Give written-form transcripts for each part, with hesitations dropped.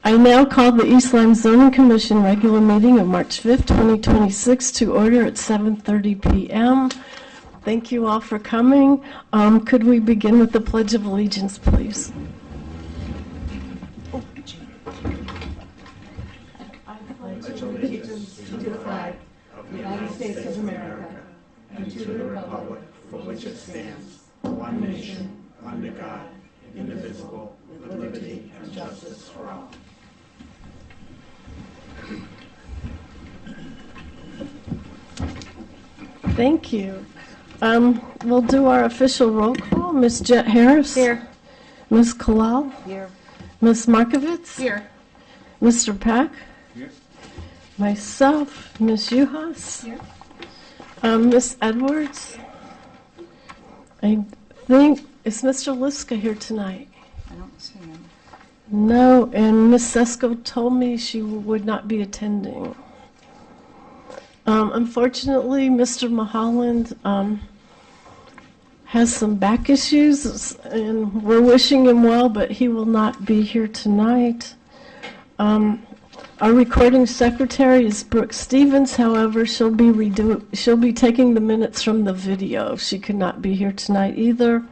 I now call the East Lyme Zoning Commission regular meeting of March 5th, 2026 to order at 7:30 p.m. Thank you all for coming. Could we begin with the Pledge of Allegiance, please? I pledge allegiance to the flag of the United States of America and to the republic for which it stands, one nation, under God, indivisible, with liberty and justice for all. Thank you. We'll do our official roll call. Ms. Jet Harris? Here. Ms. Kalal? Here. Ms. Markovitz? Here. Mr. Pack? Here. Myself, Ms. Uhas? Here. Ms. Edwards? I think, is Mr. Liska here tonight? I don't see him. No, and Ms. Sesko told me she would not be attending. Unfortunately, Mr. Mulholland has some back issues, and we're wishing him well, but he will not be here tonight. Our recording secretary is Brooke Stevens. However, she'll be taking the minutes from the video. She could not be here tonight either.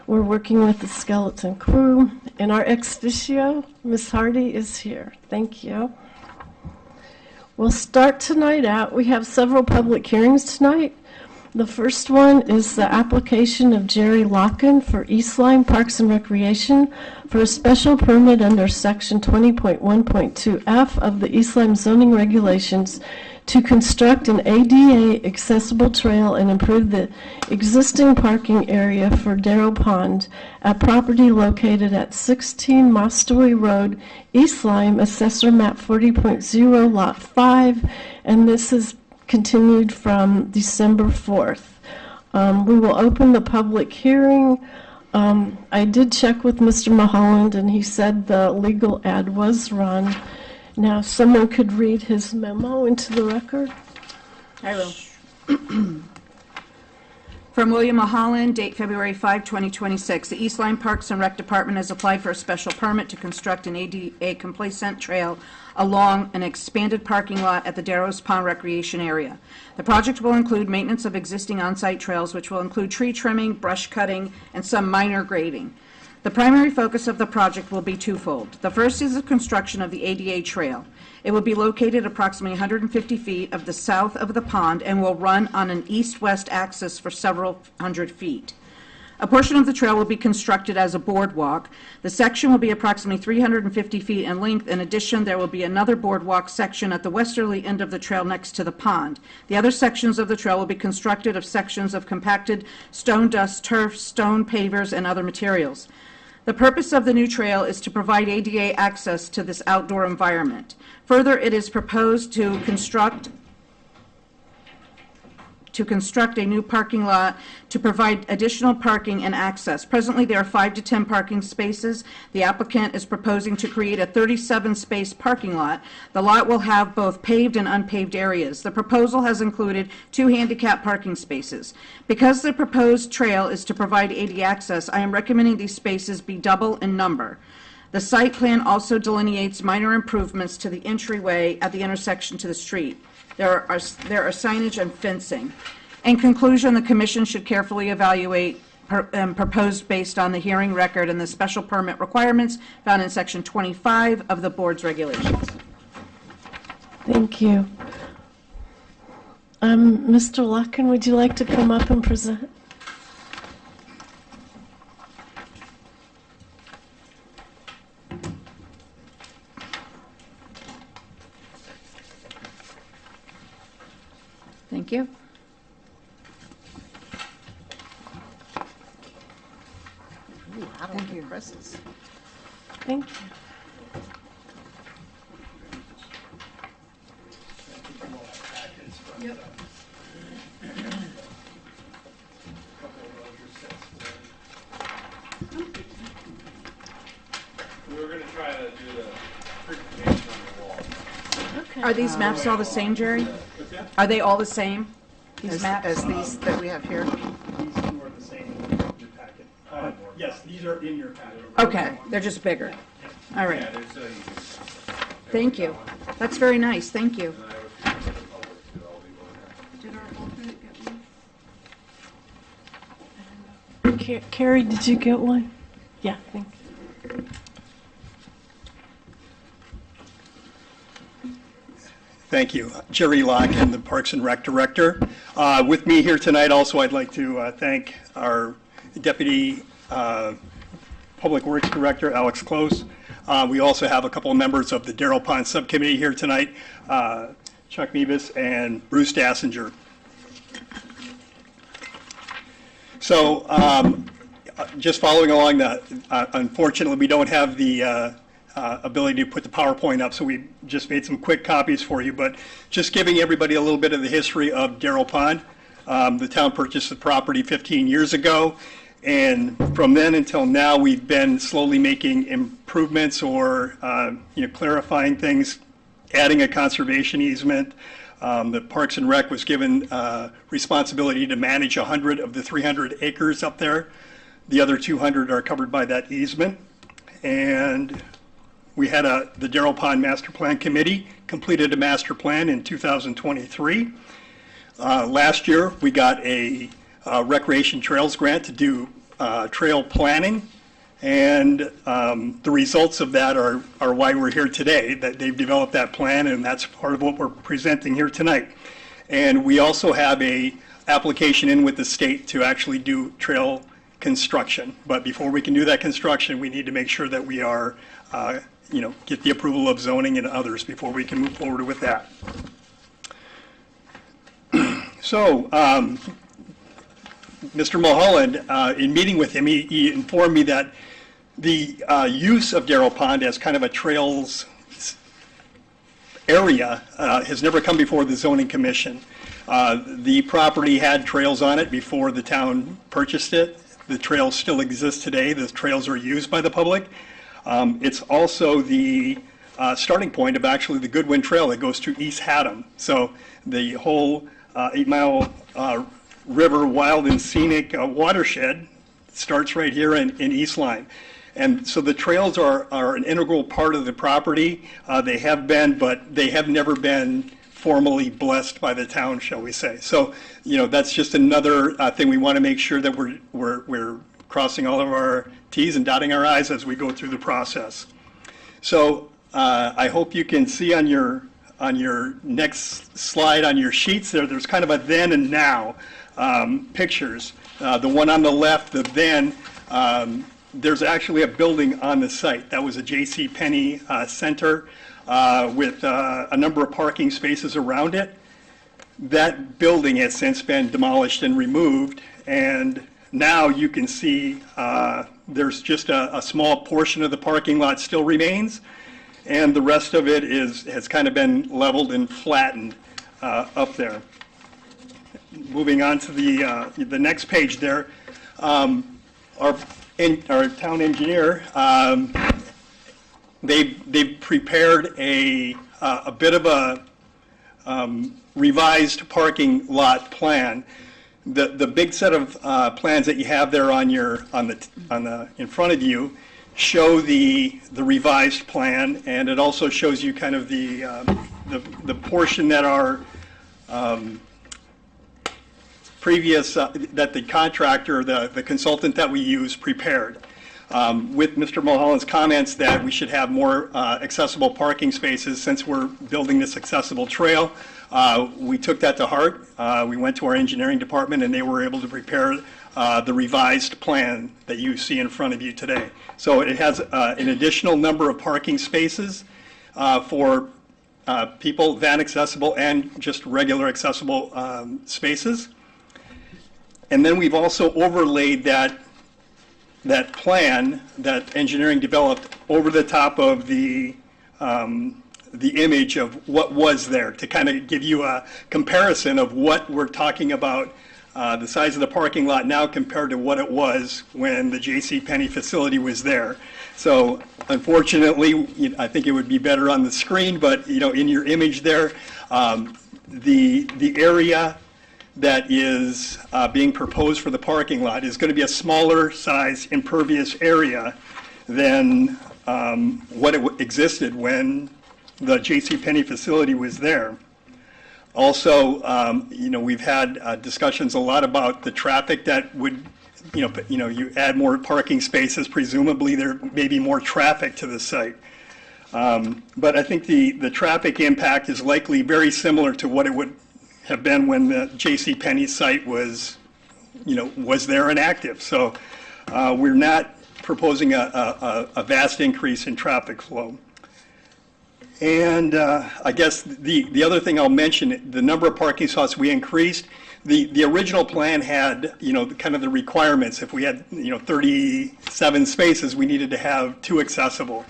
We're working with the skeleton crew, and our ex officio, Ms. Hardy, is here. Thank you. We'll start tonight out. We have several public hearings tonight. The first one is the application of Jerry Locken for East Lyme Parks and Recreation for a special permit under Section 20.1.2F of the East Lyme zoning regulations to construct an ADA accessible trail and improve the existing parking area for Darrow Pond at property located at 16 Mostory Road, East Lyme, Assessor Map 40.0, Lot 5, and this is continued from December 4th. We will open the public hearing. I did check with Mr. Mulholland, and he said the legal ad was run. Now, if someone could read his memo into the record. I will. From William Mulholland, date February 5, 2026. The East Lyme Parks and Rec Department has applied for a special permit to construct an ADA complacent trail along an expanded parking lot at the Darrows Pond Recreation Area. The project will include maintenance of existing on-site trails, which will include tree trimming, brush cutting, and some minor grading. The primary focus of the project will be twofold. The first is the construction of the ADA trail. It will be located approximately 150 feet of the south of the pond and will run on an east-west axis for several hundred feet. A portion of the trail will be constructed as a boardwalk. The section will be approximately 350 feet in length. In addition, there will be another boardwalk section at the westerly end of the trail next to the pond. The other sections of the trail will be constructed of sections of compacted stone dust, turf, stone pavers, and other materials. The purpose of the new trail is to provide ADA access to this outdoor environment. Further, it is proposed to construct a new parking lot to provide additional parking and access. Presently, there are 5 to 10 parking spaces. The applicant is proposing to create a 37-space parking lot. The lot will have both paved and unpaved areas. The proposal has included 2 handicap parking spaces. Because the proposed trail is to provide ADA access, I am recommending these spaces be double in number. The site plan also delineates minor improvements to the entryway at the intersection to the street. There are signage and fencing. In conclusion, the Commission should carefully evaluate proposed based on the hearing record and the special permit requirements found in Section 25 of the Board's regulations. Thank you. Mr. Locken, would you like to come up and present? Thank you. Thank you. Presses. Thank you. Yep. We were going to try to do the presentation on the wall. Okay. Are these maps all the same, Jerry? Are they all the same? These maps? As these that we have here. These two are the same in your packet. Yes, these are in your packet. Okay, they're just bigger. All right. Yeah, there's Thank you. That's very nice, thank you. And I have a few for the public too, I'll be going there. Did our alternate get one? Carrie, did you get one? Yeah, thank you. Thank you. Jerry Locken, the Parks and Rec Director. With me here tonight also, I'd like to thank our Deputy Public Works Director, Alex Close. We also have a couple of members of the Darrell Pond Subcommittee here tonight, Chuck Meebus and Bruce Dassinger. So just following along, unfortunately, we don't have the ability to put the PowerPoint up, so we just made some quick copies for you, but just giving everybody a little bit of the history of Darrell Pond. The town purchased the property 15 years ago, and from then until now, we've been slowly making improvements or clarifying things, adding a conservation easement. The Parks and Rec was given responsibility to manage 100 of the 300 acres up there. The other 200 are covered by that easement. And we had the Darrell Pond Master Plan Committee completed a master plan in 2023. Last year, we got a recreation trails grant to do trail planning. And the results of that are why we're here today, that they've developed that plan, and that's part of what we're presenting here tonight. And we also have a application in with the state to actually do trail construction. But before we can do that construction, we need to make sure that we are, get the approval of zoning and others before we can move forward with that. So, Mr. Mulholland, in meeting with him, he informed me that the use of Darrell Pond as kind of a trails area has never come before the zoning commission. The property had trails on it before the town purchased it. The trails still exist today. The trails are used by the public. It's also the starting point of actually the Goodwin Trail that goes to East Haddam. So the whole 8-mile river wild and scenic watershed starts right here in East Lyme. And so the trails are an integral part of the property. They have been, but they have never been formally blessed by the town, shall we say. So, that's just another thing we want to make sure that we're crossing all of our T's and dotting our I's as we go through the process. So I hope you can see on your next slide on your sheets there's kind of a then and now pictures. The one on the left, the then, there's actually a building on the site. That was a J.C. Penney center with a number of parking spaces around it. That building has since been demolished and removed, and now you can see there's just a small portion of the parking lot still remains, and the rest of it has kind of been leveled and flattened up there. Moving on to the next page there, our town engineer, they've prepared a bit of a revised parking lot plan. The big set of plans that you have there in front of you show the revised plan, and it also shows you kind of the portion that our previous, that the contractor, the consultant that we use prepared. With Mr. Mulholland's comments that we should have more accessible parking spaces since we're building this accessible trail, we took that to heart. We went to our engineering department and they were able to prepare the revised plan that you see in front of you today. So it has an additional number of parking spaces for people, van accessible and just regular accessible spaces. And then we've also overlaid that plan that engineering developed over the top of the image of what was there to kind of give you a comparison of what we're talking about, the size of the parking lot now compared to what it was when the J.C. Penney facility was there. So unfortunately, I think it would be better on the screen, but in your image there, the area that is being proposed for the parking lot is going to be a smaller size impervious area than what it existed when the JCPenney facility was there. Also, we've had discussions a lot about the traffic that would, you add more parking spaces, presumably there may be more traffic to the site. But I think the traffic impact is likely very similar to what it would have been when the JCPenney site was there and active. So we're not proposing a vast increase in traffic flow. And I guess the other thing I'll mention, the number of parking spots we increased. The original plan had, kind of the requirements. If we had, 37 spaces, we needed to have 2 accessible.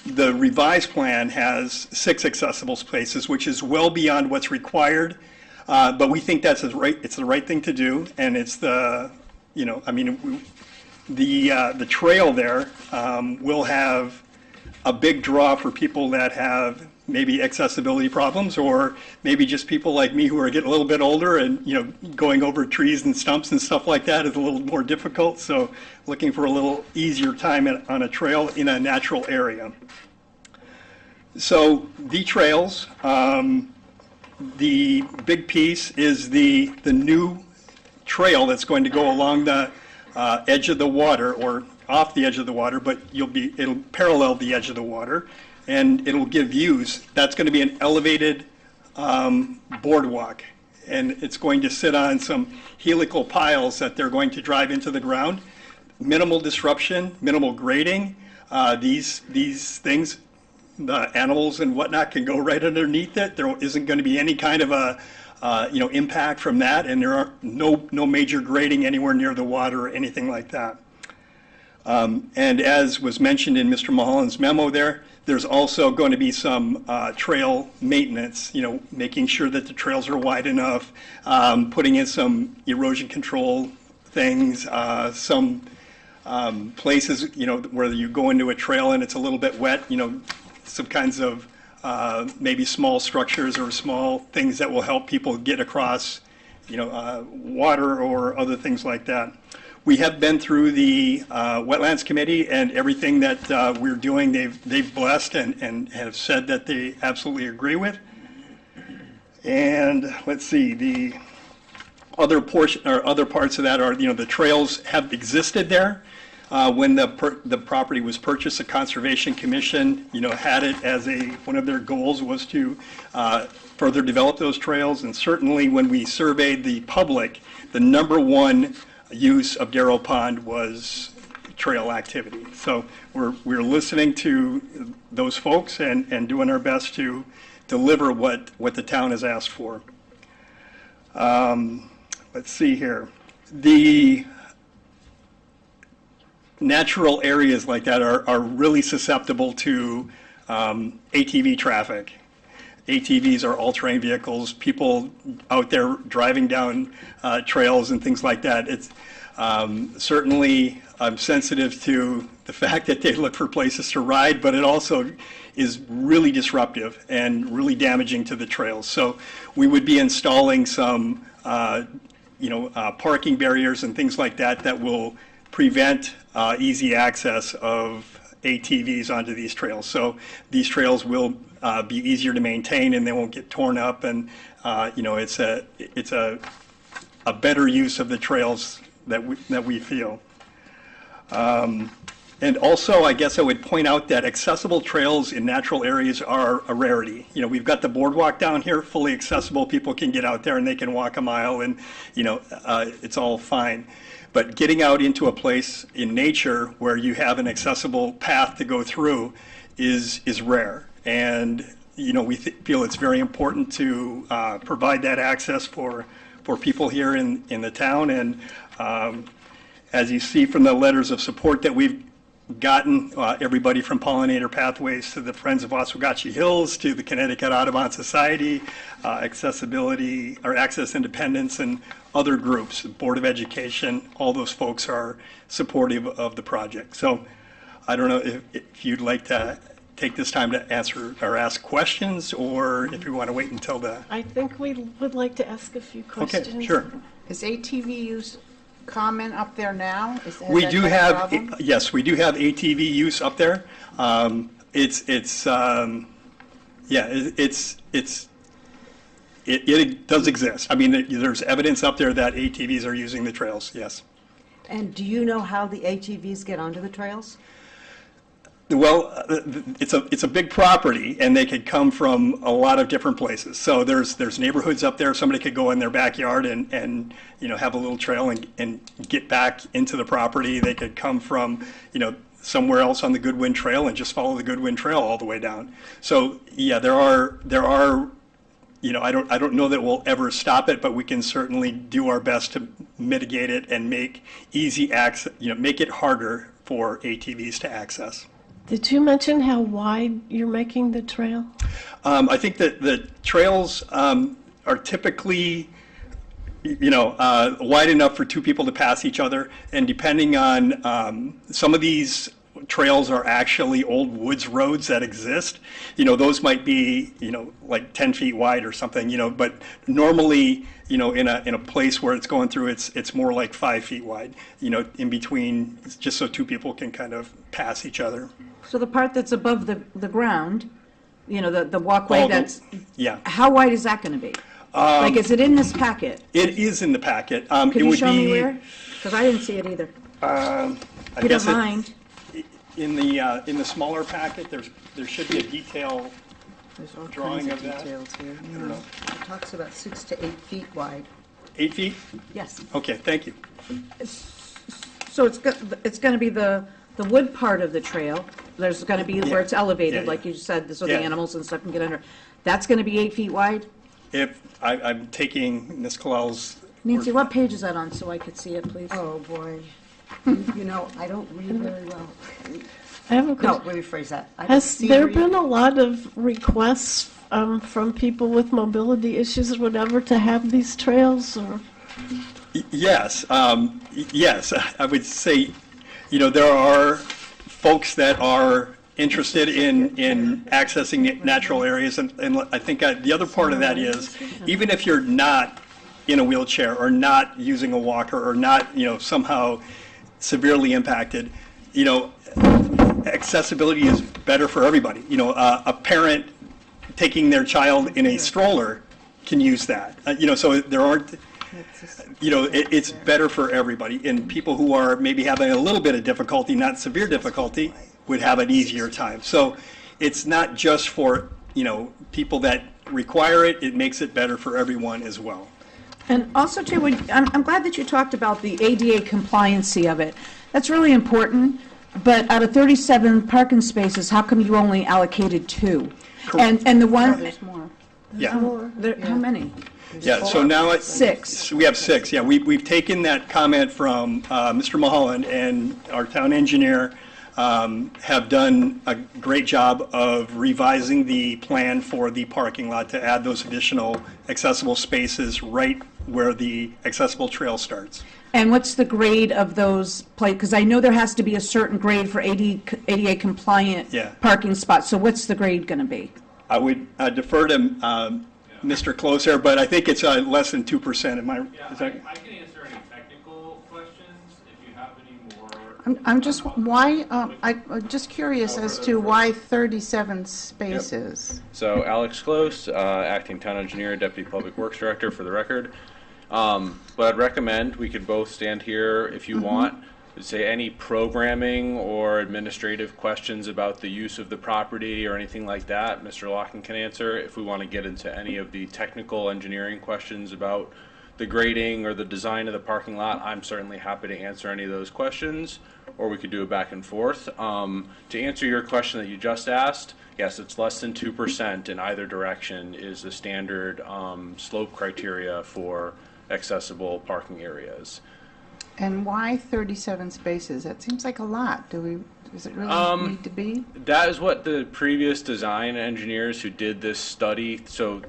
The revised plan has 6 accessible spaces, which is well beyond what's required. But we think it's the right thing to do, and it's the trail there will have a big draw for people that have maybe accessibility problems, or maybe just people like me who are getting a little bit older and, going over trees and stumps and stuff like that is a little more difficult. So looking for a little easier time on a trail in a natural area. So the trails, the big piece is the new trail that's going to go along the edge of the water, or off the edge of the water, but it'll parallel the edge of the water, and it'll give views. That's going to be an elevated boardwalk, and it's going to sit on some helical piles that they're going to drive into the ground. Minimal disruption, minimal grading. These things, the animals and whatnot, can go right underneath it. There isn't going to be any kind of a impact from that, and there are no major grading anywhere near the water or anything like that. And as was mentioned in Mr. Mulholland's memo there's also going to be some trail maintenance, making sure that the trails are wide enough, putting in some erosion control things, some places, where you go into a trail and it's a little bit wet, some kinds of maybe small structures or small things that will help people get across, water or other things like that. We have been through the Wetlands Committee, and everything that we're doing, they've blessed and have said that they absolutely agree with. And let's see, the other portion or other parts of that are, the trails have existed there. When the property was purchased, the Conservation Commission, had it as one of their goals was to further develop those trails. And certainly when we surveyed the public, the number one use of Darrow Pond was trail activity. So we're listening to those folks and doing our best to deliver what the town has asked for. Let's see here. The natural areas like that are really susceptible to ATV traffic. ATVs are all-terrain vehicles, people out there driving down trails and things like that. It's certainly, I'm sensitive to the fact that they look for places to ride, but it also is really disruptive and really damaging to the trails. So we would be installing some parking barriers and things like that will prevent easy access of ATVs onto these trails. So these trails will be easier to maintain, and they won't get torn up, and it's a better use of the trails that we feel. And also, I guess I would point out that accessible trails in natural areas are a rarity. We've got the boardwalk down here, fully accessible. People can get out there and they can walk a mile, and it's all fine. But getting out into a place in nature where you have an accessible path to go through is rare. And we feel it's very important to provide that access for people here in the town. And as you see from the letters of support that we've gotten, everybody from Pollinator Pathways to the Friends of Oswegatchie Hills to the Connecticut Audubon Society, Accessibility or Access Independence, and other groups, Board of Education, all those folks are supportive of the project. So I don't know if you'd like to take this time to answer or ask questions, or if you want to wait until I think we would like to ask a few questions. Okay, sure. Is ATV use common up there now? We do have, yes, we do have ATV use up there. It's Yeah, it does exist. I mean, there's evidence up there that ATVs are using the trails, yes. And do you know how the ATVs get onto the trails? Well, it's a big property, and they could come from a lot of different places. So there's neighborhoods up there. Somebody could go in their backyard and have a little trail and get back into the property. They could come from somewhere else on the Goodwin Trail and just follow the Goodwin Trail all the way down. So yeah, there are I don't know that we'll ever stop it, but we can certainly do our best to mitigate it and make easy access, make it harder for ATVs to access. Did you mention how wide you're making the trail? I think that the trails are typically, wide enough for two people to pass each other. And depending on some of these trails are actually old woods roads that exist. Those might be, like 10 feet wide or something, but normally, in a place where it's going through, it's more like 5 feet wide, in between, just so two people can kind of pass each other. So the part that's above the ground, the walkway Oh, that's, Yeah, how wide is that going to be? Like, is it in this packet? it is in the packet. Can It you would show me be, where? Because I didn't see it either. I If you guess don't mind. in the smaller packet, there should be a detail There's all drawing kinds of that. details here. I don't know. It talks about 6 to 8 feet wide. 8 feet? Yes. Okay, thank you. So it's going to be the wood part of the trail. There's going to be where it's elevated, Yeah, like yeah. you said, so the Yeah. animals and stuff can get under. That's going to be 8 feet wide? If I'm taking Ms. Kalel's. Nancy, what page is that on, so I could see it, please? Oh, boy. I don't read very well. I have a No, question. let me rephrase that. I don't Has see there read. been a lot of requests from people with mobility issues or whatever to have these trails? Or Yes, yes, I would say, there are folks that are interested in accessing natural areas, and I think the other part of that is, even if you're not in a wheelchair or not using a walker or not, somehow severely impacted, accessibility is better for everybody. A parent taking their child in a stroller can use that. So there aren't, it's better for everybody. And people who are maybe having a little bit of difficulty, not severe difficulty, would have an easier time. So it's not just for, people that require it, it makes it better for everyone as well. And also, too, I'm glad that you talked about the ADA compliancy of it. That's really important, but out of 37 parking spaces, how come you only allocated 2? And the one, There's more. Yeah, how many? yeah, so now it's. 6. We have 6, yeah. We've taken that comment from Mr. Mulholland, and our town engineer have done a great job of revising the plan for the parking lot to add those additional accessible spaces right where the accessible trail starts. And what's the grade of those because I know there has to be a certain grade for ADA compliant Yeah. parking spots, so what's the grade going to be? I would defer to Mr. Closer, but I think it's less than 2%. Am I? Yeah, Is that? I can answer any technical questions if you have any more. I'm just, I'm just curious as to why 37 spaces? So Alex Close, acting town engineer, deputy public works director for the record. But I'd recommend we could both stand here if you want, say any programming or administrative questions about the use of the property or anything like that, Mr. Locken can answer. If we want to get into any of the technical engineering questions about the grading or the design of the parking lot, I'm certainly happy to answer any of those questions, or we could do a back and forth. To answer your question that you just asked, yes, it's less than 2% in either direction is the standard slope criteria for accessible parking areas. And why 37 spaces? That seems like a lot. Does it really need to be? That is what the previous design engineers who did this study, so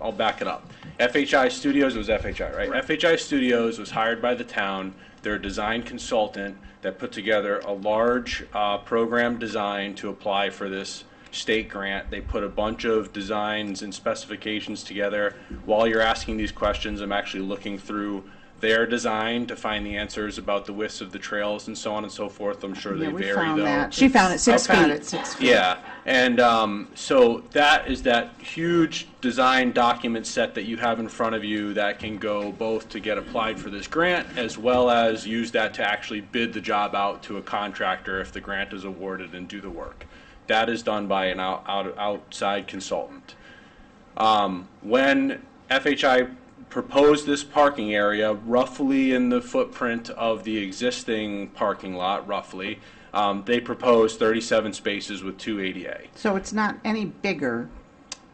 I'll back it up. FHI Studios was FHI, right? FHI Studios was hired by the town. They're a design consultant that put together a large program design to apply for this state grant. They put a bunch of designs and specifications together. While you're asking these questions, I'm actually looking through their design to find the answers about the widths of the trails and so on and so forth. I'm sure they Yeah, we vary found though. that. She found it 6 I found feet. it 6 feet. Yeah, And so that is that huge design document set that you have in front of you that can go both to get applied for this grant as well as use that to actually bid the job out to a contractor if the grant is awarded and do the work. That is done by an outside consultant. When FHI proposed this parking area roughly in the footprint of the existing parking lot, roughly, they proposed 37 spaces with 2 ADA. So it's not any bigger,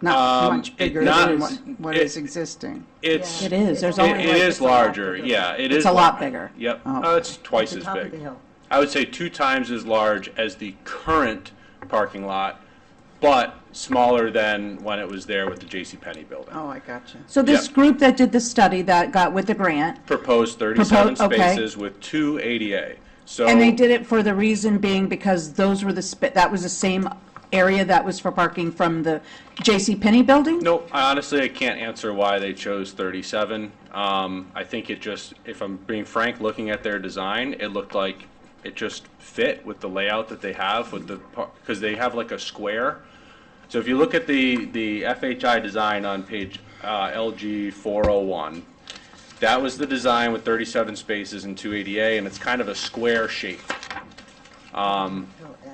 not much bigger than what is existing? It's, It is, there's it only, is larger, yeah, it is. it's a lot larger. bigger. Yep, Oh. it's twice as big. I would say 2 times as large as the current parking lot, but smaller than when it was there with the JCPenney building. Oh, I gotcha. So this Yep. group that did the study that got with the grant, Proposed 37 okay. spaces with 2 ADA. So and they did it for the reason being because those were that was the same area that was for parking from the JCPenney building? Nope, I can't answer why they chose 37. I think it just, if I'm being frank, looking at their design, it looked like it just fit with the layout that they have with the, because they have like a square. So if you look at the FHI design on page LG 401, that was the design with 37 spaces and 2 ADA, and it's kind of a square shape.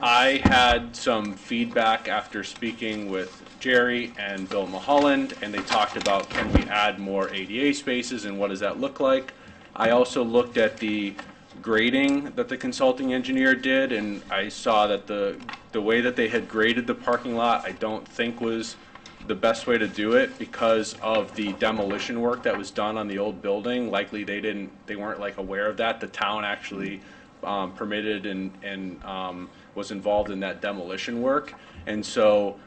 I had some feedback after speaking with Jerry and Bill Mulholland, and they talked about, can we add more ADA spaces and what does that look like? I also looked at the grading that the consulting engineer did, and I saw that the way that they had graded the parking lot, I don't think was the best way to do it because of the demolition work that was done on the old building. Likely they weren't like aware of that. The town actually permitted and was involved in that demolition work. And so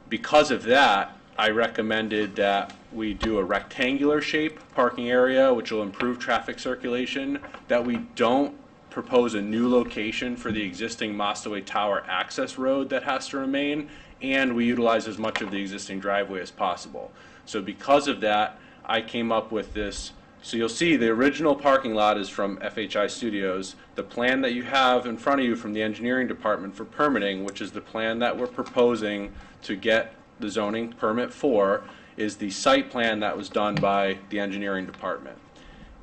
because of that, I recommended that we do a rectangular shape parking area, which will improve traffic circulation, that we don't propose a new location for the existing Mostaway Tower access road that has to remain, and we utilize as much of the existing driveway as possible. So because of that, I came up with this. So you'll see the original parking lot is from FHI Studios. The plan that you have in front of you from the engineering department for permitting, which is the plan that we're proposing to get the zoning permit for, is the site plan that was done by the engineering department.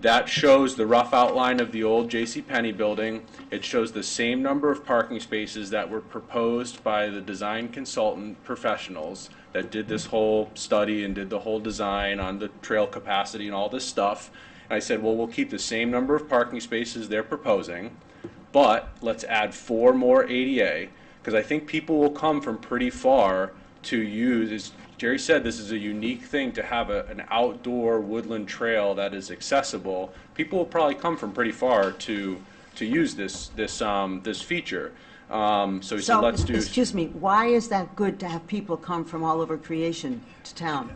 That shows the rough outline of the old JCPenney building. It shows the same number of parking spaces that were proposed by the design consultant professionals that did this whole study and did the whole design on the trail capacity and all this stuff. And I said, well, we'll keep the same number of parking spaces they're proposing, but let's add 4 more ADA, because I think people will come from pretty far to use, as Jerry said, this is a unique thing to have an outdoor woodland trail that is accessible. People will probably come from pretty far to use this feature. So he said, let's do. Excuse me, why is that good to have people come from all over creation to town?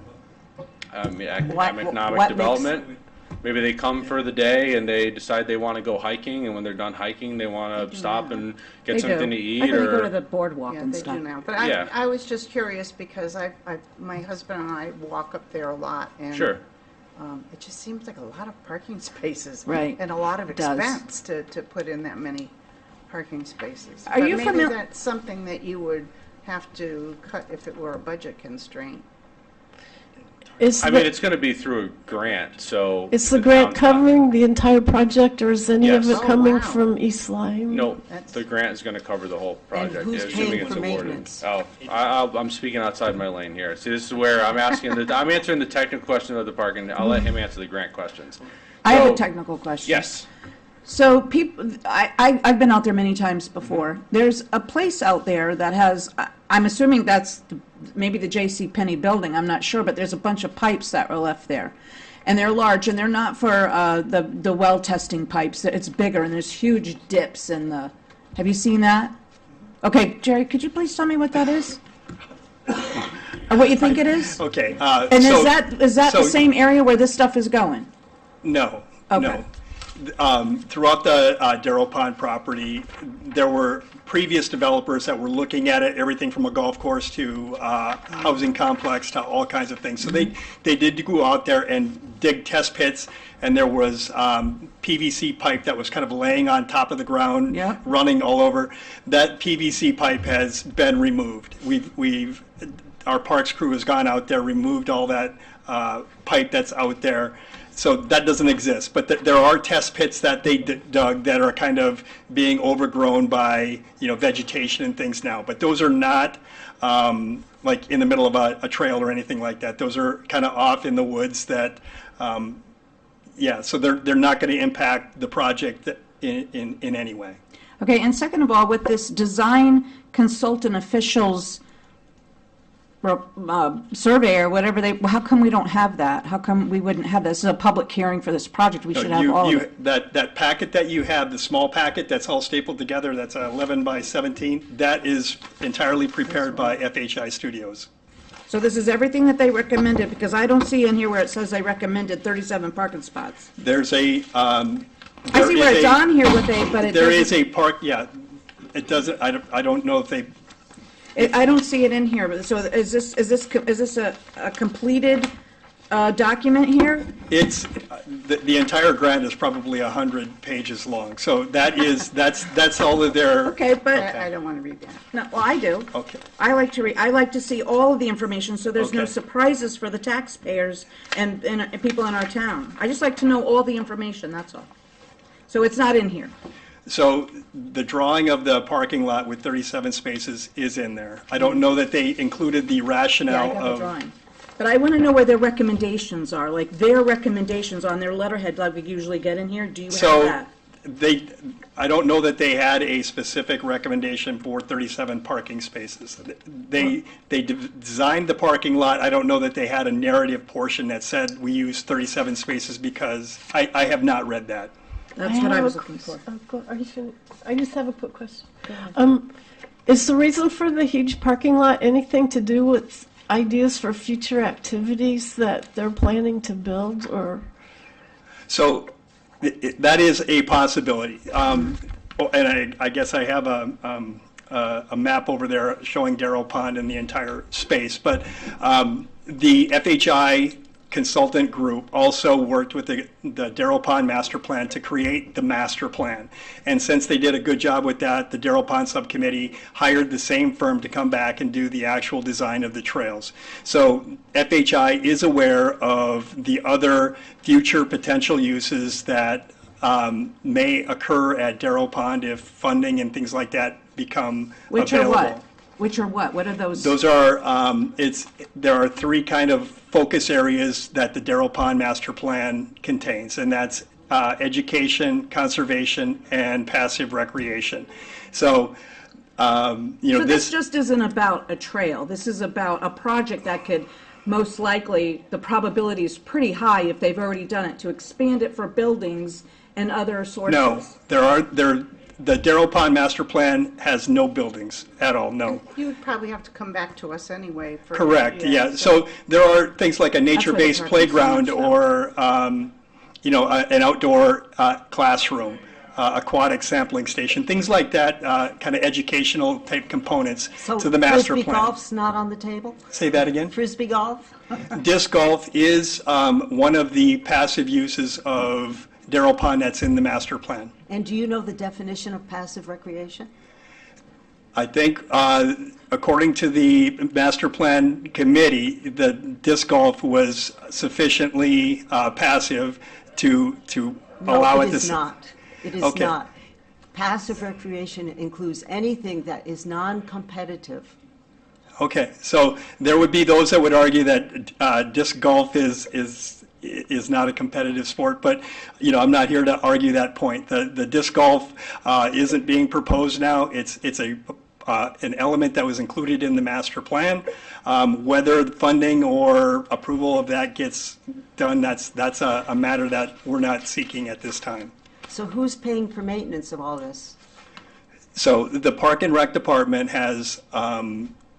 Economic what development. Maybe they come for the day and they decide they want to go hiking, and when they're done hiking, they want to stop and get They something do. to eat. I gotta go Or to the boardwalk Yeah, and they stuff. do now. But Yeah. I was just curious because my husband and I walk up there a lot, and Sure. it just seems like a lot of parking spaces. Right. And a lot of It does. expense to put in that many parking spaces. Are you But maybe familiar- that's something that you would have to cut if it were a budget constraint. Is I mean, the, it's going to be through a grant, so. is the town's grant not- covering the entire project, or is any of Yes. it Oh, coming wow. from East Lyme? No, That's- the grant is going to cover the whole project. who's assuming paying it's for awarded. maintenance? Oh, I'm speaking outside my lane here. See, this is where I'm I'm answering the technical question of the parking. I'll let him answer the grant questions. I have So- a technical question. Yes. So people, I've been out there many times before. There's a place out there that has, I'm assuming that's maybe the JCPenney building, I'm not sure, but there's a bunch of pipes that were left there. And they're large, and they're not for the well testing pipes. It's bigger, and there's huge dips in the, have you seen that? Okay, Jerry, could you please tell me what that is? Or what you think it is? Okay. And is that the so- same area where this stuff is going? No, Okay. no. Throughout the Darrell Pond property, there were previous developers that were looking at it, everything from a golf course to housing complex to all kinds of things. So they did go out there and dig test pits, and there was PVC pipe that was kind of laying on top of the ground, Yeah. running all over. That PVC pipe has been removed. Our parks crew has gone out there, removed all that pipe that's out there. So that doesn't exist, but there are test pits that they dug that are kind of being overgrown by, vegetation and things now. But those are not like in the middle of a trail or anything like that. Those are kind of off in the woods that, so they're not going to impact the project in any way. Okay, and second of all, with this design consultant officials survey or whatever how come we don't have that? How come we wouldn't have this? This is a public hearing for this project. We should have all of it. That packet that you have, the small packet that's all stapled together, that's 11 by 17, that is entirely prepared by FHI Studios. So this is everything that they recommended, because I don't see in here where it says they recommended 37 parking spots. There's a, I see where it's on here but it there doesn't. is a park, it doesn't, I don't know if they, I don't see it in here, but so is this a completed document here? it's, the entire grant is probably 100 pages long. So that's all of their. Okay, but, I don't want to read that. no, well, I do. Okay. I like to read, I like to see all of the information, so there's no Okay. surprises for the taxpayers and people in our town. I just like to know all the information, that's all. So it's not in here. So the drawing of the parking lot with 37 spaces is in there. I don't know that they included the Yeah, I rationale got the of. drawing. But I want to know where their recommendations are, like their recommendations on their letterhead like we usually get in here. Do you have So that? I don't know that they had a specific recommendation for 37 parking spaces. They designed the parking lot. I don't know that they had a narrative portion that said we use 37 spaces because I have not read that. That's what I was looking for. Are you finished? I just have a quick question. Is the reason for the huge parking lot anything to do with ideas for future activities that they're planning to build, or? So that is a possibility. And I guess I have a map over there showing Darrell Pond and the entire space. But the FHI consultant group also worked with the Darrell Pond master plan to create the master plan. And since they did a good job with that, the Darrell Pond subcommittee hired the same firm to come back and do the actual design of the trails. So FHI is aware of the other future potential uses that may occur at Darrell Pond if funding and things like that become Which available. are what? Which are what? What are those? Those are, there are three kind of focus areas that the Darrell Pond Master Plan contains, and that's education, conservation, and passive recreation. So, So this just isn't about a trail. This is about a project that could most likely, the probability is pretty high if they've already done it, to expand it for buildings and other sources. no, the Darrell Pond Master Plan has no buildings at all, no. You would probably have to come back to us anyway for. Correct, yeah. So there are things like a nature-based parking so playground much, or, an outdoor classroom, aquatic sampling station, things like that, kind of educational type components to the master Frisbee plan. golf's not on the table? Say that again? Frisbee golf? Disc golf is one of the passive uses of Darrell Pond that's in the master plan. And do you know the definition of passive recreation? I think, according to the master plan committee, the disc golf was sufficiently passive to allow No, it it to. is not. It is Okay. not. Passive recreation includes anything that is non-competitive. Okay, so there would be those that would argue that disc golf is not a competitive sport, but, I'm not here to argue that point. The disc golf isn't being proposed now. It's an element that was included in the master plan. Whether funding or approval of that gets done, that's a matter that we're not seeking at this time. So who's paying for maintenance of all this? So the Park and Rec Department has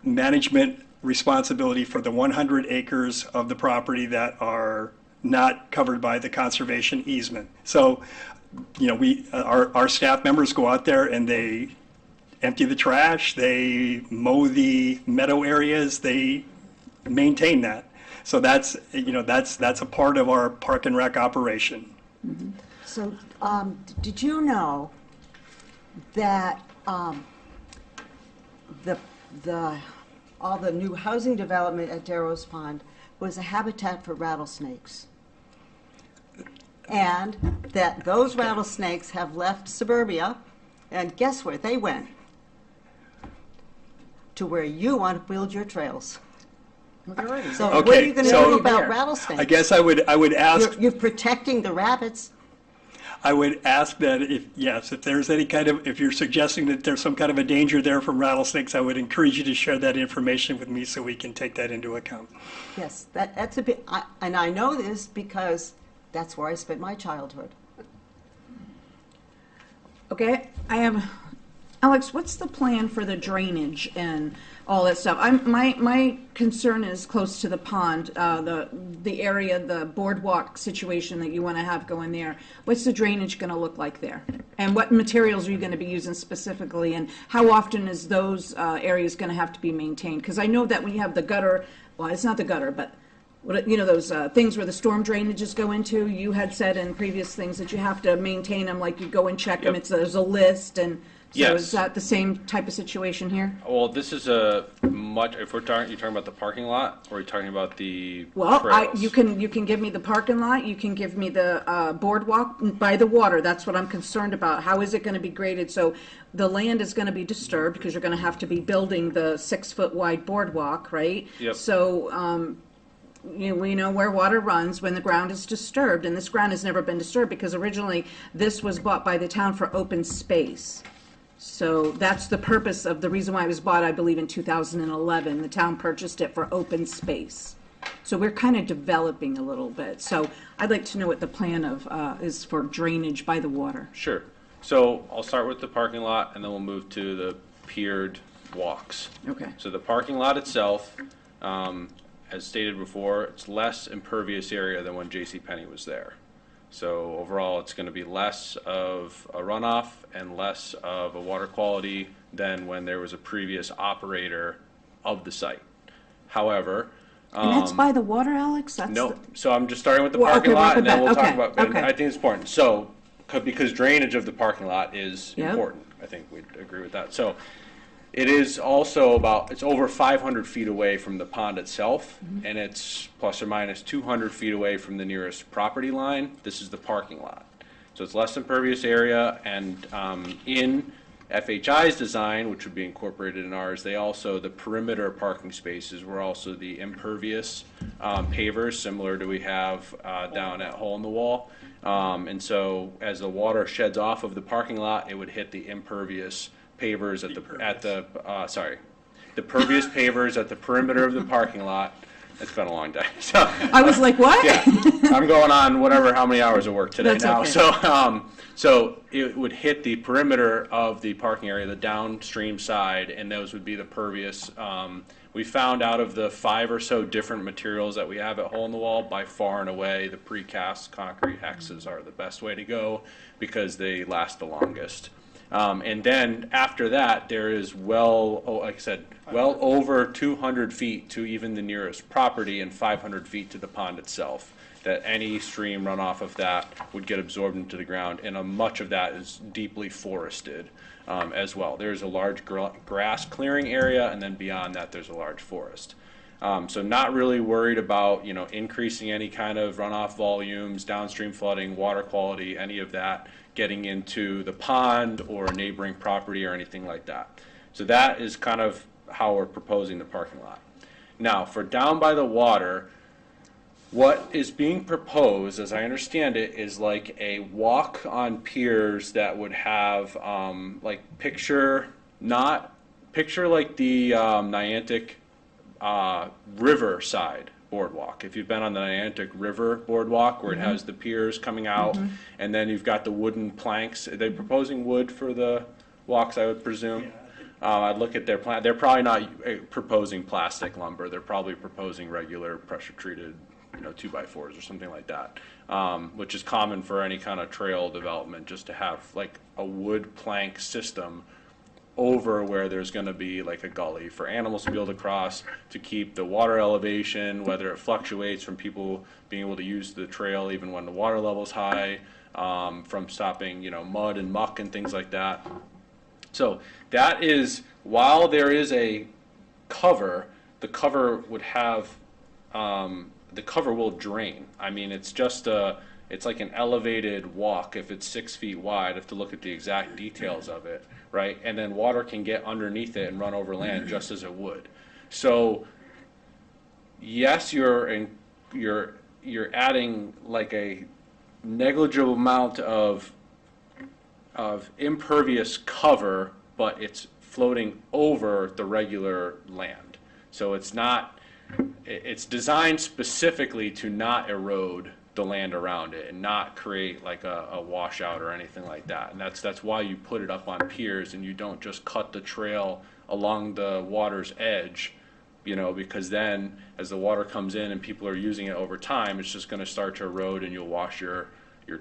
management responsibility for the 100 acres of the property that are not covered by the conservation easement. So our staff members go out there and they empty the trash, they mow the meadow areas, they maintain that. So that's a part of our park and rec operation. So, did you know that all the new housing development at Darrow's Pond was a habitat for rattlesnakes? And that those rattlesnakes have left suburbia, and guess where they went? To where you want to build your trails. So what are you going to do about rattlesnakes? I guess I would ask. You're protecting the rabbits. I would ask that if there's any kind of, if you're suggesting that there's some kind of a danger there from rattlesnakes, I would encourage you to share that information with me so we can take that into account. Yes, that's a bit, and I know this because that's where I spent my childhood. Okay, Alex, what's the plan for the drainage and all that stuff? My concern is close to the pond, the area, the boardwalk situation that you want to have going there. What's the drainage going to look like there? And what materials are you going to be using specifically? And how often is those areas going to have to be maintained? Because I know that when you have the gutter, well, it's not the gutter, but those things where the storm drainages go into, you had said in previous things that you have to maintain them, like you go and check them. There's a list, and so Yes. is that the same type of situation here? Well, this is if you're talking about the parking lot, or are you talking about the Well, trails? you can give me the parking lot, you can give me the boardwalk by the water. That's what I'm concerned about. How is it going to be graded? So the land is going to be disturbed because you're going to have to be building the 6-foot wide boardwalk, right? Yep. So we know where water runs when the ground is disturbed, and this ground has never been disturbed because originally this was bought by the town for open space. So that's the purpose of the reason why it was bought, I believe, in 2011. The town purchased it for open space. So we're kind of developing a little bit. So I'd like to know what the plan is for drainage by the water. Sure. So I'll start with the parking lot, and then we'll move to the piered walks. Okay. So the parking lot itself, as stated before, it's less impervious area than when JCPenney was there. So overall, it's going to be less of a runoff and less of a water quality than when there was a previous operator of the site. However, And that's by the water, Alex? That's no. the- So I'm just starting with the Well, parking okay, lot, right and then with we'll that. talk Okay, about. And okay. I think it's important. So, because drainage of the parking lot is Yep. important. I think we'd agree with that. So, it is also it's over 500 feet away from the pond itself, and it's plus or minus 200 feet away from the nearest property line. This is the parking lot. So it's less impervious area, and in FHI's design, which would be incorporated in ours, the perimeter parking spaces were also the impervious pavers, similar to we have down at Hole in the Wall. And so as the water sheds off of the parking lot, it would hit the impervious pavers the pervious pavers at the perimeter of the parking lot. It's been a long day. So I was like, what? yeah, I'm going on how many hours of work today That's now. okay. So it would hit the perimeter of the parking area, the downstream side, and those would be the pervious. We found out of the 5 or so different materials that we have at Hole in the Wall, by far and away, the precast concrete hexes are the best way to go because they last the longest. And then after that, there is like I said, well over 200 feet to even the nearest property and 500 feet to the pond itself, that any stream runoff of that would get absorbed into the ground, and much of that is deeply forested as well. There's a large grass clearing area, and then beyond that, there's a large forest. So not really worried about, increasing any kind of runoff volumes, downstream flooding, water quality, any of that getting into the pond or a neighboring property or anything like that. So that is kind of how we're proposing the parking lot. Now, for down by the water, what is being proposed, as I understand it, is like a walk on piers that would have, picture like the Niantic Riverside boardwalk. If you've been on the Niantic River boardwalk, where it has the piers coming out, and then you've got the wooden planks. Are they proposing wood for the walks, I would presume? I'd look at their plan. They're probably not proposing plastic lumber. They're probably proposing regular pressure-treated, 2x4s or something like that, which is common for any kind of trail development, just to have like a wood plank system over where there's going to be like a gully for animals to be able to cross, to keep the water elevation, whether it fluctuates from people being able to use the trail even when the water level's high, from stopping, mud and muck and things like that. So that is, while there is a cover, the cover would have, the cover will drain. I mean, it's just it's like an elevated walk. If it's 6 feet wide, I have to look at the exact details of it, right? And then water can get underneath it and run over land just as it would. So yes, you're adding like a negligible amount of impervious cover, but it's floating over the regular land. So it's designed specifically to not erode the land around it and not create like a washout or anything like that. And that's why you put it up on piers, and you don't just cut the trail along the water's edge, because then as the water comes in and people are using it over time, it's just going to start to erode, and you'll wash your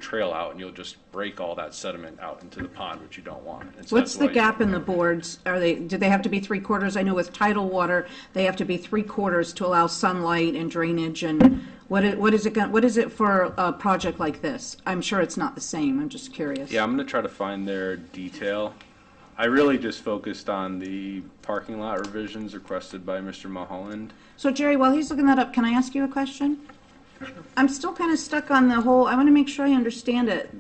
trail out, and you'll just break all that sediment out into the pond, which you don't want. And so What's that's the why gap in the boards? Do they have to be 3/4? I know with tidal water, they have to be 3/4 to allow sunlight and drainage. And what is it for a project like this? I'm sure it's not the same. I'm just curious. Yeah, I'm going to try to find their detail. I really just focused on the parking lot revisions requested by Mr. Mulholland. So Jerry, while he's looking that up, can I ask you a question? I'm still kind of stuck on the whole, I want to make sure I understand it.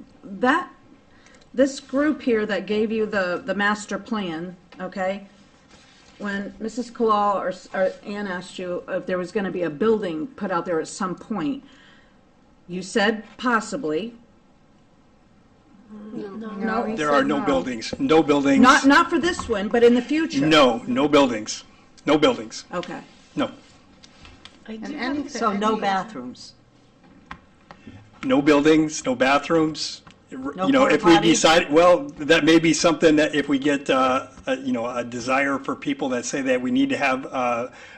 This group here that gave you the master plan, okay? When Mrs. Kalal or Ann asked you if there was going to be a building put out there at some point, you said possibly. No. There are no buildings, no buildings. Not for this one, but in the future. No buildings, no buildings, Okay. no. So no bathrooms? No buildings, no bathrooms. No If porta we potties? decide, well, that may be something that if we get, a desire for people that say that we need to have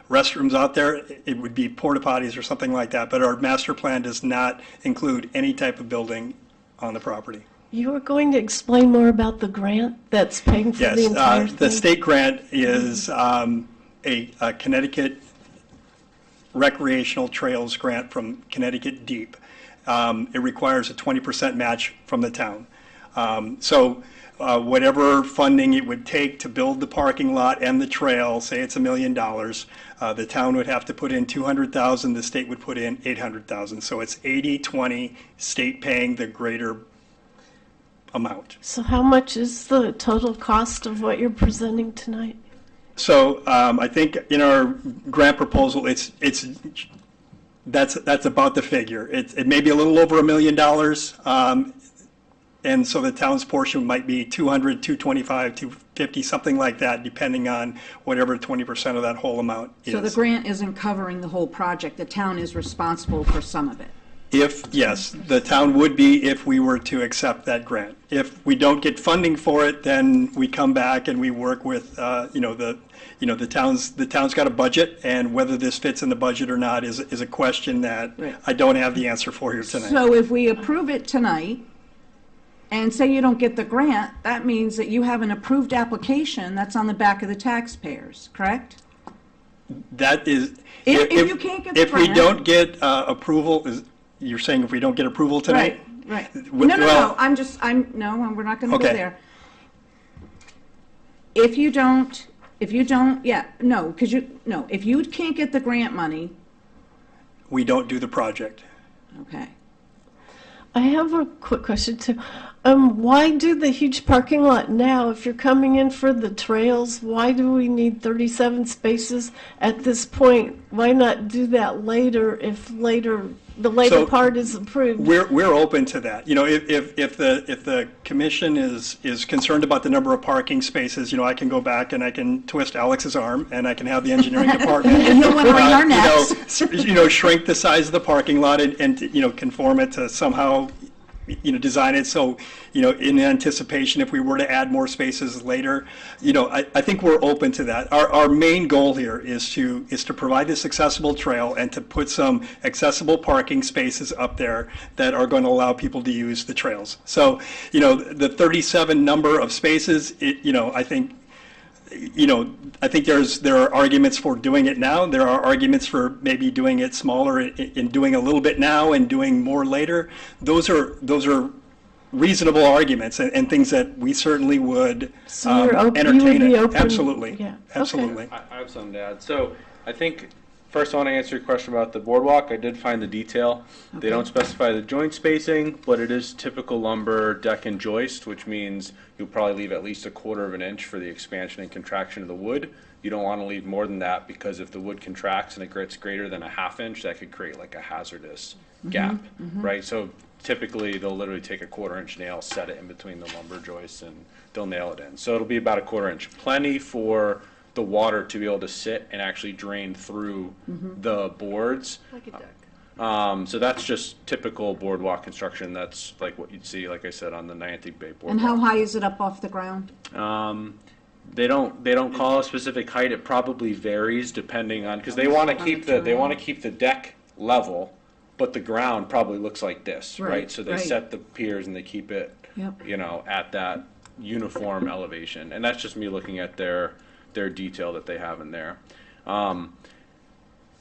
restrooms out there, it would be porta potties or something like that. But our master plan does not include any type of building on the property. You were going to explain more about the grant that's paying for the entire Yes, thing? the state grant is a Connecticut recreational trails grant from Connecticut Deep. It requires a 20% match from the town. So whatever funding it would take to build the parking lot and the trail, say it's $1 million, the town would have to put in $200,000, the state would put in $800,000. So it's 80-20, state paying the greater amount. So how much is the total cost of what you're presenting tonight? So I think in our grant proposal, that's about the figure. It may be a little over $1 million, and so the town's portion might be 200, 225, 250, something like that, depending on whatever 20% of that whole amount is. So the grant isn't covering the whole project. The town is responsible for some of it. Yes, the town would be if we were to accept that grant. If we don't get funding for it, then we come back and we work with, the town's got a budget, and whether this fits in the budget or not is a question that Right. I don't have the answer for here tonight. So if we approve it tonight, and say you don't get the grant, that means that you have an approved application that's on the back of the taxpayers, correct? That is. If you can't get the If we grant- don't get approval, you're saying if we don't get approval tonight? Right. Well- No, we're not gonna go Okay. there. If you don't, if you can't get the grant money, We don't do the project. okay. I have a quick question too. Why do the huge parking lot now? If you're coming in for the trails, why do we need 37 spaces at this point? Why not do that later if the later So, part is approved? We're open to that. If the commission is concerned about the number of parking spaces, I can go back and I can twist Alex's arm and I can have the engineering department. He'll wanna wring our necks. Shrink the size of the parking lot and conform it to somehow design it so, in anticipation, if we were to add more spaces later, I think we're open to that. Our main goal here is to provide this accessible trail and to put some accessible parking spaces up there that are going to allow people to use the trails. So, the 37 number of spaces, I think there are arguments for doing it now. There are arguments for maybe doing it smaller and doing a little bit now and doing more later. Those are reasonable arguments and things that we certainly would So you would entertain be it. open? Absolutely. Yeah. Absolutely. I have something to add. So I think, first I want to answer your question about the boardwalk. I did find the detail. They don't specify the joint spacing, but it is typical lumber deck and joist, which means you'll probably leave at least 1/4 of an inch for the expansion and contraction of the wood. You don't want to leave more than that, because if the wood contracts and it gets greater than 1/2 inch, that could create like a hazardous gap, right? So typically they'll literally take a 1/4 inch nail, set it in between the lumber joists, and they'll nail it in. So it'll be about 1/4 inch. Plenty for the water to be able to sit and actually drain through the boards. Like a deck. So that's just typical boardwalk construction. That's like what you'd see, like I said, on the Niantic Bay boardwalk. And how high is it up off the ground? They don't call a specific height. It probably varies depending on, because they want to keep the deck level, but the ground probably looks like this, right? Right, So they right. set the piers and they keep it, Yep. at that uniform elevation. And that's just me looking at their detail that they have in there.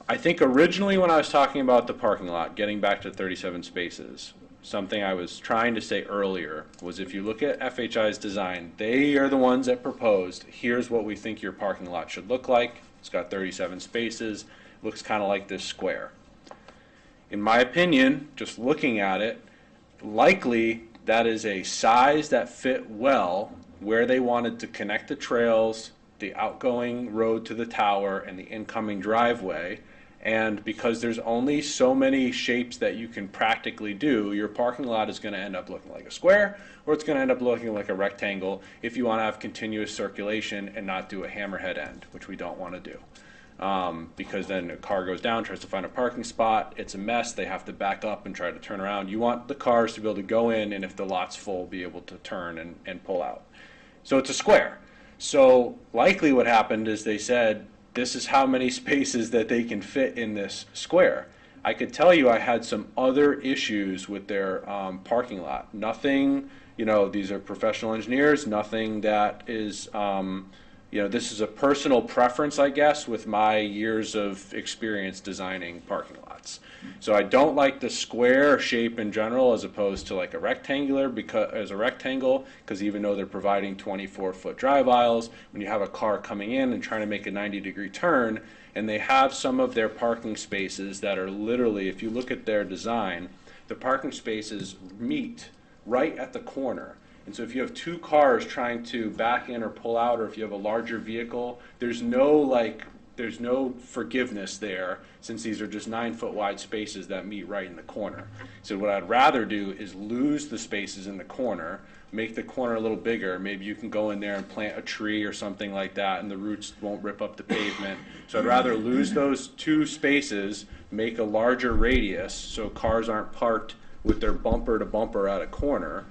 I think originally when I was talking about the parking lot, getting back to 37 spaces, something I was trying to say earlier was, if you look at FHI's design, they are the ones that proposed, here's what we think your parking lot should look like. It's got 37 spaces, looks kind of like this square. In my opinion, just looking at it, likely that is a size that fit well where they wanted to connect the trails, the outgoing road to the tower, and the incoming driveway. And because there's only so many shapes that you can practically do, your parking lot is going to end up looking like a square, or it's going to end up looking like a rectangle if you want to have continuous circulation and not do a hammerhead end, which we don't want to do. Because then a car goes down, tries to find a parking spot, it's a mess, they have to back up and try to turn around. You want the cars to be able to go in, and if the lot's full, be able to turn and pull out. So it's a square. So likely what happened is they said, this is how many spaces that they can fit in this square. I could tell you I had some other issues with their parking lot. Nothing, these are professional engineers, nothing that is, this is a personal preference, I guess, with my years of experience designing parking lots. So I don't like the square shape in general as opposed to like a rectangle, because even though they're providing 24-foot drive aisles, when you have a car coming in and trying to make a 90-degree turn, and they have some of their parking spaces that are literally, if you look at their design, the parking spaces meet right at the corner. And so if you have two cars trying to back in or pull out, or if you have a larger vehicle, there's no forgiveness there, since these are just 9-foot wide spaces that meet right in the corner. So what I'd rather do is lose the spaces in the corner, make the corner a little bigger. Maybe you can go in there and plant a tree or something like that, and the roots won't rip up the pavement. So I'd rather lose those 2 spaces, make a larger radius so cars aren't parked with their bumper to bumper at a corner,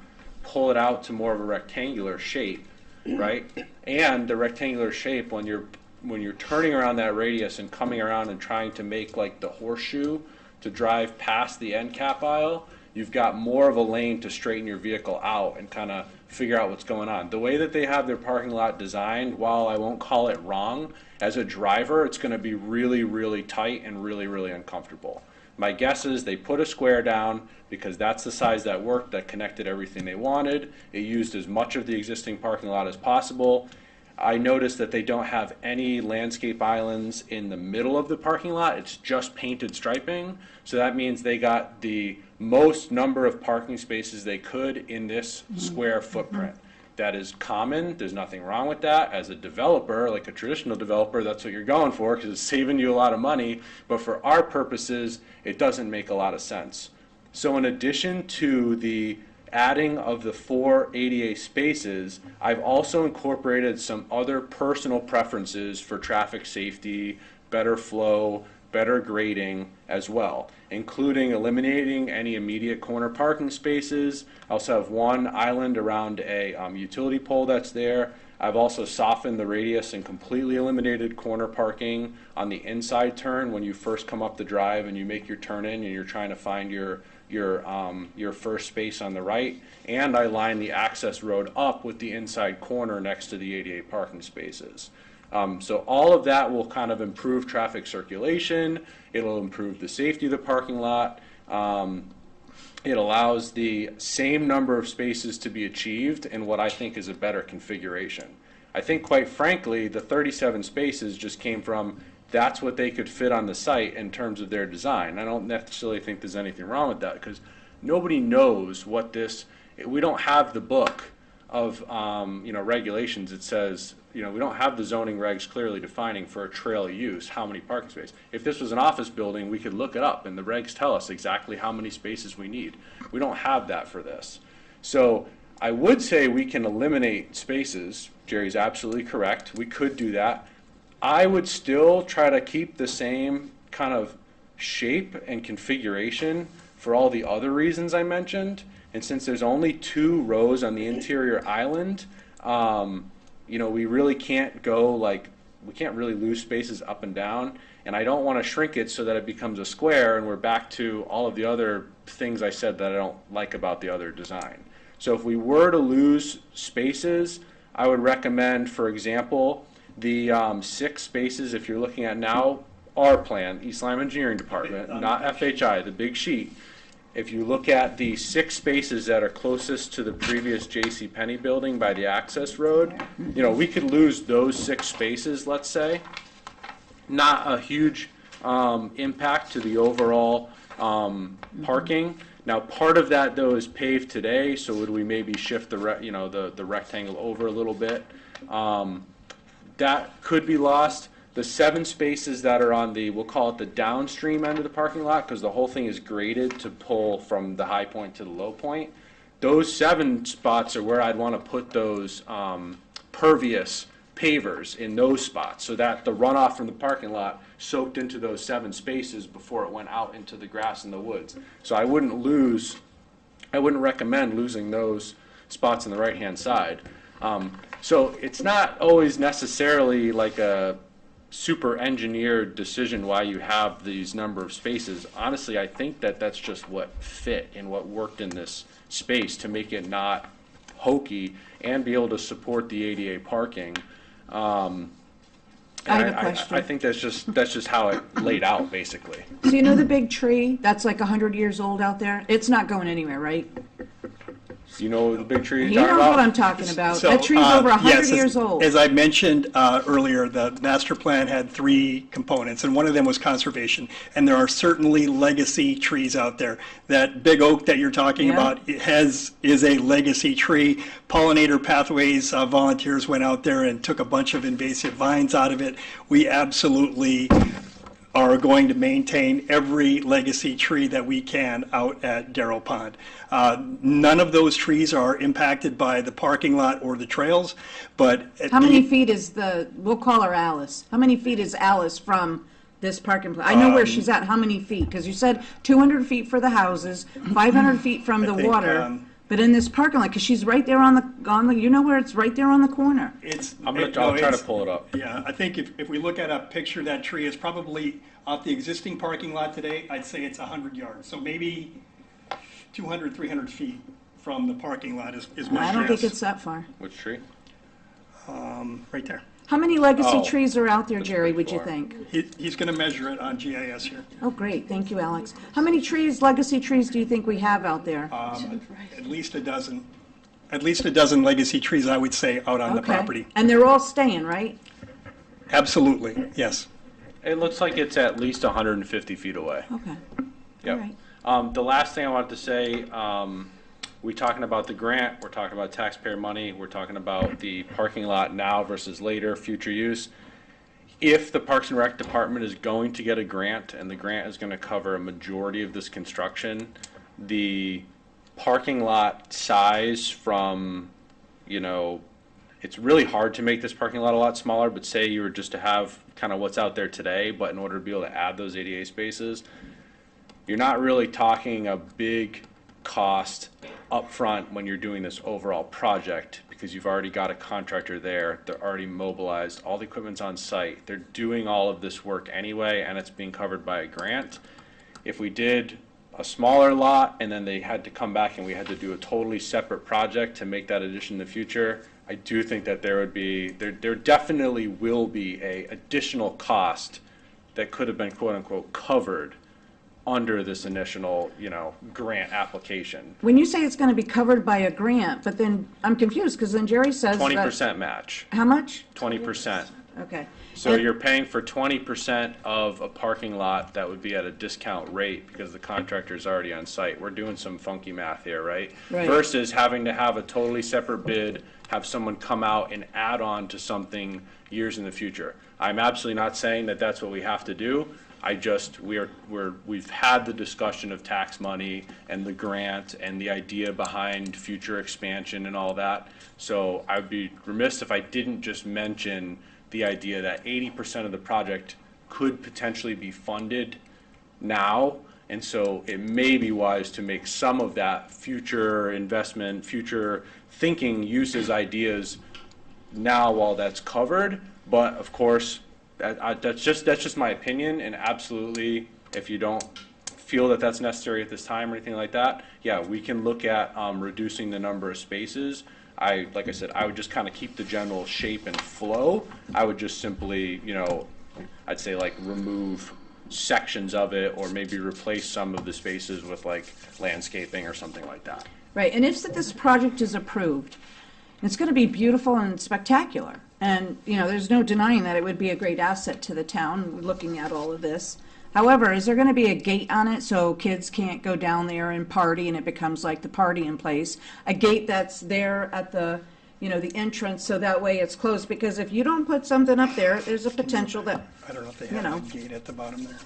pull it out to more of a rectangular shape, right? And the rectangular shape, when you're turning around that radius and coming around and trying to make like the horseshoe to drive past the end cap aisle, you've got more of a lane to straighten your vehicle out and kind of figure out what's going on. The way that they have their parking lot designed, while I won't call it wrong, as a driver, it's going to be really, really tight and really, really uncomfortable. My guess is they put a square down because that's the size that worked, that connected everything they wanted. It used as much of the existing parking lot as possible. I noticed that they don't have any landscape islands in the middle of the parking lot. It's just painted striping. So that means they got the most number of parking spaces they could in this square footprint. That is common. There's nothing wrong with that. As a developer, like a traditional developer, that's what you're going for because it's saving you a lot of money. But for our purposes, it doesn't make a lot of sense. So in addition to the adding of the 4 ADA spaces, I've also incorporated some other personal preferences for traffic safety, better flow, better grading as well, including eliminating any immediate corner parking spaces. I also have one island around a utility pole that's there. I've also softened the radius and completely eliminated corner parking on the inside turn when you first come up the drive and you make your turn in and you're trying to find your first space on the right. And I line the access road up with the inside corner next to the 88 parking spaces. So all of that will kind of improve traffic circulation. It'll improve the safety of the parking lot. It allows the same number of spaces to be achieved in what I think is a better configuration. I think, quite frankly, the 37 spaces just came from that's what they could fit on the site in terms of their design. I don't necessarily think there's anything wrong with that because nobody knows what this, we don't have the book of regulations. It says, we don't have the zoning regs clearly defining for a trail use how many parking spaces. If this was an office building, we could look it up and the regs tell us exactly how many spaces we need. We don't have that for this. So I would say we can eliminate spaces. Jerry's absolutely correct. We could do that. I would still try to keep the same kind of shape and configuration for all the other reasons I mentioned. And since there's only 2 rows on the interior island, we really can't go we can't really lose spaces up and down. And I don't want to shrink it so that it becomes a square and we're back to all of the other things I said that I don't like about the other design. So if we were to lose spaces, I would recommend, for example, the 6 spaces, if you're looking at now, our plan, East Lyme Engineering Department, not FHI, the big sheet. If you look at the 6 spaces that are closest to the previous J.C. Penney building by the access road, we could lose those 6 spaces, let's say. Not a huge impact to the overall parking. Now, part of that, though, is paved today, so would we maybe shift the rectangle over a little bit? That could be lost. The 7 spaces that are on the, we'll call it the downstream end of the parking lot, because the whole thing is graded to pull from the high point to the low point. Those 7 spots are where I'd want to put those pervious pavers in those spots so that the runoff from the parking lot soaked into those 7 spaces before it went out into the grass and the woods. So I wouldn't recommend losing those spots on the right-hand side. So it's not always necessarily like a super engineered decision why you have these number of spaces. Honestly, I think that that's just what fit and what worked in this space to make it not hokey and be able to support the ADA parking. I have a question. I think that's just how it laid out, basically. So you know the big tree that's like 100 years old out there? It's not going anywhere, right? You know the big tree He you're talking knows about? what I'm talking about. So, That tree's over 100 yes, years old. As I mentioned earlier, the master plan had 3 components, and one of them was conservation. And there are certainly legacy trees out there. That big oak that you're talking Yeah. about is a legacy tree. Pollinator Pathways volunteers went out there and took a bunch of invasive vines out of it. We absolutely are going to maintain every legacy tree that we can out at Darrow Pond. None of those trees are impacted by the parking lot or the trails, but How many feet is we'll call her Alice. How many feet is Alice from this parking place? I know where she's at. How many feet? Because you said 200 feet for the houses, 500 feet from the think, water. But in this parking lot, because she's right there on the, you know where it's right there on the corner. I'll try to pull it up. Yeah, I think if we look at a picture of that tree, it's probably off the existing parking lot today, I'd say it's 100 yards. So maybe 200, 300 feet from the parking lot is my I don't think guess. it's that far. Which tree? Right there. How many legacy Oh, trees are out there, that's Jerry, pretty would you far. think? He's going to measure it on GIS here. Oh, great. Thank you, Alex. How many legacy trees do you think we have out there? At least a dozen. At least a dozen legacy trees, I would say, out on the Okay. property. And they're all staying, right? Absolutely, yes. It looks like it's at least 150 feet away. Okay. Yep. All right. The last thing I wanted to say, we're talking about the grant, we're talking about taxpayer money, we're talking about the parking lot now versus later, future use. If the Parks and Rec Department is going to get a grant, and the grant is going to cover a majority of this construction, the parking lot size from, it's really hard to make this parking lot a lot smaller, but say you were just to have kind of what's out there today, but in order to be able to add those ADA spaces, you're not really talking a big cost upfront when you're doing this overall project, because you've already got a contractor there, they're already mobilized, all the equipment's on site, they're doing all of this work anyway, and it's being covered by a grant. If we did a smaller lot and then they had to come back and we had to do a totally separate project to make that addition in the future, I do think that there definitely will be a additional cost that could have been quote unquote covered under this initial, grant application. When you say it's going to be covered by a grant, but then I'm confused because then Jerry says that. 20% match, How much? 20%. Okay. So And- you're paying for 20% of a parking lot that would be at a discount rate because the contractor's already on site. We're doing some funky math here, right? Right. Versus having to have a totally separate bid, have someone come out and add on to something years in the future. I'm absolutely not saying that that's what we have to do. We've had the discussion of tax money and the grant and the idea behind future expansion and all that. So I'd be remiss if I didn't just mention the idea that 80% of the project could potentially be funded now. And so it may be wise to make some of that future investment, future thinking uses ideas now while that's covered. But of course, that's just my opinion, and absolutely, if you don't feel that that's necessary at this time or anything like that, yeah, we can look at reducing the number of spaces. Like I said, I would just kind of keep the general shape and flow. I would just simply, I'd say like remove sections of it, or maybe replace some of the spaces with like landscaping or something like that. Right, and if this project is approved, it's going to be beautiful and spectacular. And, there's no denying that it would be a great asset to the town, looking at all of this. However, is there going to be a gate on it so kids can't go down there and party and it becomes like the partying place? A gate that's there at the, the entrance, so that way it's closed? Because if you don't put something up there, there's a potential that, I don't know if they have a gate at the bottom there.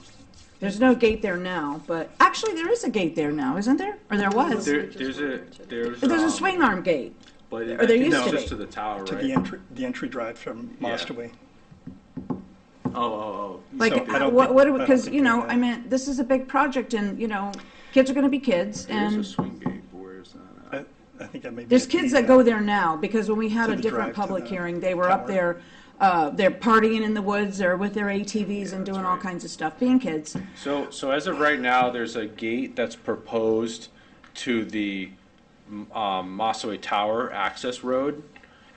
there's no gate there now, but actually there is a gate there now, isn't there? Or there was? There's There's a swing arm gate. but or there used to just be. to the tower, To right? the entry drive from Mostaway. Oh. Like, So I don't what, think- I don't because, think they have. I mean, this is a big project and, kids are gonna be kids There's a and swing gate, but where is that at? I think that may be. there's at kids the, that go there now, because when we had to a the different drive to public the hearing, they were up tower. there, they're partying in the woods or with their ATVs and doing all kinds of stuff, being kids. So as of right now, there's a gate that's proposed to the Mossaway Tower access road,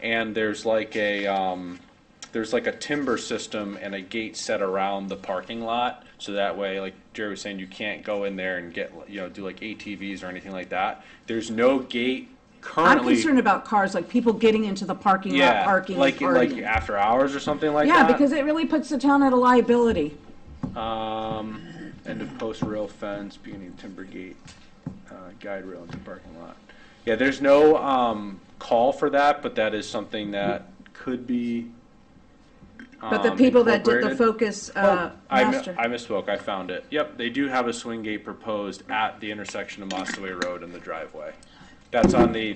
and there's like a timber system and a gate set around the parking lot, so that way, like Jerry was saying, you can't go in there and get, do like ATVs or anything like that. There's no gate I'm currently. concerned about cars, like people getting into the parking lot, Yeah, parking and like partying. after hours or something like Yeah, that. because it really puts the town at a liability. End of post rail fence, beginning of timber gate, guide rail into parking lot. Yeah, there's no call for that, but that is something that could be. But the people that did the incorporated. Focus I master. misspoke. I found it. Yep, they do have a swing gate proposed at the intersection of Mossaway Road and the driveway. That's on the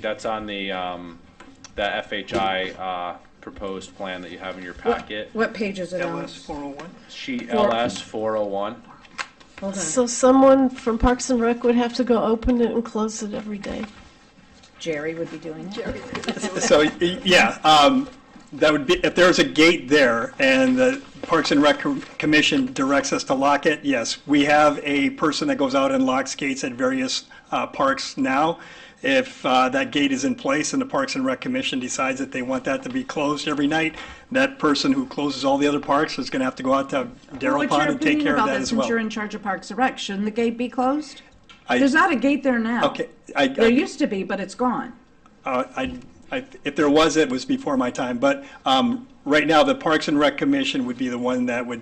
FHI proposed plan that you have in your packet. What page is it on? LS 401. Sheet LS 401. Hold on. So someone from Parks and Rec would have to go open it and close it every day. Jerry would be doing it. So, yeah, that would be, if there's a gate there and the Parks and Rec Commission directs us to lock it, yes. We have a person that goes out and locks gates at various parks now. If that gate is in place and the Parks and Rec Commission decides that they want that to be closed every night, that person who closes all the other parks is going to have to go out to Darrell What's Pond your and take opinion care of about that that, as since well. you're in charge of Parks and Rec? Shouldn't the gate be closed? I- There's not a gate there now. Okay, There used to be, but it's gone. if there was, it was before my time, but right now, the Parks and Rec Commission would be the one that would,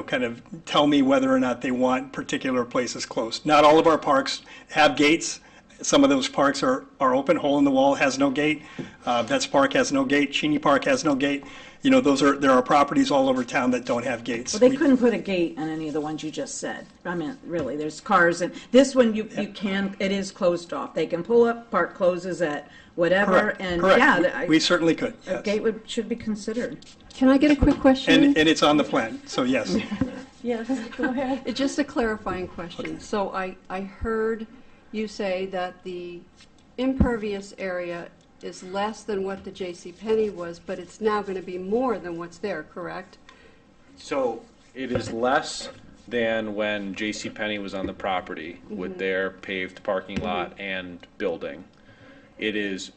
kind of tell me whether or not they want particular places closed. Not all of our parks have gates, Some of those parks are open. Hole in the Wall has no gate. Vets Park has no gate. Cheney Park has no gate. You know, there are properties all over town that don't have gates. Well, they couldn't put a gate on any of the ones you just said. I mean, really, there's cars, and this one, you can, it is closed off. They can pull up, park closes at whatever, Correct. and Correct. yeah, We certainly could. a Yes. gate should be considered. Can I get a quick question? And it's on the plan. So yes. Yes, go ahead. It's just a clarifying question. So I heard you say that the impervious area is less than what the J.C. Penney was, but it's now going to be more than what's there, correct? So it is less than when J.C. Penney was on the property with their paved parking lot and building. It is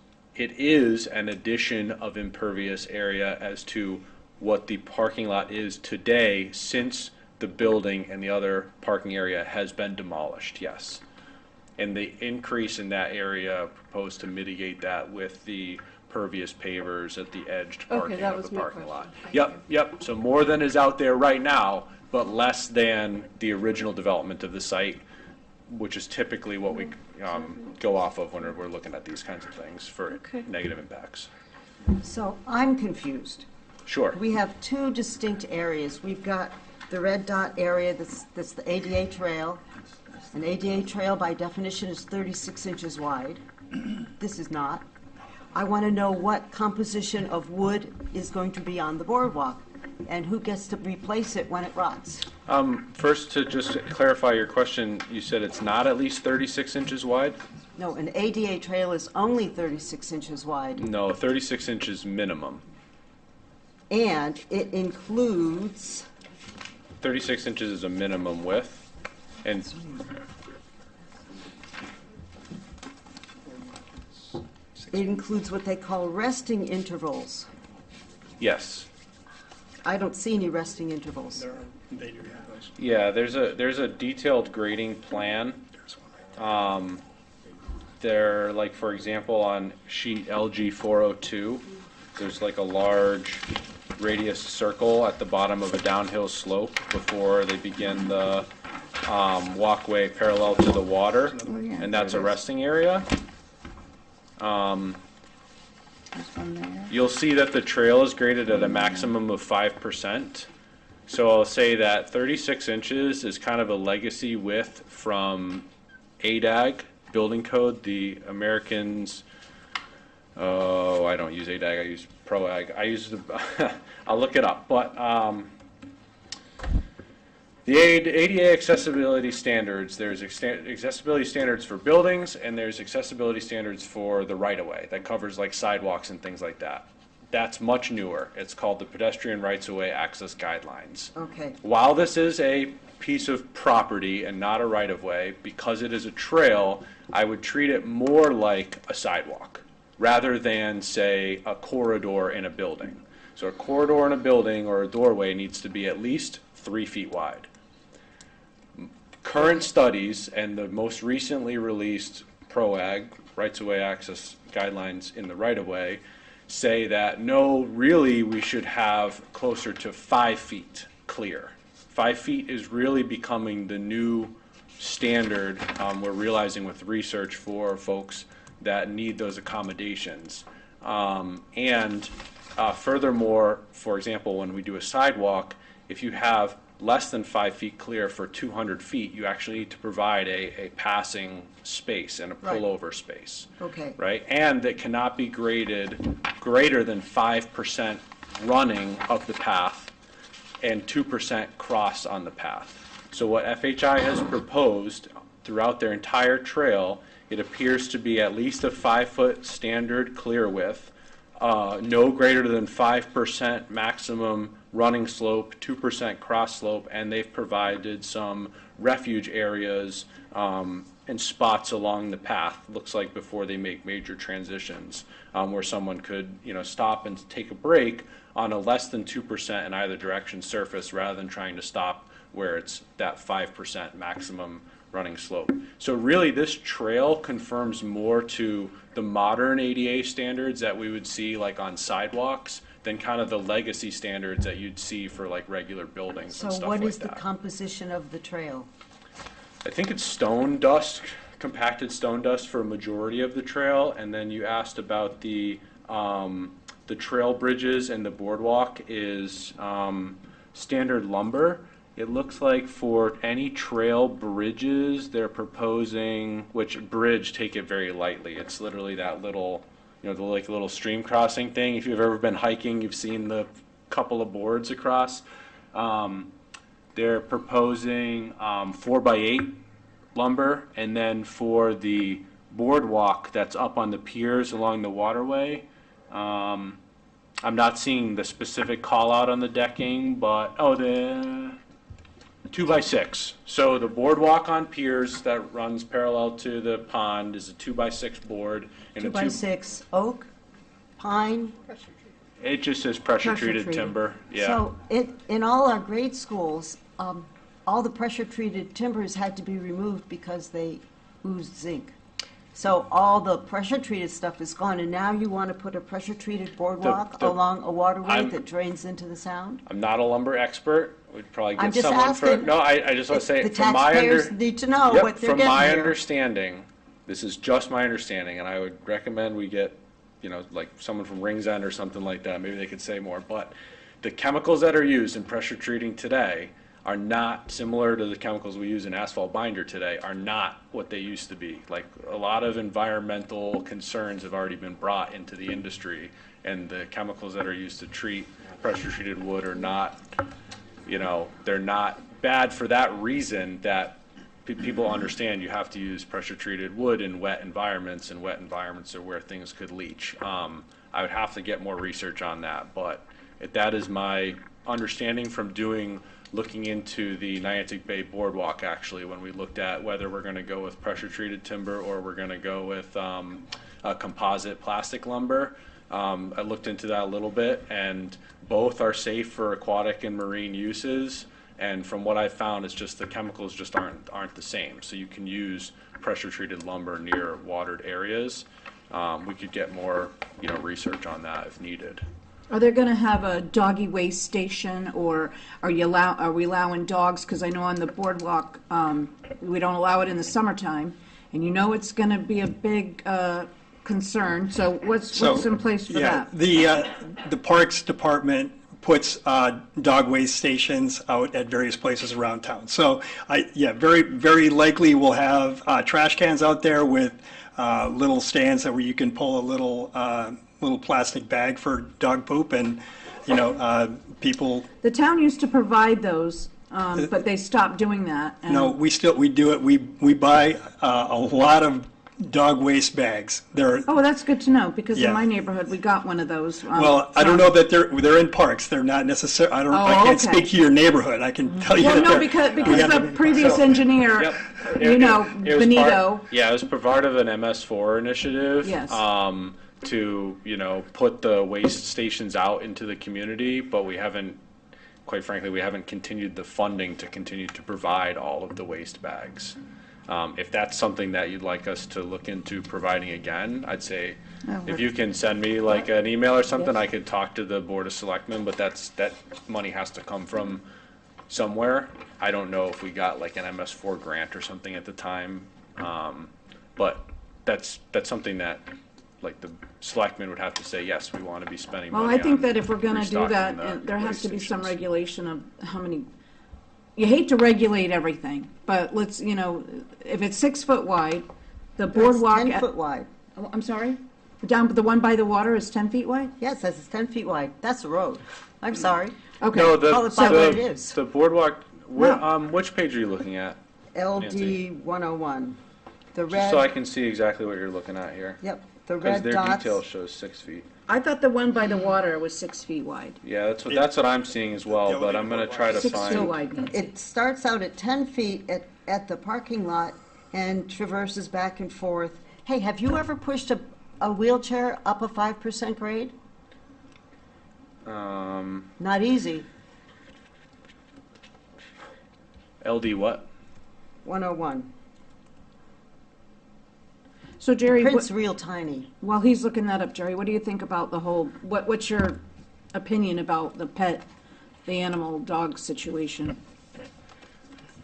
an addition of impervious area as to what the parking lot is today, since the building and the other parking area has been demolished, yes. And the increase in that area proposed to mitigate that with the pervious pavers at the edged parking that of was the my parking lot. question. Thank Yep. So more than is out there right now, but less than the original development of the site, which is typically what we go off of when we're looking at these kinds of things for negative impacts. So I'm confused. Sure. We have two distinct areas. We've got the red dot area that's the ADA trail. An ADA trail by definition is 36 inches wide. This is not. I want to know what composition of wood is going to be on the boardwalk and who gets to replace it when it rots. First, to just clarify your question, you said it's not at least 36 inches wide? No, an ADA trail is only 36 inches wide, No, 36 inches minimum. and it includes 36 inches is a minimum width, and what they call resting intervals. yes. I don't see any resting intervals. They do have those. Yeah, there's a detailed grading plan. There, like, for example, on sheet LG 402, there's like a large radius circle at the bottom of a downhill slope before they begin the walkway parallel to the water, and that's a resting area. You'll see that the trail is graded at a maximum of 5%. So I'll say that 36 inches is kind of a legacy width from ADAG, building code, the Americans, I don't use ADAG, I use ProAg. I use the, I'll look it up, but the ADA accessibility standards, there's accessibility standards for buildings, and there's accessibility standards for the right-of-way. That covers like sidewalks and things like that. That's much newer. It's called the Pedestrian Rights-of-Way Access Guidelines. Okay. While this is a piece of property and not a right-of-way, because it is a trail, I would treat it more like a sidewalk rather than, say, a corridor in a building. So a corridor in a building or a doorway needs to be at least 3 feet wide. Current studies and the most recently released ProAg, Rights-of-Way Access Guidelines in the right-of-way, say that no, really, we should have closer to 5 feet clear. 5 feet is really becoming the new standard. We're realizing with research for folks that need those accommodations. Furthermore, for example, when we do a sidewalk, if you have less than 5 feet clear for 200 feet, you actually need to provide a passing space and a Right. pullover space. Okay. Right? And that cannot be graded greater than 5% running of the path and 2% cross on the path. So what FHI has proposed throughout their entire trail, it appears to be at least a 5-foot standard clear width, no greater than 5% maximum running slope, 2% cross slope, and they've provided some refuge areas and spots along the path, looks like before they make major transitions, where someone could, stop and take a break on a less than 2% in either direction surface rather than trying to stop where it's that 5% maximum running slope. So really this trail confirms more to the modern ADA standards that we would see like on sidewalks than kind of the legacy standards that you'd see for like regular buildings So and stuff what like is the that. composition of the trail? I think it's stone dust compacted stone dust for a majority of the trail, and then you asked about the trail bridges and the boardwalk is standard lumber. It looks like for any trail bridges, they're proposing, which bridge, take it very lightly. It's literally that little, the like little stream crossing thing. If you've ever been hiking, you've seen the couple of boards across. They're proposing 4x8 lumber, and then for the boardwalk that's up on the piers along the waterway, I'm not seeing the specific call out on the decking, but the 2x6. So the boardwalk on piers that runs parallel to the pond is a 2x6 board. And 2x6 oak, pine. It just says pressure treated Pressure-treated. timber. Yeah. So in all our grade schools, all the pressure-treated timbers had to be removed because they oozed zinc. So all the pressure-treated stuff is gone, and now you want to put a pressure-treated boardwalk along a waterway that drains into the sound? I'm not a lumber expert. We'd probably I'm get just someone for. asking. No, I just want to say The from my taxpayers need to know Yep, what they're from getting my here. understanding, this is just my understanding, and I would recommend we get, like someone from Rings End or something like that. Maybe they could say more. But the chemicals that are used in pressure treating today are not similar to the chemicals we use in asphalt binder today, are not what they used to be. Like a lot of environmental concerns have already been brought into the industry, and the chemicals that are used to treat pressure treated wood are not, they're not bad for that reason that people understand you have to use pressure treated wood in wet environments, and wet environments are where things could leach. I would have to get more research on that, but that is my understanding from looking into the Niantic Bay Boardwalk, actually, when we looked at whether we're going to go with pressure-treated timber or we're going to go with a composite plastic lumber. I looked into that a little bit, and both are safe for aquatic and marine uses. And from what I found, it's just the chemicals just aren't the same. So you can use pressure-treated lumber near watered areas. We could get more, research on that if needed. Are they going to have a doggy waste station, or are we allowing dogs? Because I know on the boardwalk, we don't allow it in the summertime, and it's going to be a big concern. So what's in place for that? The Parks Department puts dog waste stations out at various places around town. So very, very likely we'll have trash cans out there with little stands where you can pull a little plastic bag for dog poop, and people. The town used to provide those, but they stopped doing that. And No, we do it. We buy a lot of dog waste bags. Oh, that's good to know, because Yeah. in my neighborhood we got one of those. Well, I don't know that they're in parks. They're not necessarily. I can't okay. speak to your neighborhood. I can tell you. Well, that no, they're- because we have the them- previous engineer, Yep. you know, It was Benito. it was part of an MS4 initiative. Yes. To, put the waste stations out into the community, but quite frankly, we haven't continued the funding to continue to provide all of the waste bags. If that's something that you'd like us to look into providing again, I'd say, if you can send me like an email or something, I could talk to the Board of Selectmen, but that money has to come from somewhere. I don't know if we got like an MS4 grant or something at the time, but that's something that like the selectmen would have to say, yes, we want to be spending money Well, I think on that if we're going to do restocking that, the there has waste to be some stations. regulation of how many. You hate to regulate everything, but let's, if it's 6 foot wide, the boardwalk. 10 foot wide. Oh, I'm sorry? The one by the water is 10 feet wide? Yes, it says it's 10 feet wide. That's a road. I'm sorry. Okay. No, Call it by what it is. the boardwalk, No. which page are you looking at? LD 101. The Just red, so I can see exactly what you're looking at here. yep, the Because red their dots. detail shows 6 feet. I thought the one by the water was 6 feet wide. Yeah, that's what I'm seeing as well, but I'm gonna try to 6 feet find. wide, Nancy. It starts out at 10 feet at the parking lot and traverses back and forth. Hey, have you ever pushed a wheelchair up a 5% grade? Not easy. LD what? 101. So Jerry, Print's real tiny. while he's looking that up, Jerry, what do you think about the whole, what's your opinion about the animal dog situation?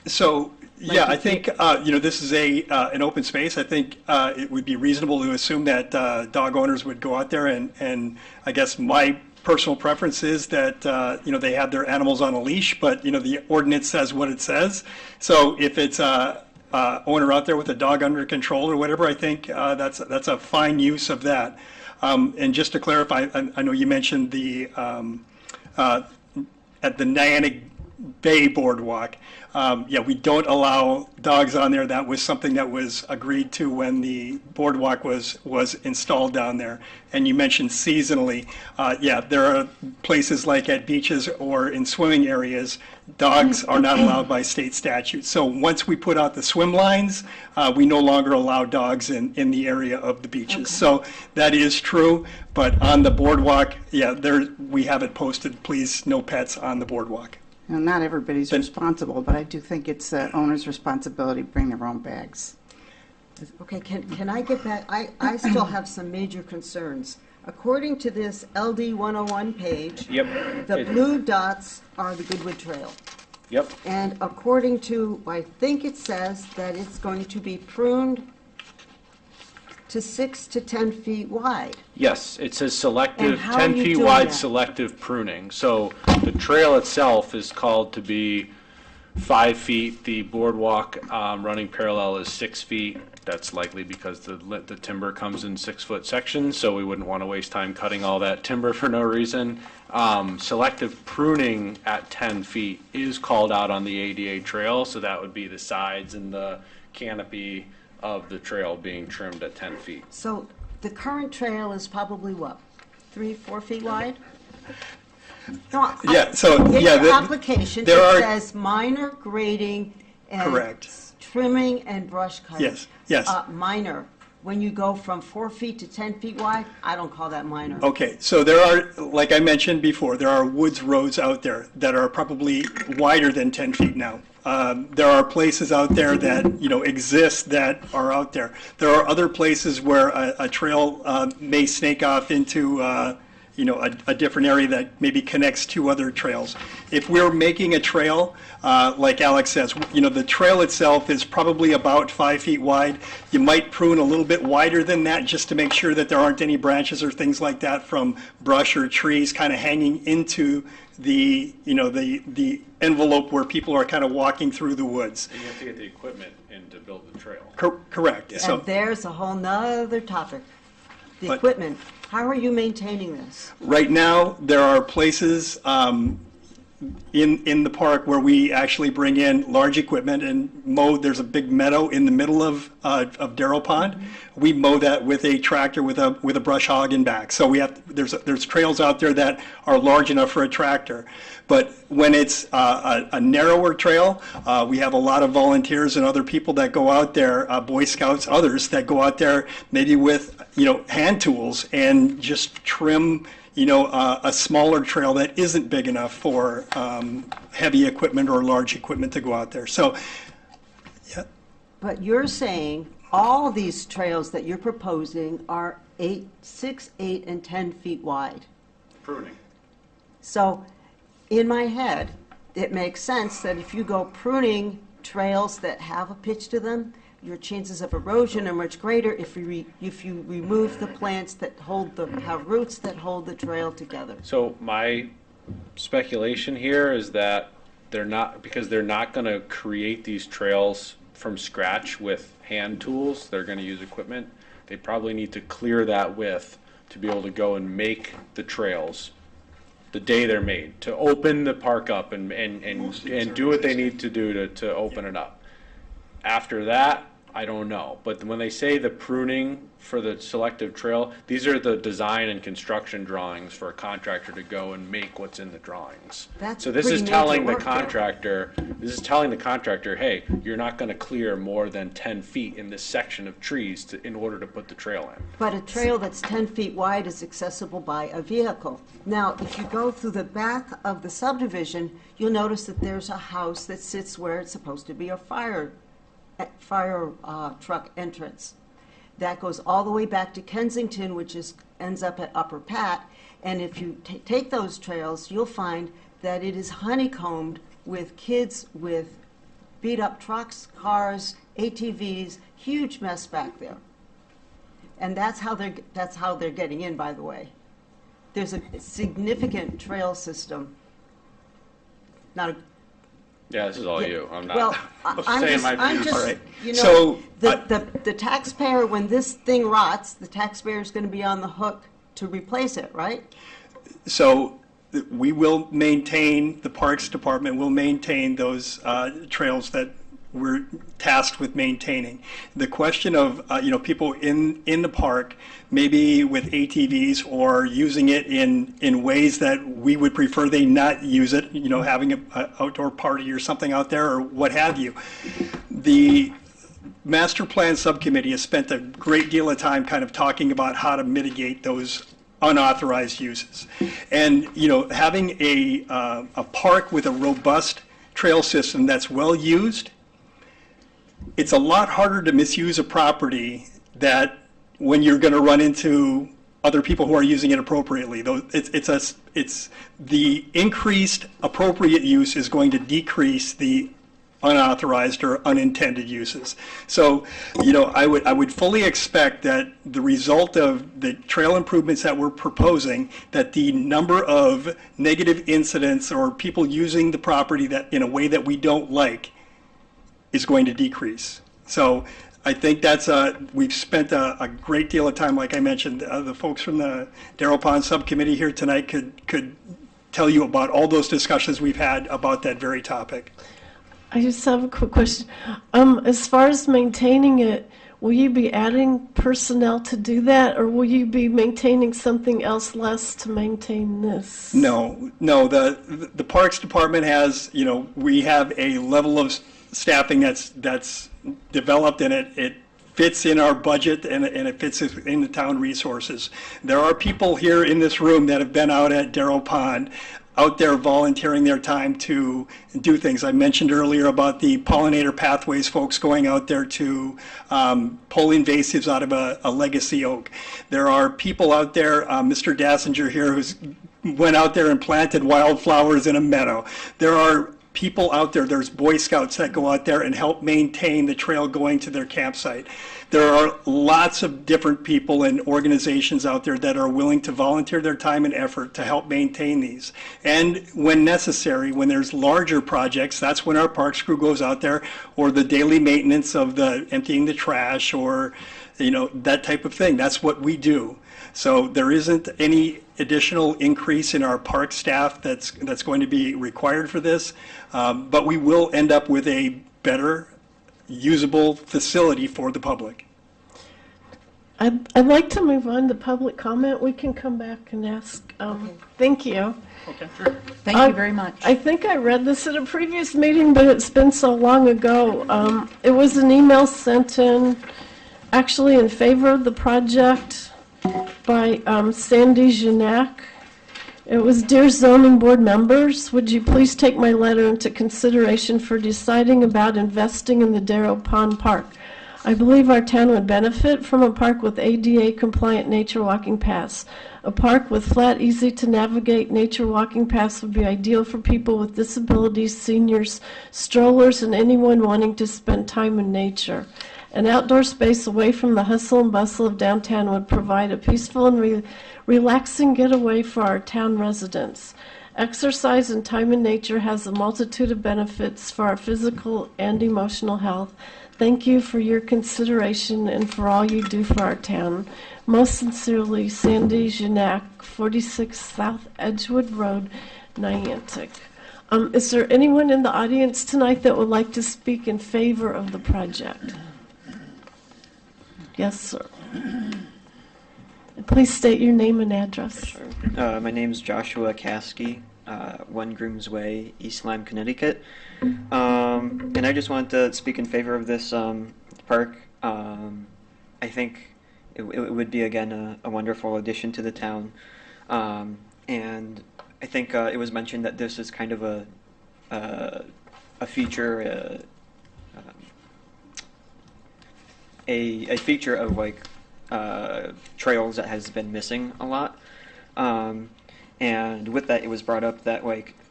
So Yeah, I think, this is an open space. I think it would be reasonable to assume that dog owners would go out there, and I guess my personal preference is that, they have their animals on a leash, but, the ordinance says what it says. So if it's a owner out there with a dog under control or whatever, I think that's a fine use of that. And just to clarify, I know you mentioned at the Niantic Bay Boardwalk. We don't allow dogs on there. That was something that was agreed to when the boardwalk was installed down there. And you mentioned seasonally. There are places like at beaches or in swimming areas, dogs are not allowed by state statute. So once we put out the swim lines, we no longer allow dogs in the area of the beaches. Okay. So that is true, but on the boardwalk, we have it posted, please, no pets on the boardwalk. Now, not everybody's responsible, but I do think it's the owner's responsibility to bring their own bags. Okay, can I get back? I still have some major concerns. According to this LD 101 page, the blue dots are the Goodwood Trail. Yep. And according to, I think it says that it's going to be pruned to 6 to 10 feet wide. Yes, it says selective, And how 10 are you feet doing wide that? selective pruning. So the trail itself is called to be 5 feet. The boardwalk running parallel is 6 feet. That's likely because the timber comes in 6-foot sections, so we wouldn't want to waste time cutting all that timber for no reason. Selective pruning at 10 feet is called out on the ADA trail, so that would be the sides and the canopy of the trail being trimmed at 10 feet. So the current trail is probably what, 3-4 feet wide? No, in your application, it says minor grading and Correct. trimming and brush cutting. Yes. Minor. When you go from 4 feet to 10 feet wide, I don't call that minor. Okay, so there are, like I mentioned before, there are woods roads out there that are probably wider than 10 feet now. There are places out there that, exist that are out there. There are other places where a trail may snake off into, a different area that maybe connects two other trails. If we're making a trail, like Alex says, the trail itself is probably about 5 feet wide. You might prune a little bit wider than that just to make sure that there aren't any branches or things like that from brush or trees kind of hanging into the envelope where people are kind of walking through the woods. And you have to get the equipment in to build the trail. Correct. Yeah. So And there's a whole nother topic. The But- equipment. How are you maintaining this? right now, there are places in the park where we actually bring in large equipment and mow. There's a big meadow in the middle of Darrow Pond. We mow that with a tractor with a brush hog in back. So there's trails out there that are large enough for a tractor. But when it's a narrower trail, we have a lot of volunteers and other people that go out there, Boy Scouts, others that go out there maybe with hand tools and just trim a smaller trail that isn't big enough for heavy equipment or large equipment to go out there. So, yeah. But you're saying all of these trails that you're proposing are 6, 8, and 10 feet wide. Pruning. So in my head, it makes sense that if you go pruning trails that have a pitch to them, your chances of erosion are much greater if you remove the plants that have roots that hold the trail together. So my speculation here is that they're not going to create these trails from scratch with hand tools. They're going to use equipment. They probably need to clear that width to be able to go and make the trails the day they're made, to open the park up and do what they need to do to open it up. After that, I don't know. But when they say the pruning for the selective trail, these are the design and construction drawings for a contractor to go and make what's in the drawings. That's So this pretty is major telling the work there. contractor, hey, you're not going to clear more than 10 feet in this section of trees in order to put the trail in. But a trail that's 10 feet wide is accessible by a vehicle. Now, if you go through the back of the subdivision, you'll notice that there's a house that sits where it's supposed to be a fire truck entrance. That goes all the way back to Kensington, which ends up at Upper Pat. And if you take those trails, you'll find that it is honeycombed with kids with beat up trucks, cars, ATVs, huge mess back there. And that's how they're getting in, by the way. There's a significant trail system. Not a, Yeah, this is all Yeah. you. I'm not. well, I'm saying my I'm piece. just, All right. you So, know, the taxpayer, when this thing rots, the taxpayer is going to be on the hook to replace it, right? So we will maintain, the Parks Department will maintain those trails that we're tasked with maintaining. The question of, people in the park, maybe with ATVs or using it in ways that we would prefer they not use it, having an outdoor party or something out there or what have you. The Master Plan Subcommittee has spent a great deal of time kind of talking about how to mitigate those unauthorized uses. And, having a park with a robust trail system that's well used, it's a lot harder to misuse a property that when you're going to run into other people who are using it appropriately. It's the increased appropriate use is going to decrease the unauthorized or unintended uses. So, I would fully expect that the result of the trail improvements that we're proposing, that the number of negative incidents or people using the property that in a way that we don't like is going to decrease. So I think we've spent a great deal of time, like I mentioned, the folks from the Darrell Pond Subcommittee here tonight could tell you about all those discussions we've had about that very topic. I just have a quick question. As far as maintaining it, will you be adding personnel to do that, or will you be maintaining something else less to maintain this? No. The Parks Department has, we have a level of staffing that's developed, and it fits in our budget and it fits in the town resources. There are people here in this room that have been out at Darrell Pond, out there volunteering their time to do things. I mentioned earlier about the pollinator pathways folks going out there to pull invasives out of a legacy oak. There are people out there, Mr. Dassinger here, who's went out there and planted wildflowers in a meadow. There are people out there, there's Boy Scouts that go out there and help maintain the trail going to their campsite. There are lots of different people and organizations out there that are willing to volunteer their time and effort to help maintain these. And when necessary, when there's larger projects, that's when our parks crew goes out there, or the daily maintenance of the emptying the trash or, that type of thing. That's what we do. So there isn't any additional increase in our park staff that's going to be required for this, but we will end up with a better usable facility for the public. I'd like to move on to public comment. We can come back and ask. Thank you. Okay, sure. Thank you very much. I think I read this at a previous meeting, but it's been so long ago. It was an email sent in, actually in favor of the project by Sandy Janak. It was, "Dear zoning board members, would you please take my letter into consideration for deciding about investing in the Darrow Pond Park? I believe our town would benefit from a park with ADA compliant nature walking paths. A park with flat, easy to navigate nature walking paths would be ideal for people with disabilities, seniors, strollers, and anyone wanting to spend time in nature. An outdoor space away from the hustle and bustle of downtown would provide a peaceful and relaxing getaway for our town residents. Exercise and time in nature has a multitude of benefits for our physical and emotional health. Thank you for your consideration and for all you do for our town. Most sincerely, Sandy Janak, 46 South Edgewood Road, Niantic." Is there anyone in the audience tonight that would like to speak in favor of the project? Yes, sir. Please state your name and address. My name is Joshua Caskey, 1 Grooms Way, East Lyme, Connecticut. And I just wanted to speak in favor of this park. I think it would be, again, a wonderful addition to the town. And I think it was mentioned that this is kind of a feature, a feature of trails that has been missing a lot. And with that, it was brought up that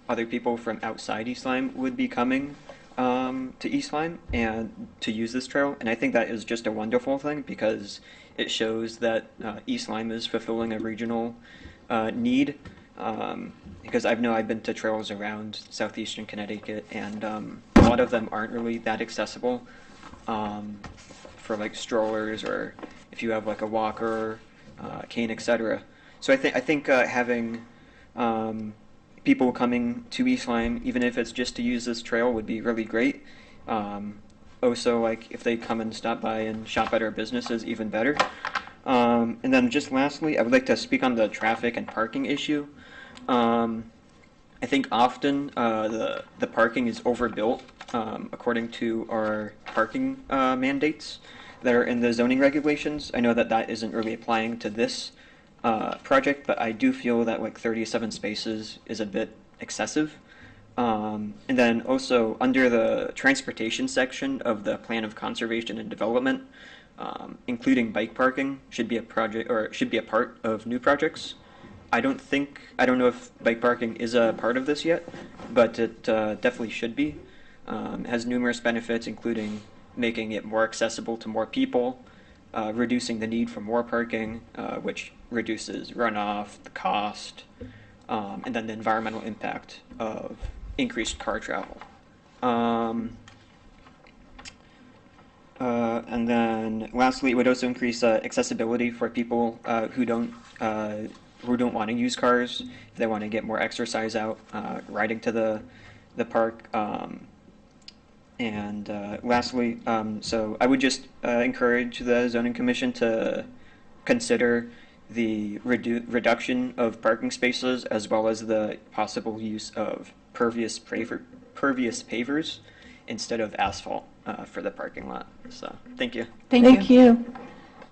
other people from outside East Lyme would be coming to East Lyme and to use this trail, and I think that is just a wonderful thing because it shows that East Lyme is fulfilling a regional need. Because I've been to trails around southeastern Connecticut, and a lot of them aren't really that accessible for like strollers or if you have like a walker, cane, etc. So I think having people coming to East Lyme, even if it's just to use this trail, would be really great. Also, like if they come and stop by and shop at our businesses, even better. And then just lastly, I would like to speak on the traffic and parking issue. I think often the parking is overbuilt according to our parking mandates that are in the zoning regulations. I know that that isn't really applying to this project, but I do feel that like 37 spaces is a bit excessive. And then also under the transportation section of the Plan of Conservation and Development, including bike parking should be a project or should be a part of new projects. I don't know if bike parking is a part of this yet, but it definitely should be. It has numerous benefits, including making it more accessible to more people, reducing the need for more parking, which reduces runoff, the cost, and then the environmental impact of increased car travel. And then lastly, it would also increase accessibility for people who don't want to use cars, if they want to get more exercise out, riding to the park. And lastly, so I would just encourage the zoning commission to consider the reduction of parking spaces as well as the possible use of pervious pavers instead of asphalt for the parking lot. So thank you. Thank you.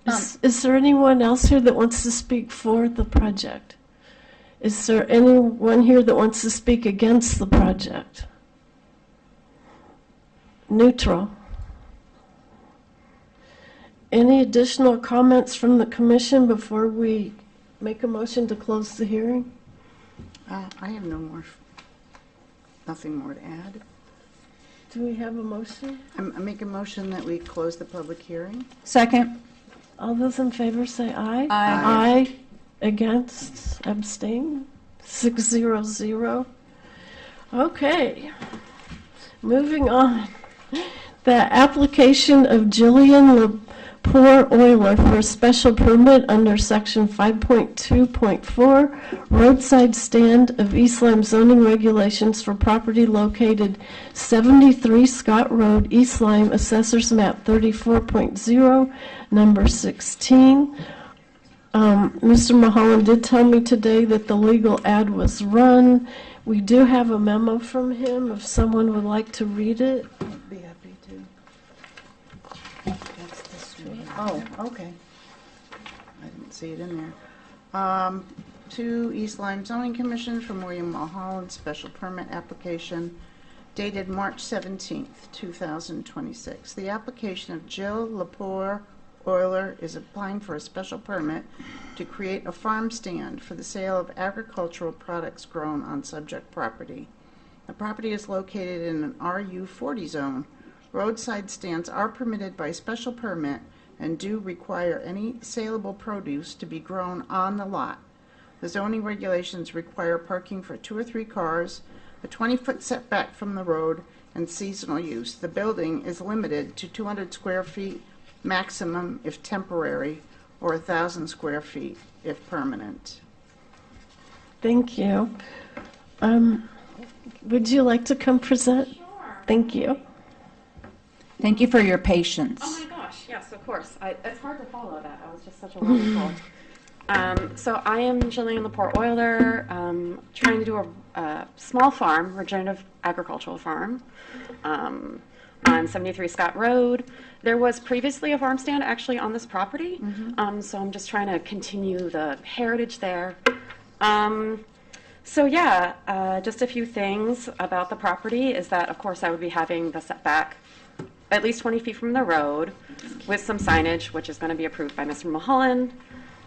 Is there anyone else here that wants to speak for the project? Is there anyone here that wants to speak against the project? Neutral. Any additional comments from the commission before we make a motion to close the hearing? I have nothing more to add. Do we have a motion? I make a motion that we close the public hearing. Second. All those in favor say aye. Aye. Aye. Against, abstain, 600. Okay, moving on. The application of Jillian Lepore Euler for a special permit under section 5.2.4 roadside stand of East Lyme zoning regulations for property located 73 Scott Road, East Lyme, Assessors Map 34.0, number 16. Mr. Mulholland did tell me today that the legal ad was run. We do have a memo from him if someone would like to read it. Be happy to. That's this one. Oh, okay. I didn't see it in there. To East Lyme Zoning Commission from William Mulholland, special permit application dated March 17th, 2026. The application of Jill Lepore Euler is applying for a special permit to create a farm stand for the sale of agricultural products grown on subject property. The property is located in an RU40 zone. Roadside stands are permitted by special permit and do require any saleable produce to be grown on the lot. The zoning regulations require parking for 2 or 3 cars, a 20-foot setback from the road, and seasonal use. The building is limited to 200 square feet maximum if temporary, or 1,000 square feet if permanent. Thank you. Would you like to come present? Sure. Thank you. Thank you for your patience. Oh my gosh, yes, of course. It's hard to follow that. That was just such a wonderful. So I am Jillian Lepore Euler, trying to do a small farm, regenerative agricultural farm, on 73 Scott Road. There was previously a farm stand actually on this property, so I'm just trying to continue the heritage there. So yeah, just a few things about the property is that, of course, I would be having the setback at least 20 feet from the road with some signage, which is going to be approved by Mr. Mulholland.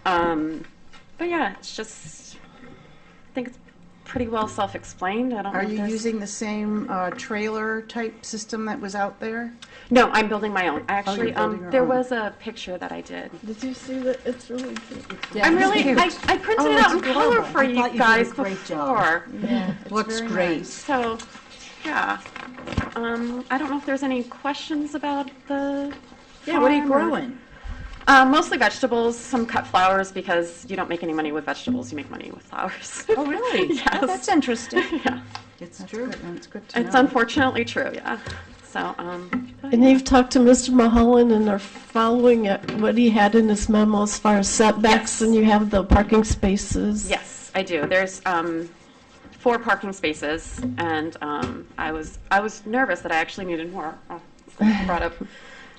But yeah, it's just, I think it's pretty well self-explained. I don't know Are if you there's- using the same trailer-type system that was out there? No, I'm building my own. Actually, building your there own. was a picture that I did. Did you see that? It's really good. I'm really, I printed Oh, it it's out in color adorable. for I you thought you did a guys great job. before. Yeah. Looks very great. nice. So, yeah. I don't know if there's any questions about the Yeah, what are you farm or- growing? Mostly vegetables, some cut flowers because you don't make any money with vegetables, you make money with flowers. Oh, really? Yes. Oh, that's interesting. Yeah. It's That's true. good, and it's good to It's know. unfortunately true, yeah. So, And you've talked to Mr. Mulholland and are following what he had in his memo as far as setbacks, Yes. and you have the parking spaces. yes, I do. There's 4 parking spaces, and I was nervous that I actually needed more. Someone brought up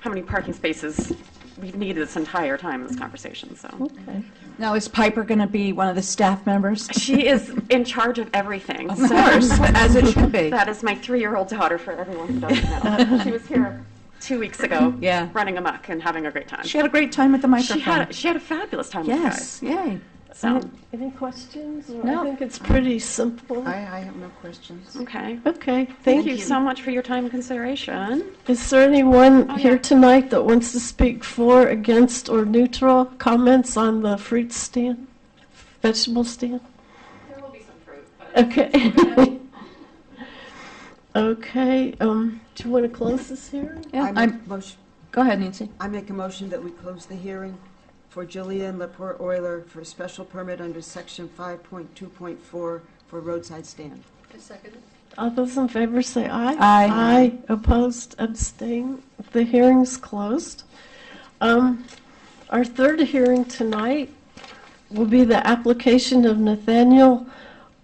how many parking spaces we've needed this entire time in this conversation, so. Okay. Now, is Piper going to be one of the staff members? She is in charge of everything. Of course, as it should be. That is my 3-year-old daughter, for everyone who doesn't know. She was here 2 weeks ago, Yeah. running amok and having a great time. She had a great time at the microphone. She had a fabulous time with Yes, you yay. guys. So, Any questions? Or No. I think it's pretty simple. I have no questions. okay. Okay, Thank you so much for your time and consideration. Is there anyone Oh, here yeah. tonight that wants to speak for, against, or neutral comments on the fruit stand, vegetable stand? There will be some fruit, but Okay. Okay, do you want to close this hearing? Yeah, I make a motion- go ahead, Nancy. I make a motion that we close the hearing for Julian Laporte Euler for a special permit under section 5.2.4 for roadside stand. All those in favor say aye. Aye. Aye, opposed, abstain. The hearing's closed. Our third hearing tonight will be the application of Nathaniel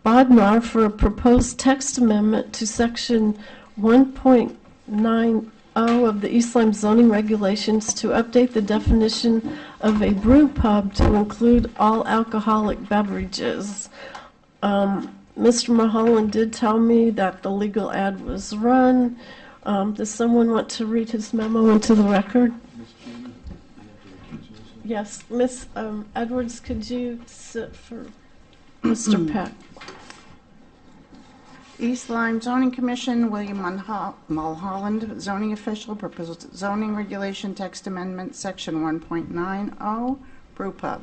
Bodnar for a proposed text amendment to section 1.90 of the East Lyme zoning regulations to update the definition of a brew pub to include all alcoholic beverages. Mr. Mulholland did tell me that the legal ad was run. Does someone want to read his memo into the record? Yes, Miss Edwards, could you sit for Mr. Peck? East Lyme Zoning Commission, William Mulholland, zoning official, proposed zoning regulation text amendment, section 1.90, brew pub,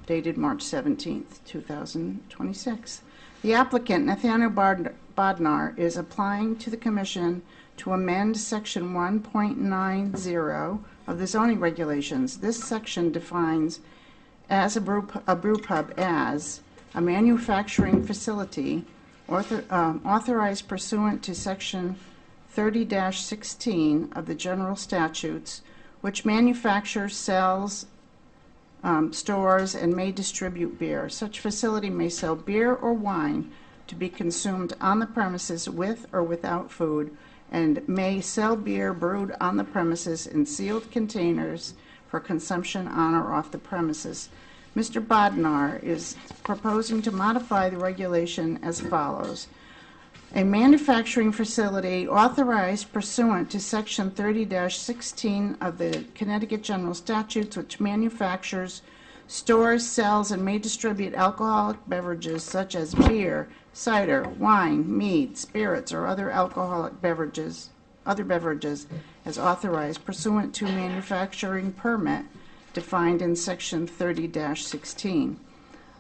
dated March 17th, 2026. The applicant, Nathaniel Bodnar, is applying to the commission to amend section 1.90 of the zoning regulations. This section defines as a brew pub as a manufacturing facility authorized pursuant to section 30-16 of the general statutes, which manufactures, sells, stores, and may distribute beer. Such facility may sell beer or wine to be consumed on the premises with or without food, and may sell beer brewed on the premises in sealed containers for consumption on or off the premises. Mr. Bodnar is proposing to modify the regulation as follows. A manufacturing facility authorized pursuant to Section 30-16 of the Connecticut General Statutes, which manufactures, stores, sells, and may distribute alcoholic beverages such as beer, cider, wine, mead, spirits, or other alcoholic beverages, as authorized pursuant to manufacturing permit defined in Section 30-16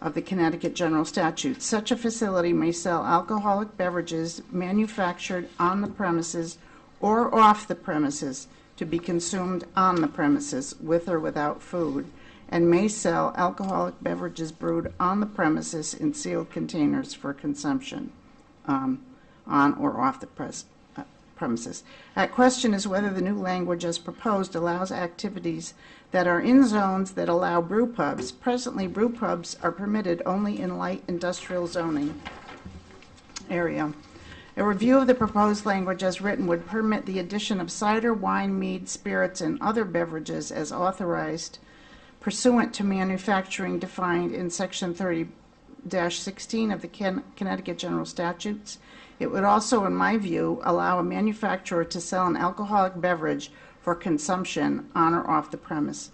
of the Connecticut General Statutes. Such a facility may sell alcoholic beverages manufactured on the premises or off the premises to be consumed on the premises with or without food, and may sell alcoholic beverages brewed on the premises in sealed containers for consumption on or off the premises. At question is whether the new language as proposed allows activities that are in zones that allow brew pubs. Presently, brew pubs are permitted only in light industrial zoning area. A review of the proposed language as written would permit the addition of cider, wine, mead, spirits, and other beverages as authorized pursuant to manufacturing defined in Section 30-16 of the Connecticut General Statutes. It would also, in my view, allow a manufacturer to sell an alcoholic beverage for consumption on or off the premise.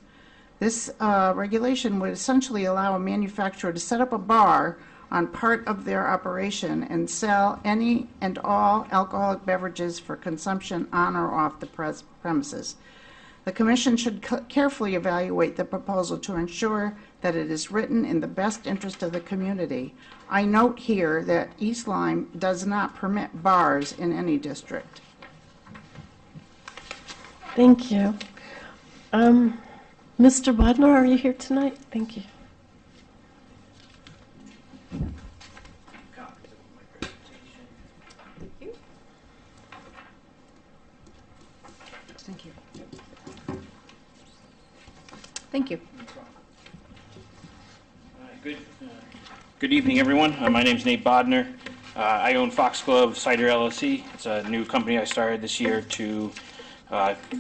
This regulation would essentially allow a manufacturer to set up a bar on part of their operation and sell any and all alcoholic beverages for consumption on or off the premises. The Commission should carefully evaluate the proposal to ensure that it is written in the best interest of the community. I note here that East Lyme does not permit bars in any district. Thank you. Mr. Bodnar, are you here tonight? Thank you. Thank you. Thank you. Good evening, everyone. My name's Nate Bodnar. I own Foxglove Cider LLC. It's a new company I started this year to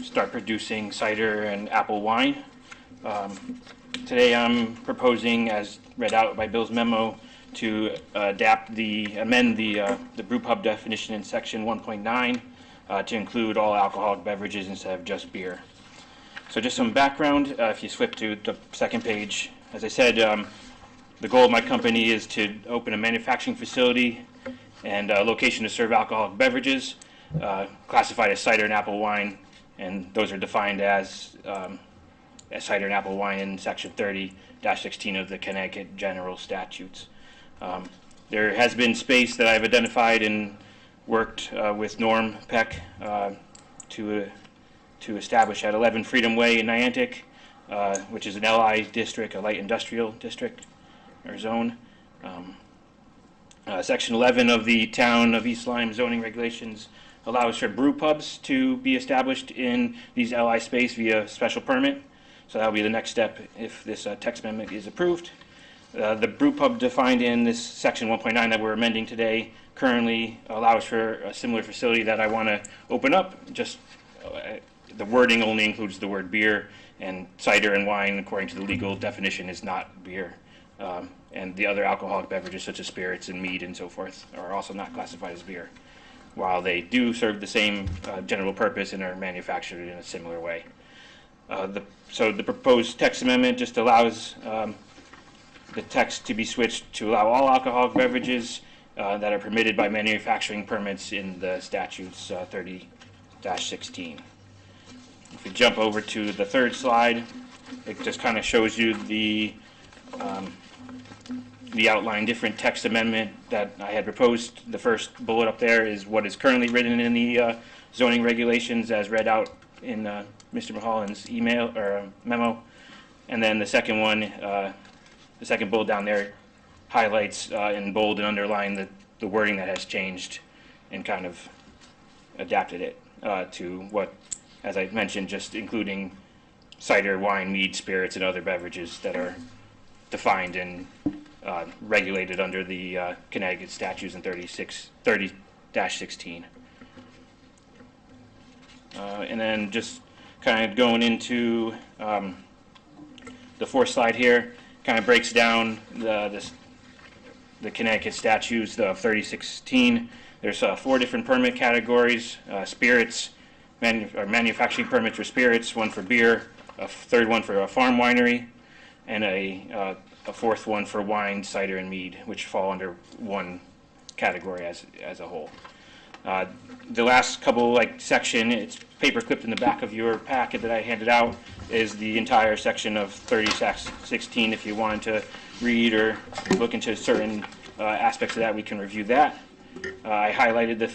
start producing cider and apple wine. Today I'm proposing, as read out by Bill's memo, to amend the brew pub definition in section 1.9 to include all alcoholic beverages instead of just beer. So just some background, if you flip to the second page, as I said, the goal of my company is to open a manufacturing facility and a location to serve alcoholic beverages, classified as cider and apple wine, and those are defined as cider and apple wine in section 30-16 of the Connecticut General Statutes. There has been space that I've identified and worked with Norm Peck to establish at 11 Freedom Way in Niantic, which is an LI district, a light industrial district or zone. Section 11 of the Town of East Lyme zoning regulations allows for brew pubs to be established in these LI space via special permit. So that'll be the next step if this text amendment is approved. The brew pub defined in this section 1.9 that we're amending today currently allows for a similar facility that I want to open up. Just the wording only includes the word beer, and cider and wine, according to the legal definition, is not beer. And the other alcoholic beverages such as spirits and mead and so forth are also not classified as beer, while they do serve the same general purpose and are manufactured in a similar way. So the proposed text amendment just allows the text to be switched to allow all alcoholic beverages that are permitted by manufacturing permits in the statutes 30-16. If we jump over to the third slide, it just kind of shows you the outline different text amendment that I had proposed. The first bullet up there is what is currently written in the zoning regulations as read out in Mr. Mulholland's email or memo. And then the second one, the second bullet down there highlights in bold and underline the wording that has changed and kind of adapted it to what, as I mentioned, just including cider, wine, mead, spirits, and other beverages that are defined and regulated under the Connecticut statutes in 30-16. And then just kind of going into the fourth slide here, kind of breaks down the Connecticut statutes of 30-16. There's 4 different permit categories: spirits, manufacturing permits for spirits, one for beer, a third one for a farm winery, and a fourth one for wine, cider, and mead, which fall under one category as a whole. The last couple section, it's paper clipped in the back of your packet that I handed out, is the entire section of 30-16. If you wanted to read or look into certain aspects of that, we can review that. I highlighted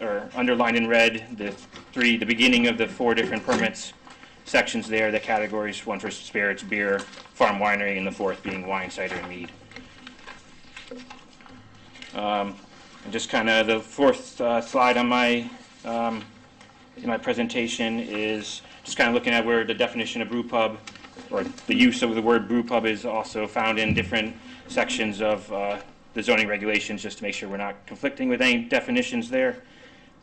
or underlined in red the beginning of the 4 different permits sections there, the categories, one for spirits, beer, farm winery, and the fourth being wine, cider, and mead. And just kind of the fourth slide on my in my presentation is just kind of looking at where the definition of brew pub, or the use of the word brew pub, is also found in different sections of the zoning regulations, just to make sure we're not conflicting with any definitions there.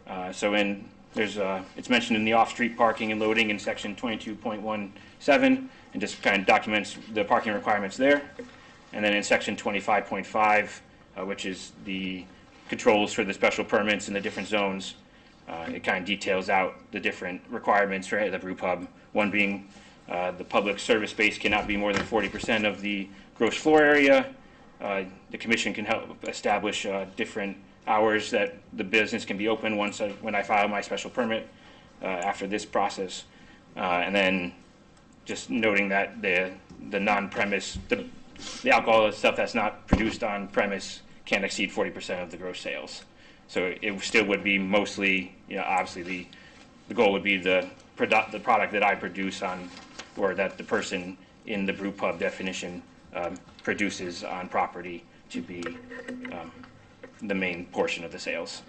It's mentioned in the off-street parking and loading in section 22.17, and just kind of documents the parking requirements there. And then in section 25.5, which is the controls for the special permits in the different zones, it kind of details out the different requirements for the brew pub. One being the public service space cannot be more than 40% of the gross floor area. the commission can help establish different hours that the business can be open when I file my special permit after this process. And then just noting that the non-premise, the alcohol stuff that's not produced on premise can't exceed 40% of the gross sales. So it still would be mostly, obviously the goal would be the product that I produce on, or that the person in the brew pub definition produces on property to be the main portion of the sales.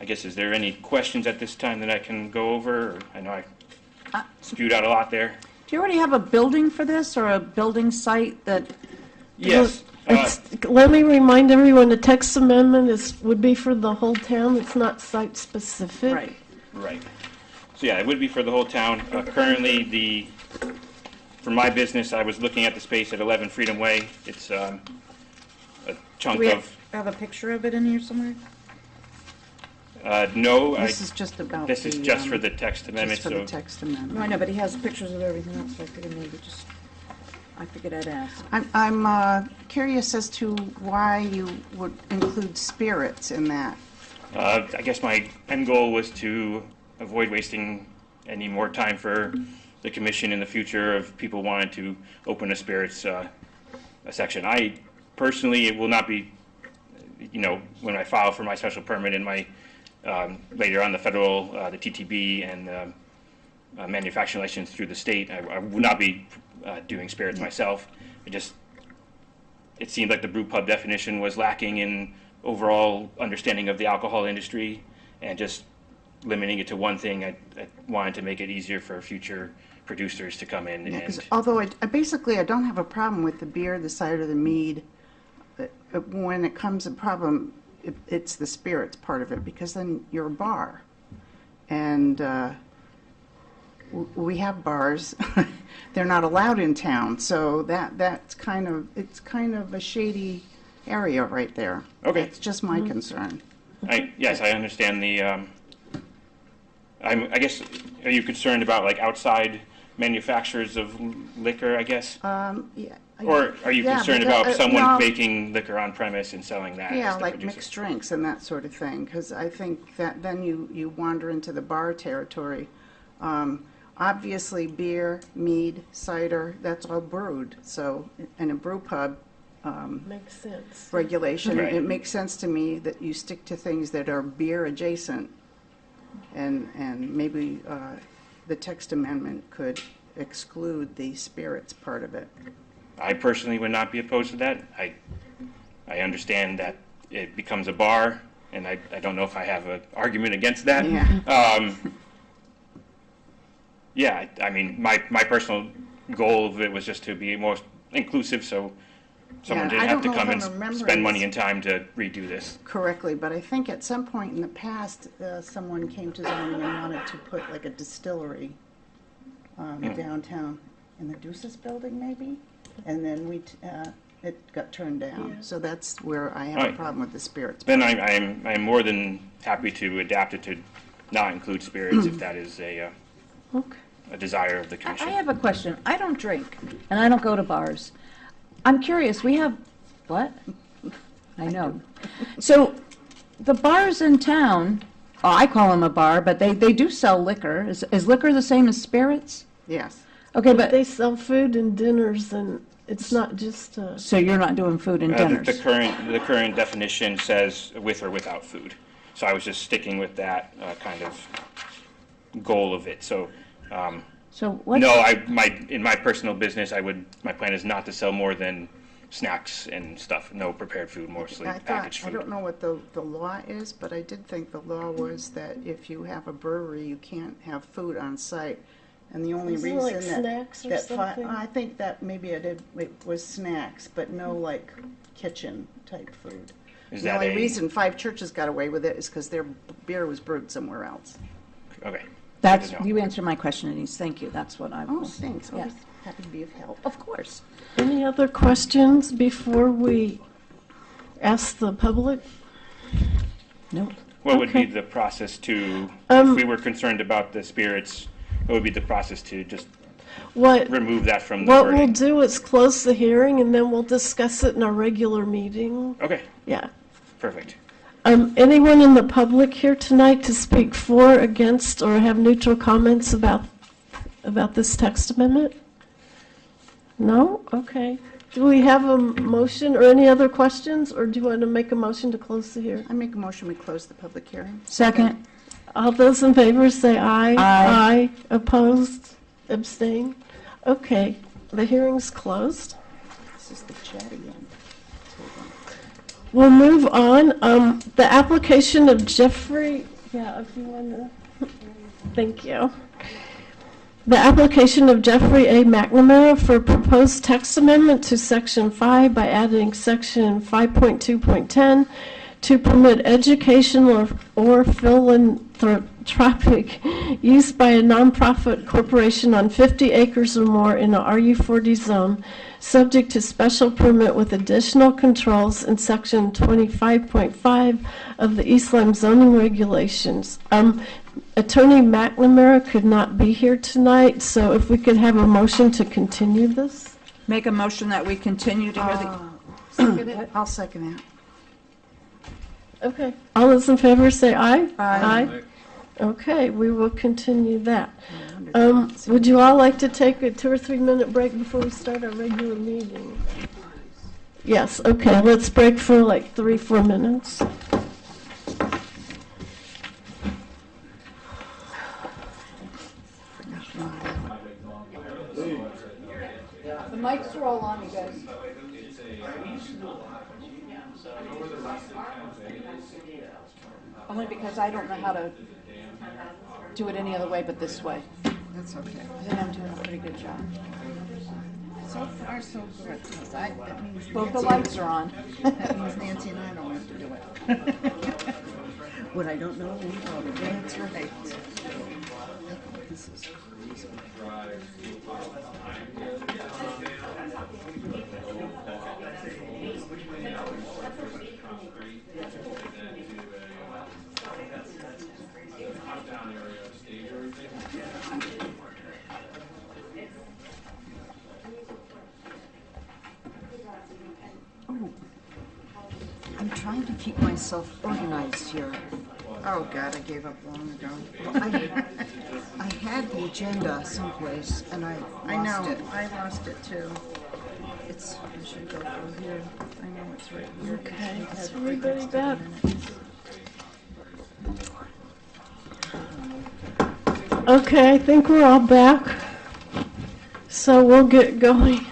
I guess, is there any questions at this time that I can go over? Or I know I spewed out a lot there. Do you already have a building for this, or a building site that? Yes. Let me remind everyone, the text amendment would be for the whole town. It's not site-specific. Right. Right. So yeah, it would be for the whole town. Currently, for my business, I was looking at the space at 11 Freedom Way. It's a chunk Do we of. have a picture of it in here somewhere? No, This is just about this is the, just for the text amendment. Just for the So text No, I amendment. know, but he has pictures of everything else, so I figured maybe I figured I'd ask. I'm curious as to why you would include spirits in that. I guess my end goal was to avoid wasting any more time for the commission in the future if people wanted to open a spirits a section. I personally, it will not be, when I file for my special permit in my later on the federal, the TTB and the manufacturing license through the state, I would not be doing spirits myself. It seemed like the brew pub definition was lacking in overall understanding of the alcohol industry, and just limiting it to one thing, I wanted to make it easier for future producers to come in. Yeah, 'cause And although I don't have a problem with the beer, the cider, the mead, when it comes a problem, it's the spirits part of it, because then you're a bar. And we have bars. They're not allowed in town, so it's kind of a shady area right there. Okay. It's just my concern. Yes, I understand I guess, are you concerned about like outside manufacturers of liquor, I guess? Yeah. Or are you Yeah, concerned because, about someone no. making liquor on premise and selling that? Yeah, as the like producer? mixed drinks and that sort of thing, because I think that then you wander into the bar territory. Obviously, beer, mead, cider, that's all brewed. So in a brew pub Makes sense. regulation, Right. it makes sense to me that you stick to things that are beer adjacent. And maybe the text amendment could exclude the spirits part of it. I personally would not be opposed to that. I understand that it becomes a bar, and I don't know if I have an argument against that. Yeah. Yeah, I mean, my personal goal of it was just to be more inclusive, so someone Yeah, I didn't have don't to know come if and I'm remembering spend money this and time to redo this. correctly, but I think at some point in the past, someone came to zoning and wanted to put like a distillery downtown in the Deuces building, maybe? And then it got turned down. Yeah. So that's where I have a Alright. problem with the spirits. Then I'm more than happy to adapt it to not include spirits if that is a desire of the I commission. have a question. I don't drink, and I don't go to bars. I'm curious, we have, what? I know. So, the bars in town, I call them a bar, but they do sell liquor. Is liquor the same as spirits? Yes. Okay, But but, they sell food and dinners, and it's not just, so you're not doing food and The dinners? current definition says with or without food. So I was just sticking with that kind of goal of it. So, So what? no, in my personal business, my plan is not to sell more than snacks and stuff. No prepared food, mostly packaged I food. don't know what the law is, but I did think the law was that if you have a brewery, you can't have food on site. And the only Isn't it reason like that snacks or that something? I think that maybe it was snacks, but no like kitchen type food. Is The that only a- reason Five Churches got away with it is because their beer was brewed somewhere else. Okay. That's, Good to know. you answered my question, Denise. Thank you. That's what I Oh, was. thanks. Yeah. Always happy to be of help. Of course. any other questions before we ask the public? Nope. What would be Okay. the process to, Um, if we were concerned about the spirits, what would be the process to just remove that from the What we'll wording. do is close the hearing, and then we'll discuss it in our regular meeting. Okay, Yeah. perfect. Anyone in the public here tonight to speak for, against, or have neutral comments about this text amendment? No? Okay. Do we have a motion or any other questions, or do you want to make a motion to close the hearing? I make a motion, we close the public hearing. Second. All those in favor say aye. Aye. Opposed? Abstain? Okay, the hearing's closed. This is the chatty end. We'll move on. The application of Jeffrey, yeah, if you want to, thank you. The application of Jeffrey A. McNamara for proposed text amendment to Section 5 by adding Section 5.2.10 to permit educational or philanthropic use by a nonprofit corporation on 50 acres or more in a RU40 zone, subject to special permit with additional controls in Section 25.5 of the East Lyme zoning regulations. Attorney McNamara could not be here tonight, so if we could have a motion to continue this? Make a motion that we continue to hear the, Second it? I'll second that. Okay. All those in favor say aye. Aye. Okay, we will continue that. Would you all like to take a 2 or 3 minute break before we start our regular meeting? Yes, okay, let's break for like 3-4 minutes. The mics are all on, you guys. Only because I don't know how to do it any other way but this way. That's okay. I think I'm doing a pretty good job. So far, so good, 'cause that means Both the Nancy- lights are on. That means Nancy and I don't have to do it. What I don't know, we probably do. That's right. This is crazy. I'm trying to keep myself organized here. Oh, God, I gave up long ago. I had the agenda someplace and I I lost know, it. I lost it too. It's, I should go through here. I know it's right here. Okay, is everybody back? Okay, I think we're all back. So we'll get going.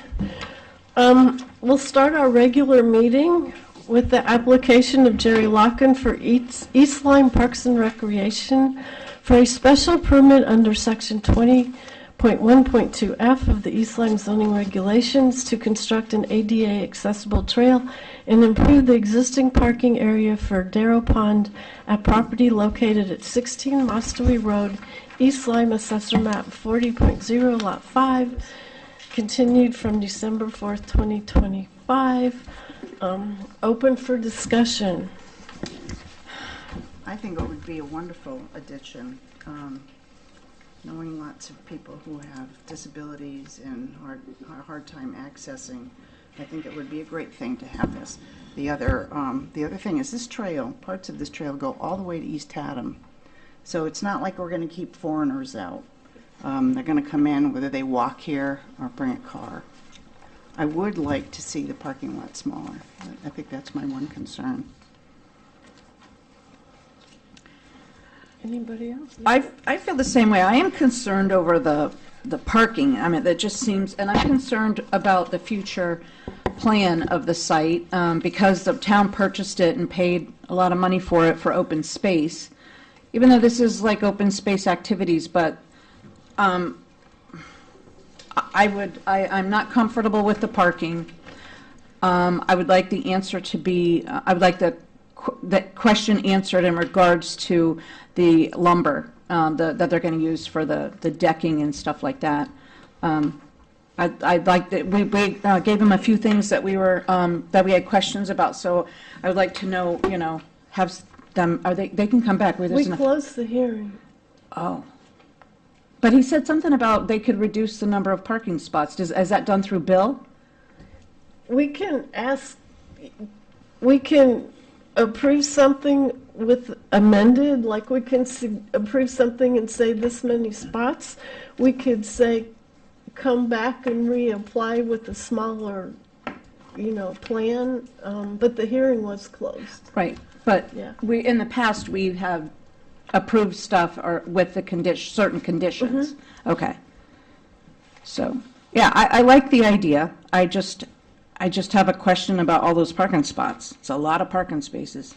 We'll start our regular meeting with the application of Jerry Locken for East Lyme Parks and Recreation for a special permit under Section 20.1.2F of the East Lyme zoning regulations to construct an ADA accessible trail and improve the existing parking area for Darrow Pond at property located at 16 Mostowie Road, East Lyme, Assessor Map 40.0, Lot 5, continued from December 4th, 2025. Open for discussion. I think it would be a wonderful addition, knowing lots of people who have disabilities and hard time accessing. I think it would be a great thing to have this. The other thing is this trail, parts of this trail go all the way to East Haddam. So it's not like we're going to keep foreigners out. They're going to come in whether they walk here or bring a car. I would like to see the parking lot smaller. I think that's my one concern. Anybody else? I feel the same way. I am concerned over the parking. I mean, that just seems, and I'm concerned about the future plan of the site because the town purchased it and paid a lot of money for it for open space. Even though this is like open space activities, but I'm not comfortable with the parking. I would like the answer to be, I would like the question answered in regards to the lumber that they're going to use for the decking and stuff like that. I'd like that, we gave them a few things that we had questions about, so I would like to know, have them, they can come back. We closed the hearing. Oh. But he said something about they could reduce the number of parking spots. Is that done through bill? We can ask, we can approve something with amended, like we can approve something and say this many spots. We could say, come back and reapply with a smaller, plan, but the hearing was closed. Right, but Yeah. in the past, we have approved stuff or with the certain conditions. Okay. So, yeah, I like the idea. I just have a question about all those parking spots. It's a lot of parking spaces.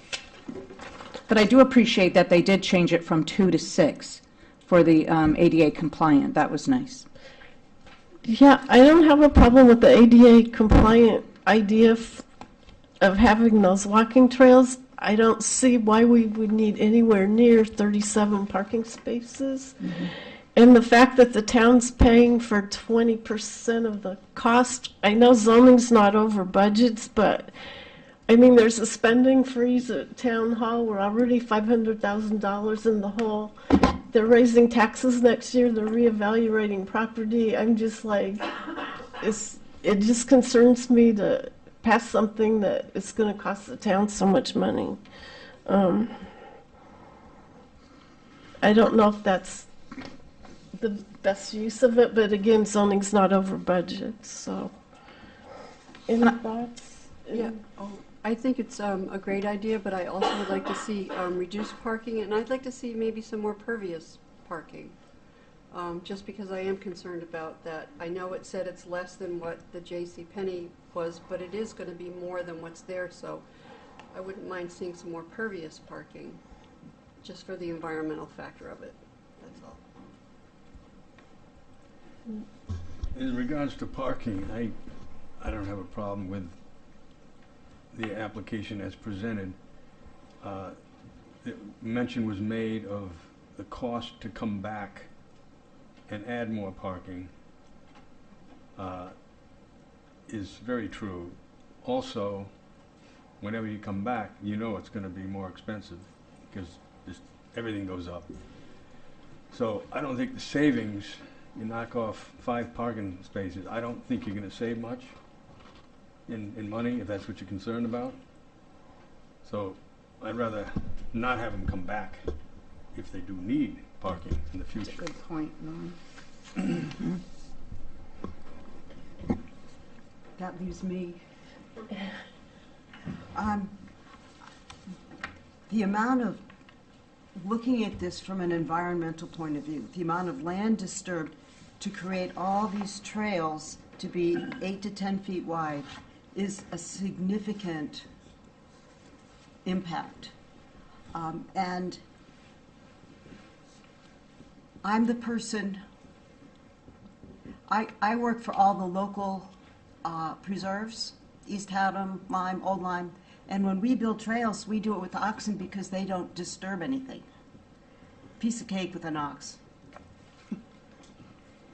But I do appreciate that they did change it from 2 to 6 for the ADA compliant. That was nice. Yeah, I don't have a problem with the ADA compliant idea of having those walking trails. I don't see why we would need anywhere near 37 parking spaces. And the fact that the town's paying for 20% of the cost, I know zoning's not over budgets, but I mean, there's a spending freeze at town hall. We're already $500,000 in the hole. They're raising taxes next year. They're reevaluating property. I'm just like, it just concerns me to pass something that is going to cost the town so much money. I don't know if that's the best use of it, but again, zoning's not over budget, so. Any thoughts? Yeah, I think it's a great idea, but I also would like to see reduced parking, and I'd like to see maybe some more pervious parking, just because I am concerned about that. I know it said it's less than what the J.C. Penney was, but it is going to be more than what's there, so I wouldn't mind seeing some more pervious parking, just for the environmental factor of it. That's all. In regards to parking, I don't have a problem with the application as presented. Mention was made of the cost to come back and add more parking is very true. Also, whenever you come back, you know it's going to be more expensive because everything goes up. So I don't think the savings, you knock off 5 parking spaces, I don't think you're going to save much in money, if that's what you're concerned about. So I'd rather not have them come back if they do need parking in the future. That's a good point, Norm. That leaves me. The amount of, looking at this from an environmental point of view, the amount of land disturbed to create all these trails to be 8 to 10 feet wide is a significant impact. And I'm the person, I work for all the local preserves, East Haddam, Lyme, Old Lyme, and when we build trails, we do it with oxen because they don't disturb anything. Piece of cake with an ox.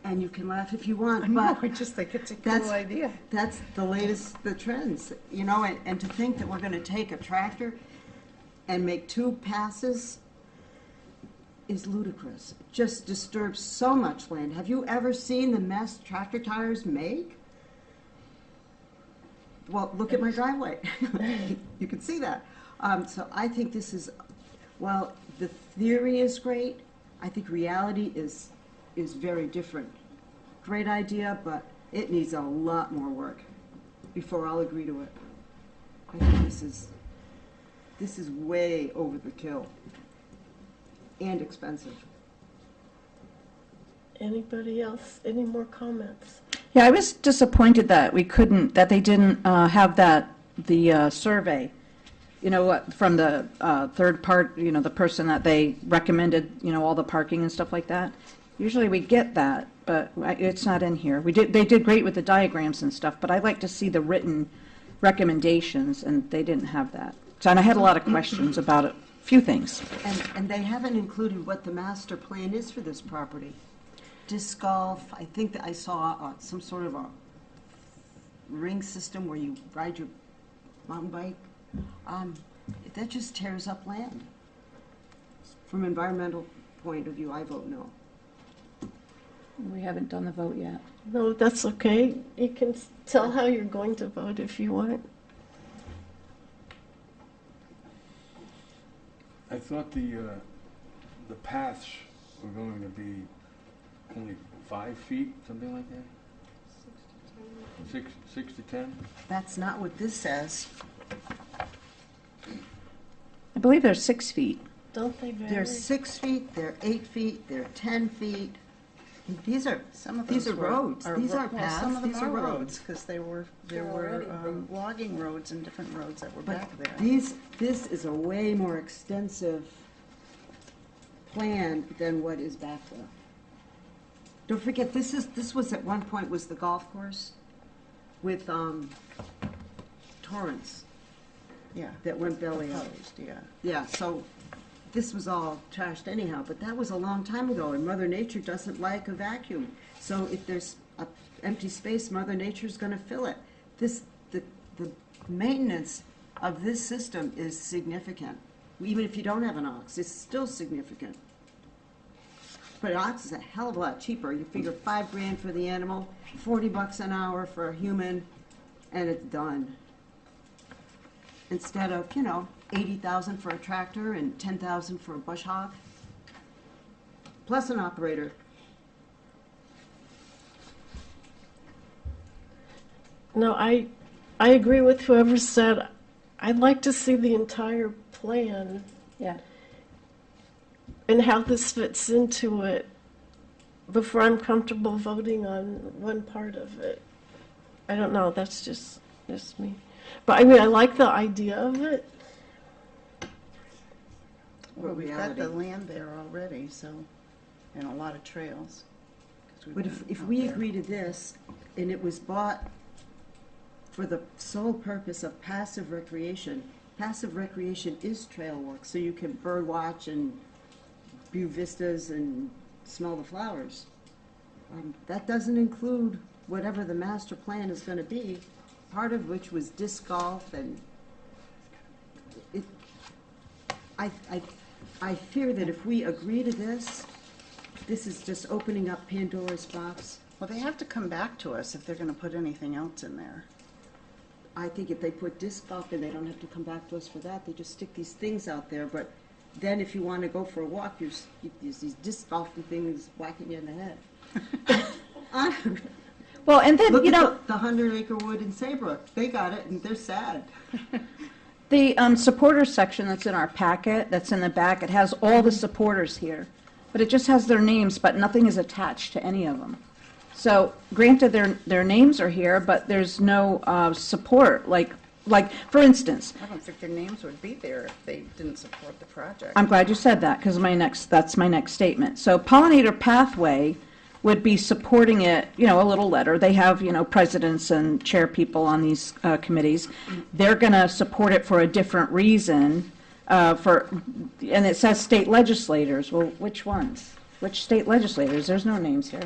And you can laugh if you want, but I just think it's a cool idea. That's the latest, the trends, and to think that we're going to take a tractor and make 2 passes is ludicrous. It just disturbs so much land. Have you ever seen the mess tractor tires make? Well, look at my driveway. You can see that. So I think this is, while the theory is great, I think reality is very different. Great idea, but it needs a lot more work before I'll agree to it. I think this is way over the kill and expensive. Anybody else? Any more comments? Yeah, I was disappointed that they didn't have the survey, from the third part, the person that they recommended, all the parking and stuff like that. Usually we get that, but it's not in here. They did great with the diagrams and stuff, but I'd like to see the written recommendations, and they didn't have that. So, and I had a lot of questions about a few things. And they haven't included what the master plan is for this property. Disc golf, I think that I saw some sort of a ring system where you ride your mountain bike. That just tears up land. From an environmental point of view, I vote no. We haven't done the vote yet. No, that's okay. You can tell how you're going to vote if you want. I thought the paths were going to be only 5 feet, something like that? 6 to 10? That's not what this says. I believe they're 6 feet. Don't they vary? They're 6 feet, they're 8 feet, they're 10 feet. These are, Some of these those are were- roads. These ro- aren't well, paths, Some of them these are are roads. roads, because there were logging roads and different roads that were But back there. this is a way more extensive plan than what is back there. Don't forget, this was at one point was the golf course with Torrance Yeah. that went belly up. Proposed, yeah. Yeah, so this was all trashed anyhow, but that was a long time ago, and Mother Nature doesn't like a vacuum. So if there's a empty space, Mother Nature's gonna fill it. The maintenance of this system is significant. Even if you don't have an ox, it's still significant. But an ox is a hell of a lot cheaper. You figure $5,000 for the animal, $40 an hour for a human, and it's done. Instead of, 80,000 for a tractor and 10,000 for a bush hog, plus an operator. No, I agree with whoever said, I'd like to see the entire plan Yeah. and how this fits into it before I'm comfortable voting on one part of it. I don't know, that's just me. But I mean, I like the idea of it. Well, we've got reality. the land there already, so, and a lot of trails. 'cause we've But been if out we there. agree to this, and it was bought for the sole purpose of passive recreation is trail work, so you can bird watch and view vistas and smell the flowers. That doesn't include whatever the master plan is gonna be, part of which was disc golf and I fear that if we agree to this, this is just opening up Pandora's box. Well, they have to come back to us if they're gonna put anything else in there. I think if they put disc golf in, they don't have to come back to us for that. They just stick these things out there. But then if you want to go for a walk, there's these disc golfing things whacking you in the head. Well, and then, Look you know, at the 100-acre wood in Saybrook. They got it, and they're sad. the supporters section that's in our packet, that's in the back, it has all the supporters here. But it just has their names, but nothing is attached to any of them. So granted, their names are here, but there's no support, like, for instance, I don't think their names would be there if they didn't support the project. I'm glad you said that, because that's my next statement. So Pollinator Pathway would be supporting it, a little letter. They have, presidents and chair people on these committees. They're going to support it for a different reason, and it says state legislators. Well, which ones? Which state legislators? There's no names here.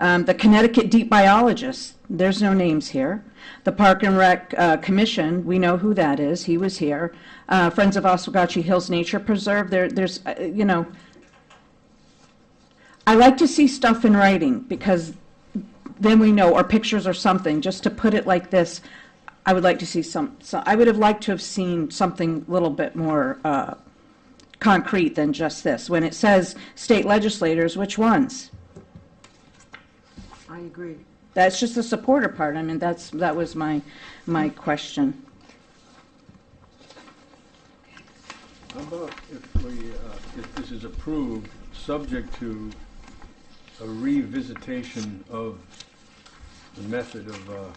The Connecticut Deep Biologists, there's no names here. The Park and Rec Commission, we know who that is. He was here. Friends of Oswegatchie Hills Nature Preserve, there's. I like to see stuff in writing because then we know, or pictures or something. Just to put it like this, I would like to see I would have liked to have seen something a little bit more concrete than just this. When it says state legislators, which ones? I agree. That's just the supporter part. I mean, that was my question. How about if this is approved, subject to a revisitation of the method of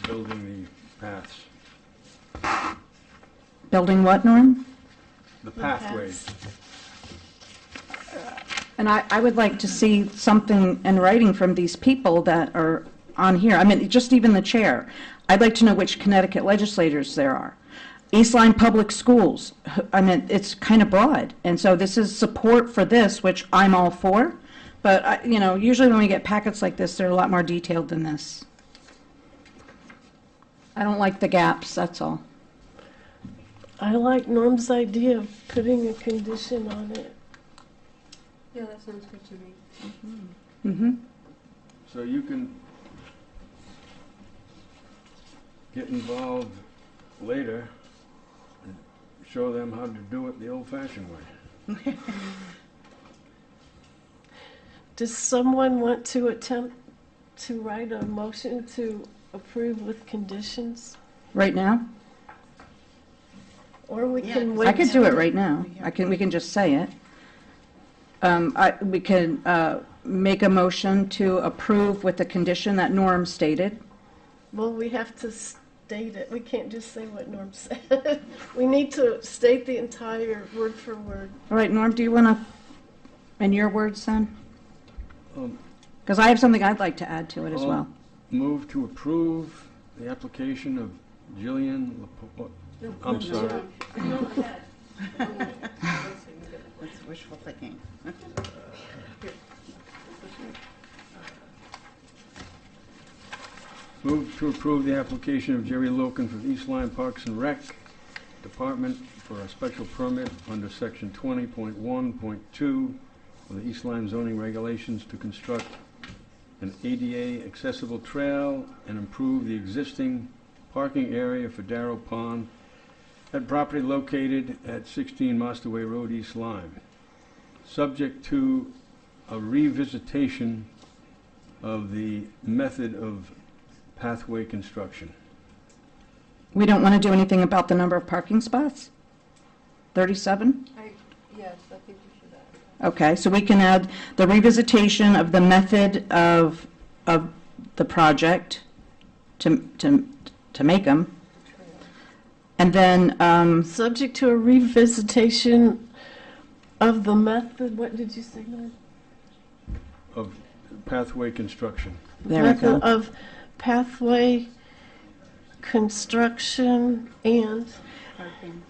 building the paths? Building what, Norm? The pathways. And I would like to see something in writing from these people that are on here. I mean, just even the chair. I'd like to know which Connecticut legislators there are. East Lyme Public Schools, I mean, it's kind of broad. And so this is support for this, which I'm all for. But, usually when we get packets like this, they're a lot more detailed than this. I don't like the gaps, that's all. I like Norm's idea of putting a condition on it. Yeah, that sounds good to me. Mm-hmm. So you can get involved later and show them how to do it the old-fashioned way. Does someone want to attempt to write a motion to approve with conditions? Right now? Or we Yeah, can 'cause wait. I could do it till- right now. We can just say it. We can make a motion to approve with the condition that Norm stated. Well, we have to state it. We can't just say what Norm said. We need to state the entire word for word. All right, Norm, do you want to, in your words then? Um, Because I have something I'd like to add to it as I'll well. Move to approve the application of Jillian Lapo- I'm sorry. That's wishful thinking. Move to approve the application of Jerry Loken for the East Lyme Parks and Rec Department for a special permit under section 20.1.2 of the East Lyme zoning regulations to construct an ADA accessible trail and improve the existing parking area for Darrow Pond at property located at 16 Mastaway Road, East Lyme, subject to a revisitation of the method of pathway construction. We don't want to do anything about the number of parking spots? 37? Yes, I think you should add that. Okay, so we can add the revisitation of the method of the project to make them. And then, Subject to a revisitation of the method, what did you say, Norm? Of pathway construction. there we Method go. of pathway construction and, Parking.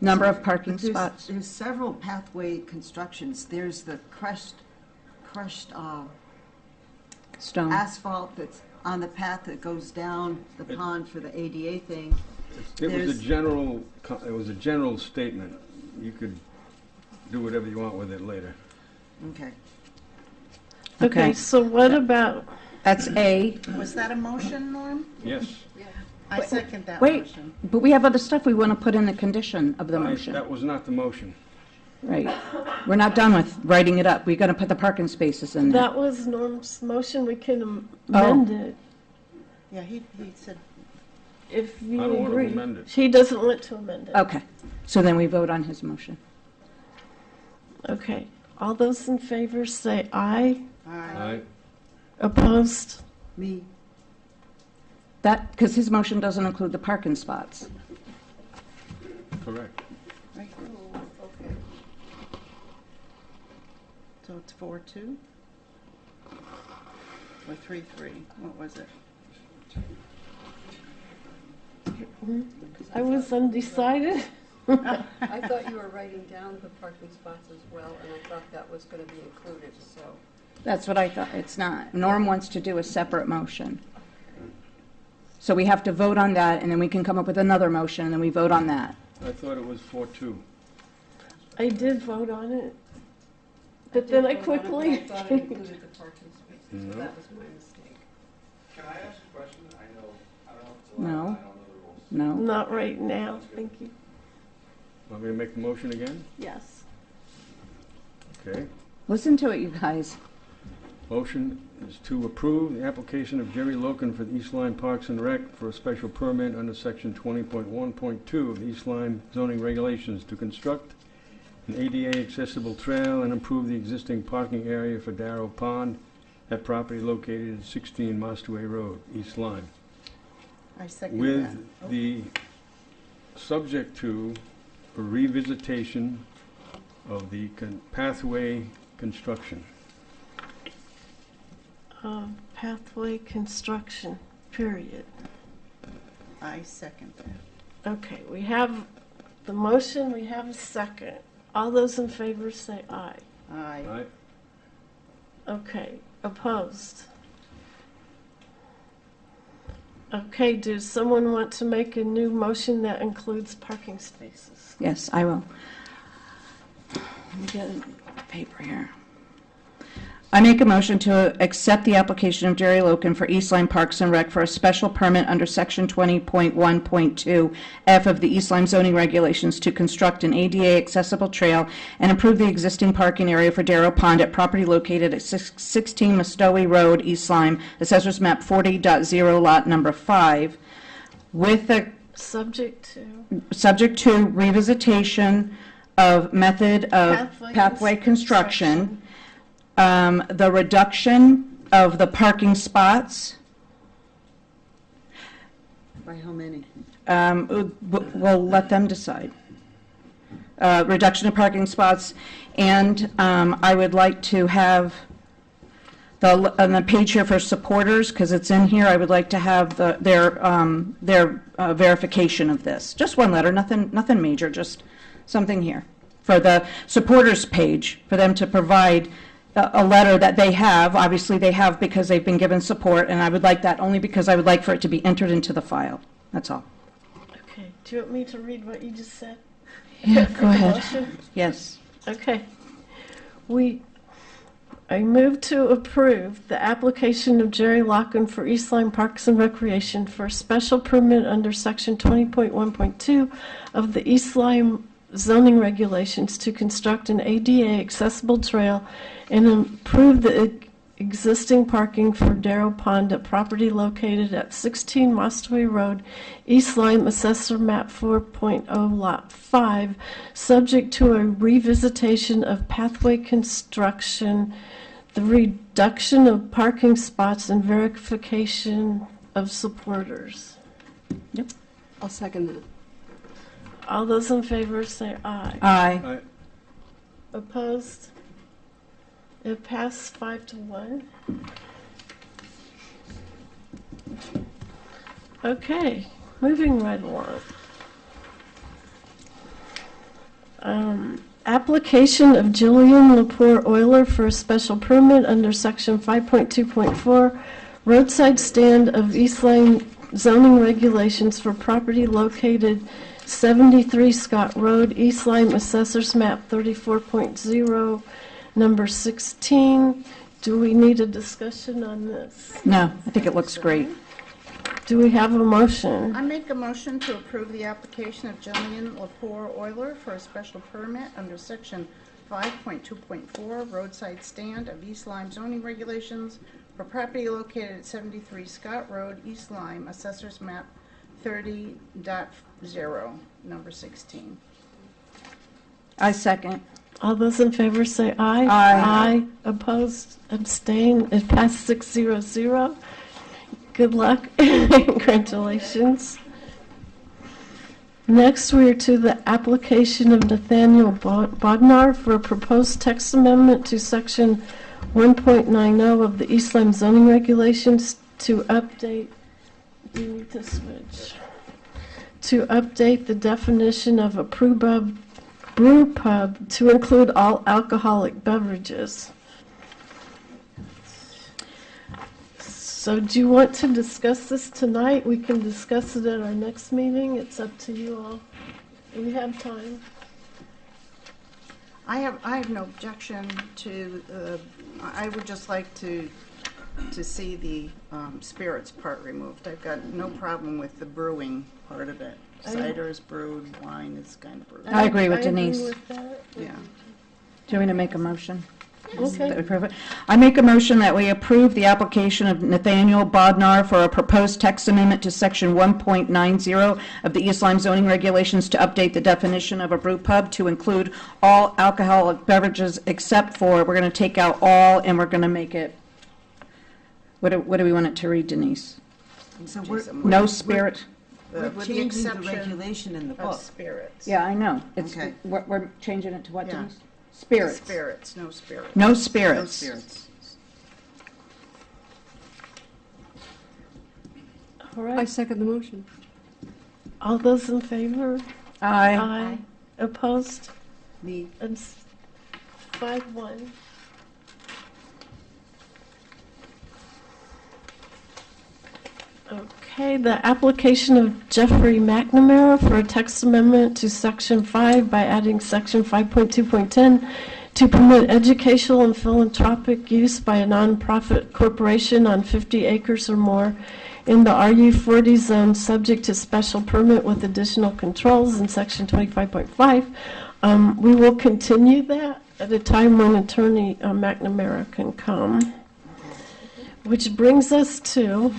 Number of parking There's- spots. There's several pathway constructions. There's the crushed Stone. asphalt that's on the path that goes down the pond for the ADA thing. It was There's- a general statement. You could do whatever you want with it later. Okay. okay, so what about, That's A. Was that a motion, Norm? Yes. I second that Wait, motion. but we have other stuff we want to put in the condition of the motion. That was not the motion. Right. We're not done with writing it up. We're going to put the parking spaces in there. that was Norm's motion, we can Oh. amend it Yeah, he said, if you I don't want to agree. amend it. He doesn't want to amend it. Okay, so then we vote on his motion. Okay, all those in favor say aye. Aye. Opposed? Me, That, because his motion doesn't include the parking spots. Correct. right, okay. So it's 4-2? Or 3-3? What was it? I was undecided. I thought you were writing down the parking spots as well, and I thought that was going to be included, so. That's what I thought. It's not. Norm wants to do a separate motion. So we have to vote on that, and then we can come up with another motion, and then we vote on that. I thought it was 4-2. I did vote on it, but then I did vote on it, quickly but I thought it included the parking spaces, No. so that was my mistake. Can I ask a question? I don't know if it's No. allowed, I don't know the rules. No? Not right now, thank you. Want me to make the motion again? Yes. Okay. Listen to it, you guys. Motion is to approve the application of Jerry Loken for the East Lyme Parks and Rec for a special permit under section 20.1.2 of the East Lyme zoning regulations to construct an ADA accessible trail and improve the existing parking area for Darrow Pond at property located at 16 Mastaway Road, East Lyme, I second that. with the subject to a revisitation of the pathway construction. Pathway construction, period. I second that. Okay, we have the motion, we have a second. All those in favor say aye. Aye. Aye. Okay, opposed? Okay, does someone want to make a new motion that includes parking spaces? Yes, I will. Let me get a paper here. I make a motion to accept the application of Jerry Loken for East Lyme Parks and Rec for a special permit under Section 20.1.2 F of the East Lyme zoning regulations to construct an ADA accessible trail and improve the existing parking area for Darrow Pond at property located at 16 Mustowe Road, East Lyme, Assessors Map 40.0, Lot Number 5, with a Subject to subject to revisitation of method of pathway construction, the reduction of the parking spots. By how many? We'll let them decide. Reduction of parking spots, and I would like to have on the page here for supporters, because it's in here, I would like to have their verification of this. Just one letter, nothing major, just something here. For the supporters page, for them to provide a letter that they have, obviously they have because they've been given support, and I would like that only because I would like for it to be entered into the file. That's all. Okay, do you want me to read what you just said? Yeah, For go the ahead. motion? Yes. Okay. I move to approve the application of Jerry Locken for East Lyme Parks and Recreation for a special permit under Section 20.1.2 of the East Lyme zoning regulations to construct an ADA accessible trail and improve the existing parking for Darrow Pond at property located at 16 Mustowe Road, East Lyme, Assessor Map 4.0, Lot 5, subject to a revisitation of pathway construction, the reduction of parking spots, and verification of supporters. Yep. I'll second that. All those in favor say aye. Aye. Opposed? It passed 5-1. Okay, moving right along. Application of Jillian Lepore Euler for a special permit under Section 5.2.4 roadside stand of East Lyme zoning regulations for property located 73 Scott Road, East Lyme, Assessors Map 34.0, number 16. Do we need a discussion on this? No, I think it looks great. Do we have a motion? I make a motion to approve the application of Jillian Lepore Euler for a special permit under Section 5.2.4 roadside stand of East Lyme zoning regulations for property located at 73 Scott Road, East Lyme, Assessors Map 30.0, number 16. I second. All those in favor say aye. Aye. Aye. Opposed? Abstain? It passed 6-0. Good luck. Congratulations. Next, we are to the application of Nathaniel Bodnar for a proposed text amendment to Section 1.90 of the East Lyme zoning regulations to update, do you need to switch? To update the definition of a brew pub to include all alcoholic beverages. So do you want to discuss this tonight? We can discuss it at our next meeting. It's up to you all. We have time. I have no objection to, I would just like to see the spirits part removed. I've got no problem with the brewing part of it. Cider is brewed, wine is kind of brewed. I agree with Denise. I agree with that. Yeah. Do you want me to make a motion? Okay. That we approve it? I make a motion that we approve the application of Nathaniel Bodnar for a proposed text amendment to Section 1.90 of the East Lyme zoning regulations to update the definition of a brew pub to include all alcoholic beverages except for, we're going to take out all and we're going to make it, what do we want it to read, Denise? So No spirit? we're With the changing the exception regulation in the of book. spirits. Yeah, I know. It's, Okay. we're changing it to what, Yeah. Denise? Spirits. Spirits, no spirits. No No spirits. spirits. All I right. second the motion. All those in favor? Aye. Aye. Opposed? Me. 5-1. Okay, the application of Jeffrey McNamara for a text amendment to Section 5 by adding Section 5.2.10 to permit educational and philanthropic use by a nonprofit corporation on 50 acres or more in the RU40 zone, subject to special permit with additional controls in section 25.5. We will continue that at a time when Attorney McNamara can come. Which brings us to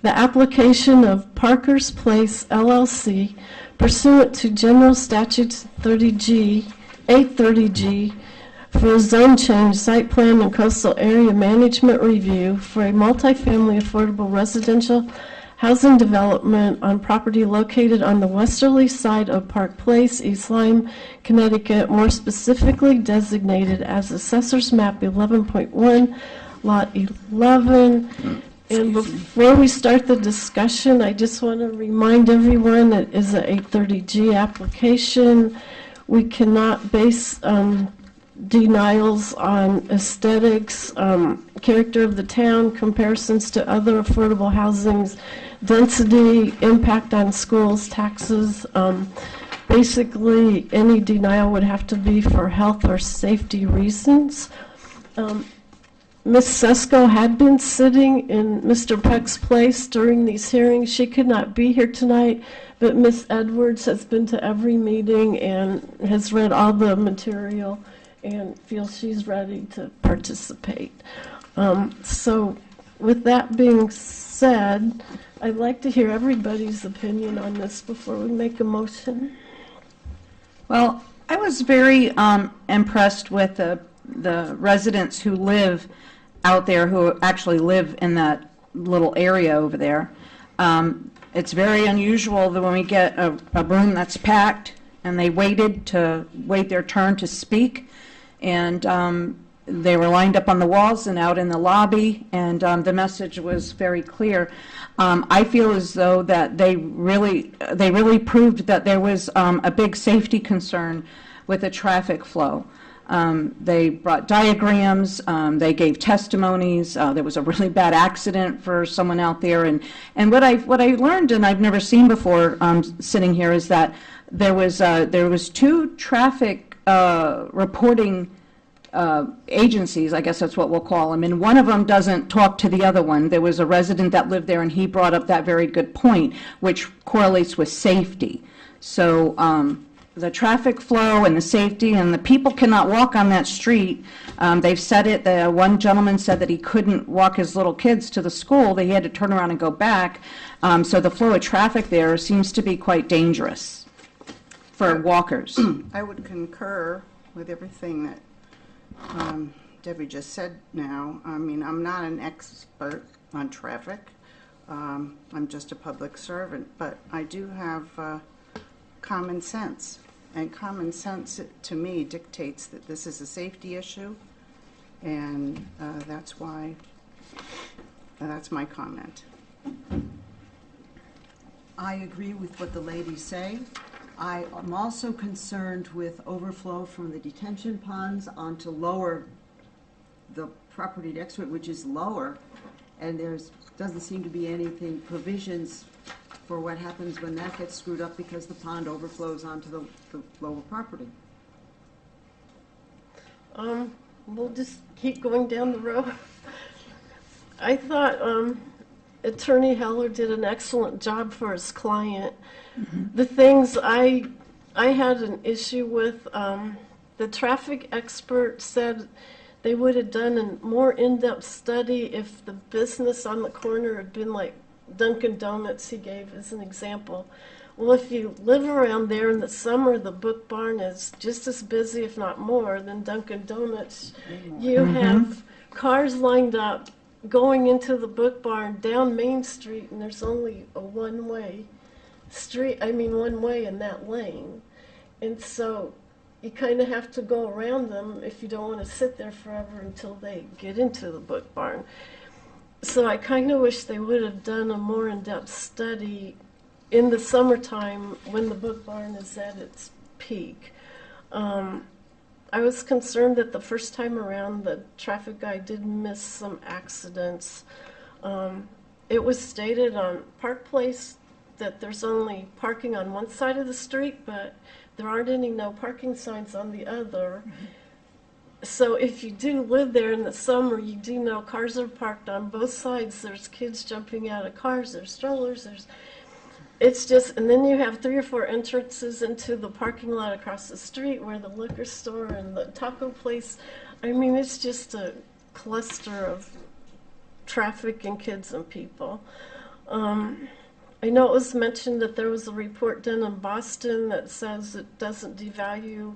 the application of Parker's Place LLC pursuant to General Statutes 830G for a zone change, site plan, and coastal area management review for a multifamily affordable residential housing development on property located on the westerly side of Park Place, East Lyme, Connecticut, more specifically designated as Assessor's Map 11.1, Lot 11. And before we start the discussion, I just want to remind everyone it is an 830G application. We cannot base denials on aesthetics, character of the town, comparisons to other affordable housings, density, impact on schools, taxes. Basically, any denial would have to be for health or safety reasons. Ms. Sesko had been sitting in Mr. Peck's place during these hearings. She could not be here tonight, but Ms. Edwards has been to every meeting and has read all the material and feels she's ready to participate. So with that being said, I'd like to hear everybody's opinion on this before we make a motion. Well, I was very impressed with the residents who live out there, who actually live in that little area over there. It's very unusual that when we get a room that's packed and they wait their turn to speak, and they were lined up on the walls and out in the lobby, and the message was very clear. I feel as though that they really proved that there was a big safety concern with the traffic flow. They brought diagrams, they gave testimonies, there was a really bad accident for someone out there, and what I learned, and I've never seen before sitting here, is that there was two traffic reporting agencies, I guess that's what we'll call them, and one of them doesn't talk to the other one. There was a resident that lived there, and he brought up that very good point, which correlates with safety. So the traffic flow and the safety, and the people cannot walk on that street. They've said it. One gentleman said that he couldn't walk his little kids to the school, that he had to turn around and go back. So the flow of traffic there seems to be quite dangerous for walkers. I would concur with everything that Debbie just said now. I mean, I'm not an expert on traffic. I'm just a public servant, but I do have common sense, and common sense to me dictates that this is a safety issue, and that's my comment. I agree with what the ladies say. I am also concerned with overflow from the detention ponds onto the property next to it, which is lower, and doesn't seem to be anything, provisions for what happens when that gets screwed up because the pond overflows onto the lower property. We'll just keep going down the road. I thought Attorney Heller did an excellent job for his client. Mm-hmm. The things I had an issue with, the traffic expert said they would have done a more in-depth study if the business on the corner had been like Dunkin' Donuts, he gave as an example. Well, if you live around there in the summer, the Book Barn is just as busy, if not more, than Dunkin' Donuts. You have cars lined up going into the Book Barn down Main Street, and there's only a one-way in that lane. And so you kind of have to go around them if you don't want to sit there forever until they get into the Book Barn. So I kind of wish they would have done a more in-depth study in the summertime when the Book Barn is at its peak. I was concerned that the first time around the traffic guy did miss some accidents. It was stated on Park Place that there's only parking on one side of the street, but there aren't any no parking signs on the other. So if you do live there in the summer, you do know cars are parked on both sides. There's kids jumping out of cars, there's strollers, it's just, and then you have 3 or 4 entrances into the parking lot across the street where the liquor store and the taco place, I mean, it's just a cluster of traffic and kids and people. I know it was mentioned that there was a report done in Boston that says it doesn't devalue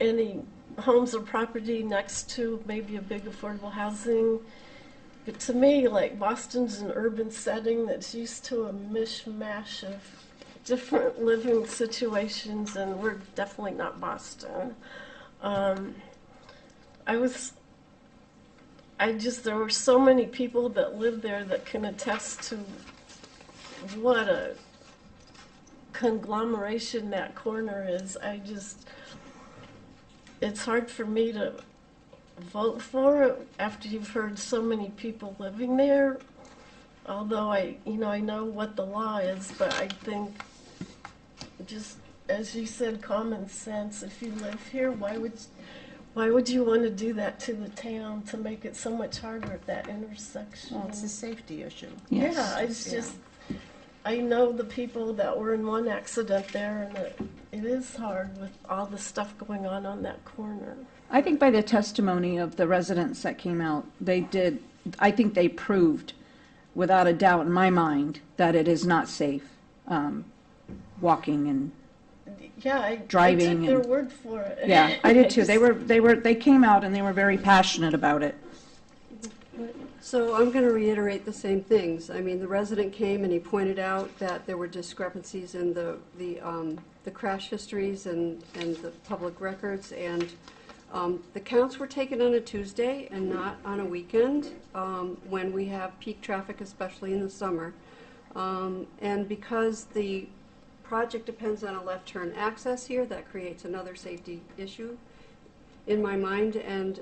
any homes or property next to maybe a big affordable housing. But to me, like, Boston's an urban setting that's used to a mishmash of different living situations, and we're definitely not Boston. There were so many people that live there that can attest to what a conglomeration that corner is. It's hard for me to vote for it after you've heard so many people living there. Although I know what the law is, but I think, just as you said, common sense. If you live here, why would you want to do that to the town to make it so much harder at that intersection? Well, it's a safety issue. Yeah, it's just, I know the people that were in one accident there, and it is hard with all the stuff going on that corner. I think by the testimony of the residents that came out, I think they proved, without a doubt in my mind, that it is not safe walking and Yeah, driving. I took their word for it. Yeah, I did too. They came out and they were very passionate about it. So I'm going to reiterate the same things. I mean, the resident came and he pointed out that there were discrepancies in the crash histories and the public records, and the counts were taken on a Tuesday and not on a weekend when we have peak traffic, especially in the summer. And because the project depends on a left turn access here, that creates another safety issue in my mind, and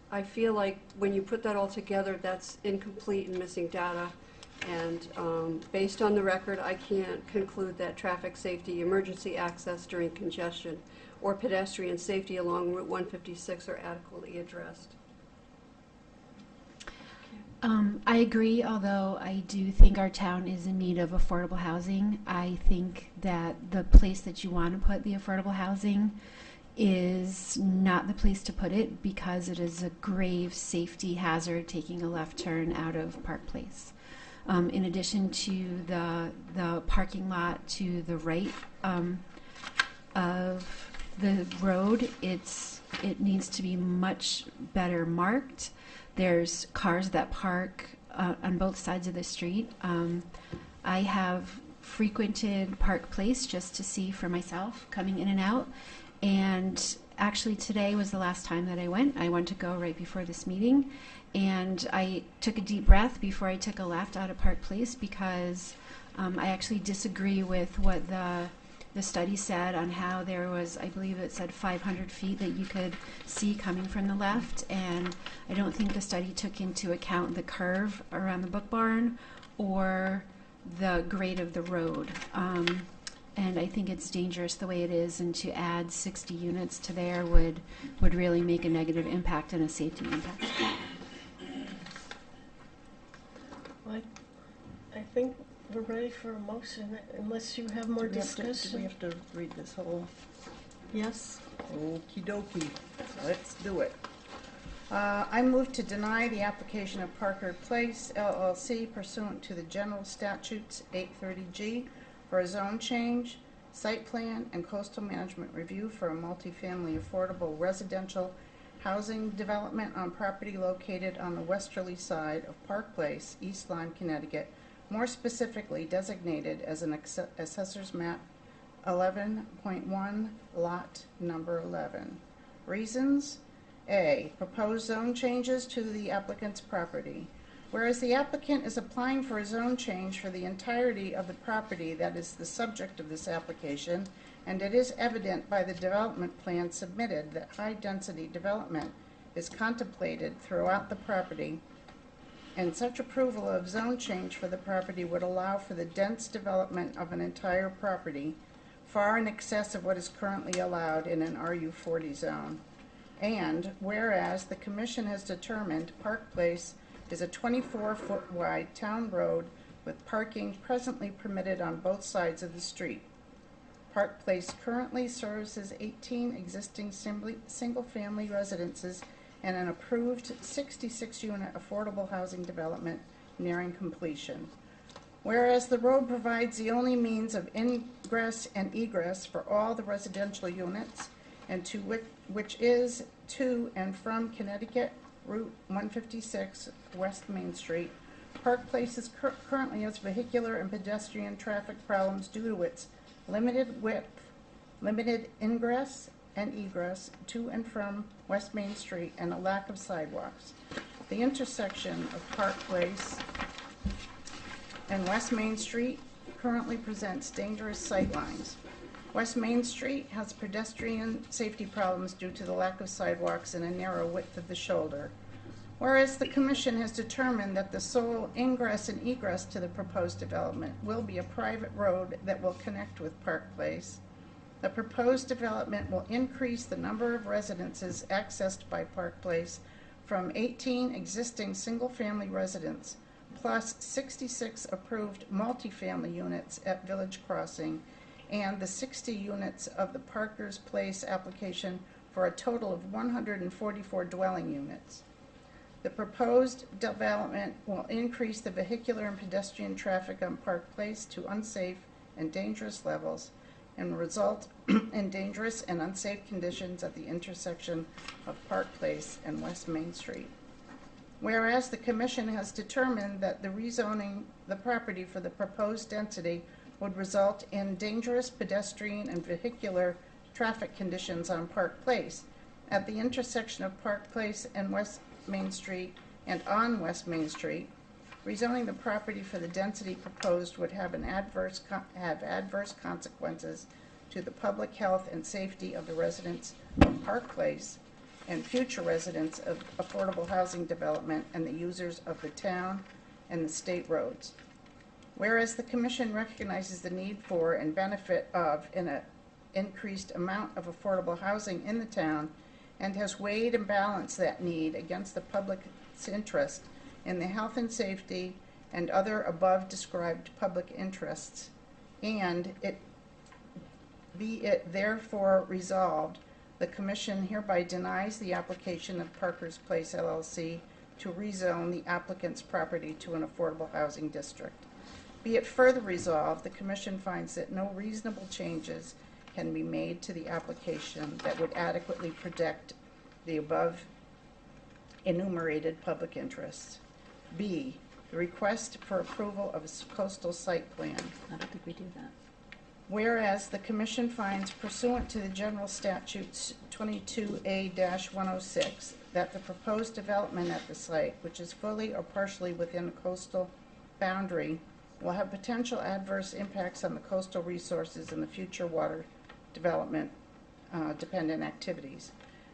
I feel like when you put that all together, that's incomplete and missing data. And based on the record, I can't conclude that traffic safety, emergency access during congestion, or pedestrian safety along Route 156 are adequately addressed. I agree, although I do think our town is in need of affordable housing. I think that the place that you want to put the affordable housing is not the place to put it, because it is a grave safety hazard taking a left turn out of Park Place. In addition to the parking lot to the right of the road, it needs to be much better marked. There's cars that park on both sides of the street. I have frequented Park Place just to see for myself, coming in and out. And actually today was the last time that I went. I went to go right before this meeting. And I took a deep breath before I took a left out of Park Place, because I actually disagree with what the study said on how there was, I believe it said 500 feet that you could see coming from the left, and I don't think the study took into account the curve around the book barn or the grade of the road. And I think it's dangerous the way it is, and to add 60 units to there would really make a negative impact and a safety impact. Well, I think we're ready for a motion, unless you have more discussion. Do we have to read this whole? Yes? Okie dokie. Let's do it. I move to deny the application of Parker Place LLC pursuant to the General Statutes 830G for a zone change, site plan, and coastal management review for a multifamily affordable residential housing development on property located on the westerly side of Park Place, East Lyme, Connecticut, more specifically designated as an Assessor's Map 11.1, Lot Number 11. Reasons: A, proposed zone changes to the applicant's property. Whereas the applicant is applying for a zone change for the entirety of the property that is the subject of this application, and it is evident by the development plan submitted that high-density development is contemplated throughout the property, and such approval of zone change for the property would allow for the dense development of an entire property, far in excess of what is currently allowed in an RU40 zone. And whereas the commission has determined Park Place is a 24-foot wide town road with parking presently permitted on both sides of the street. Park Place currently services 18 existing single-family residences and an approved 66-unit affordable housing development nearing completion. Whereas the road provides the only means of ingress and egress for all the residential units, and which is to and from Connecticut Route 156 West Main Street, Park Place is currently has vehicular and pedestrian traffic problems due to its limited width, limited ingress and egress to and from West Main Street, and a lack of sidewalks. The intersection of Park Place and West Main Street currently presents dangerous sight lines. West Main Street has pedestrian safety problems due to the lack of sidewalks and a narrow width of the shoulder. Whereas the commission has determined that the sole ingress and egress to the proposed development will be a private road that will connect with Park Place, the proposed development will increase the number of residences accessed by Park Place from 18 existing single-family residents plus 66 approved multifamily units at Village Crossing and the 60 units of the Parker's Place application for a total of 144 dwelling units. The proposed development will increase the vehicular and pedestrian traffic on Park Place to unsafe and dangerous levels and result in dangerous and unsafe conditions at the intersection of Park Place and West Main Street. Whereas the commission has determined that the rezoning the property for the proposed density would result in dangerous pedestrian and vehicular traffic conditions on Park Place, at the intersection of Park Place and West Main Street and on West Main Street, rezoning the property for the density proposed would have adverse consequences to the public health and safety of the residents of Park Place and future residents of affordable housing development and the users of the town and the state roads. Whereas the commission recognizes the need for and benefit of an increased amount of affordable housing in the town and has weighed and balanced that need against the public's interest in the health and safety and other above described public interests, and be it therefore resolved, the commission hereby denies the application of Parker's Place LLC to rezone the applicant's property to an affordable housing district. Be it further resolved, the commission finds that no reasonable changes can be made to the application that would adequately protect the above enumerated public interests. B, the request for approval of a coastal site plan. I don't think we do that. Whereas the commission finds pursuant to the general statutes 22A-106 that the proposed development at the site, which is fully or partially within a coastal boundary, will have potential adverse impacts on the coastal resources and the future water development dependent activities.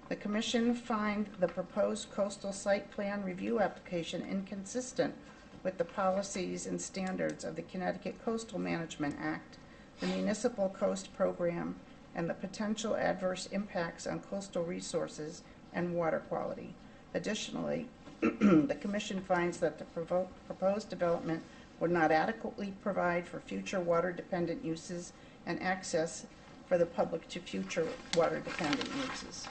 The commission find the proposed coastal site plan review application inconsistent with the policies and standards of the Connecticut Coastal Management Act, the Municipal Coast Program, and the potential adverse impacts on coastal resources and water quality. Additionally, the commission finds that the proposed development would not adequately provide for future water-dependent uses and access for the public to future water-dependent uses.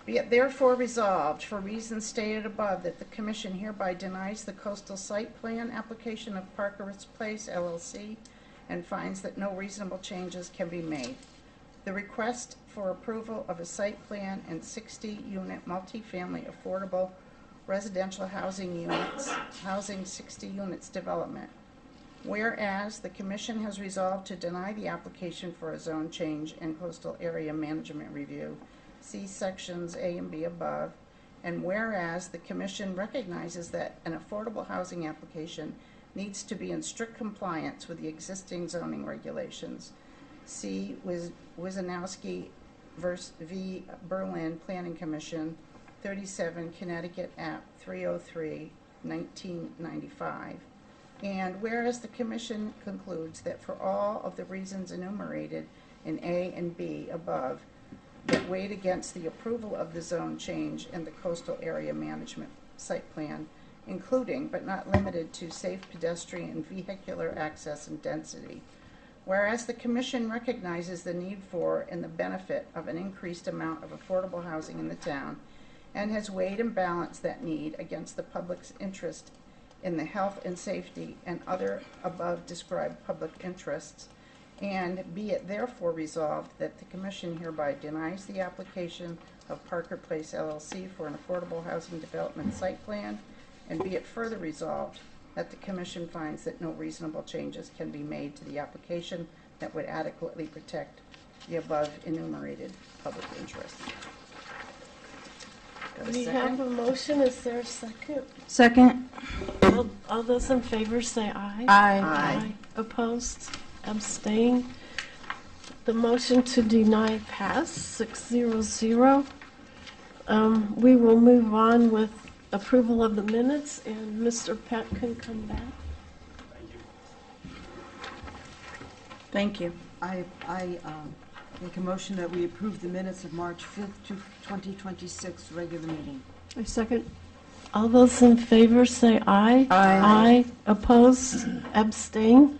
Be it therefore resolved, for reasons stated above, that the commission hereby denies the coastal site plan application of Parker's Place LLC and finds that no reasonable changes can be made. The request for approval of a site plan and 60-unit multifamily affordable residential housing 60 units development. Whereas the commission has resolved to deny the application for a zone change and coastal area management review, see sections A and B above, and whereas the commission recognizes that an affordable housing application needs to be in strict compliance with the existing zoning regulations, see Wisanowski v. Berlin Planning Commission, 37 Connecticut Act 303, 1995. And whereas the commission concludes that for all of the reasons enumerated in A and B above, that weighed against the approval of the zone change and the coastal area management site plan, including but not limited to safe pedestrian and vehicular access and density. Whereas the Commission recognizes the need for and the benefit of an increased amount of affordable housing in the town, and has weighed and balanced that need against the public's interest in the health and safety and other above described public interests, and be it therefore resolved that the Commission hereby denies the application of Parker Place LLC for an affordable housing development site plan, and be it further resolved that the Commission finds that no reasonable changes can be made to the application that would adequately protect the above enumerated public interests. Got a We second? have a motion. Is there a second? Second. All those in favor say aye. Aye. Opposed? Abstain? The motion to deny passed, 600. We will move on with approval of the minutes, and Mr. Peck can come back. Thank you. I make a motion that we approve the minutes of March 5th, 2026 regular meeting. I second. All those in favor say aye. Aye. Opposed? Abstain?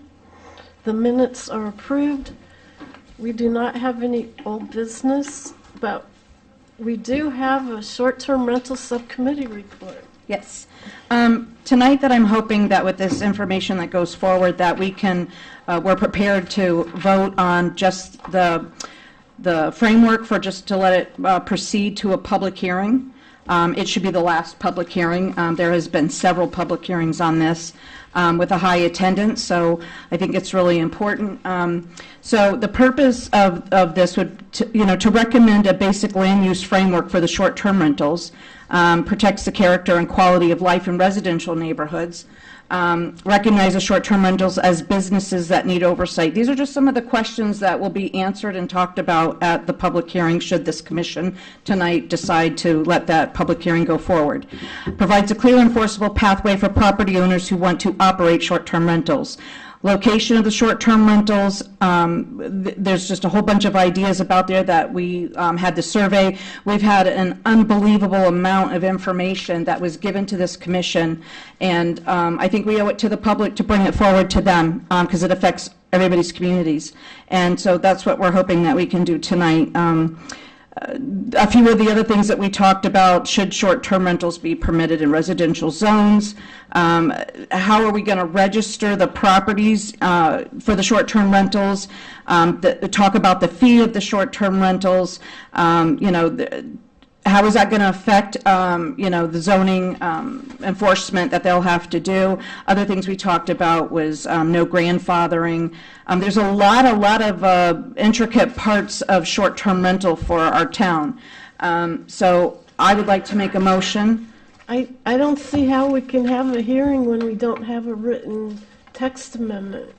The minutes are approved. We do not have any old business, but we do have a short-term rental subcommittee report. Yes. Tonight that I'm hoping that with this information that goes forward, that we can, we're prepared to vote on just the framework for just to let it proceed to a public hearing. It should be the last public hearing. There has been several public hearings on this with a high attendance, so I think it's really important. So the purpose of this would, to recommend a basic land use framework for the short-term rentals, protects the character and quality of life in residential neighborhoods, recognize the short-term rentals as businesses that need oversight. These are just some of the questions that will be answered and talked about at the public hearing should this commission tonight decide to let that public hearing go forward. Provides a clear enforceable pathway for property owners who want to operate short-term rentals. Location of the short-term rentals, there's just a whole bunch of ideas about there that we had the survey. We've had an unbelievable amount of information that was given to this commission, and I think we owe it to the public to bring it forward to them because it affects everybody's communities. And so that's what we're hoping that we can do tonight. A few of the other things that we talked about: should short-term rentals be permitted in residential zones? How are we going to register the properties for the short-term rentals? Talk about the fee of the short-term rentals. How is that going to affect, the zoning enforcement that they'll have to do? Other things we talked about was no grandfathering. There's a lot of intricate parts of short-term rental for our town. So I would like to make a motion. I don't see how we can have a hearing when we don't have a written text amendment.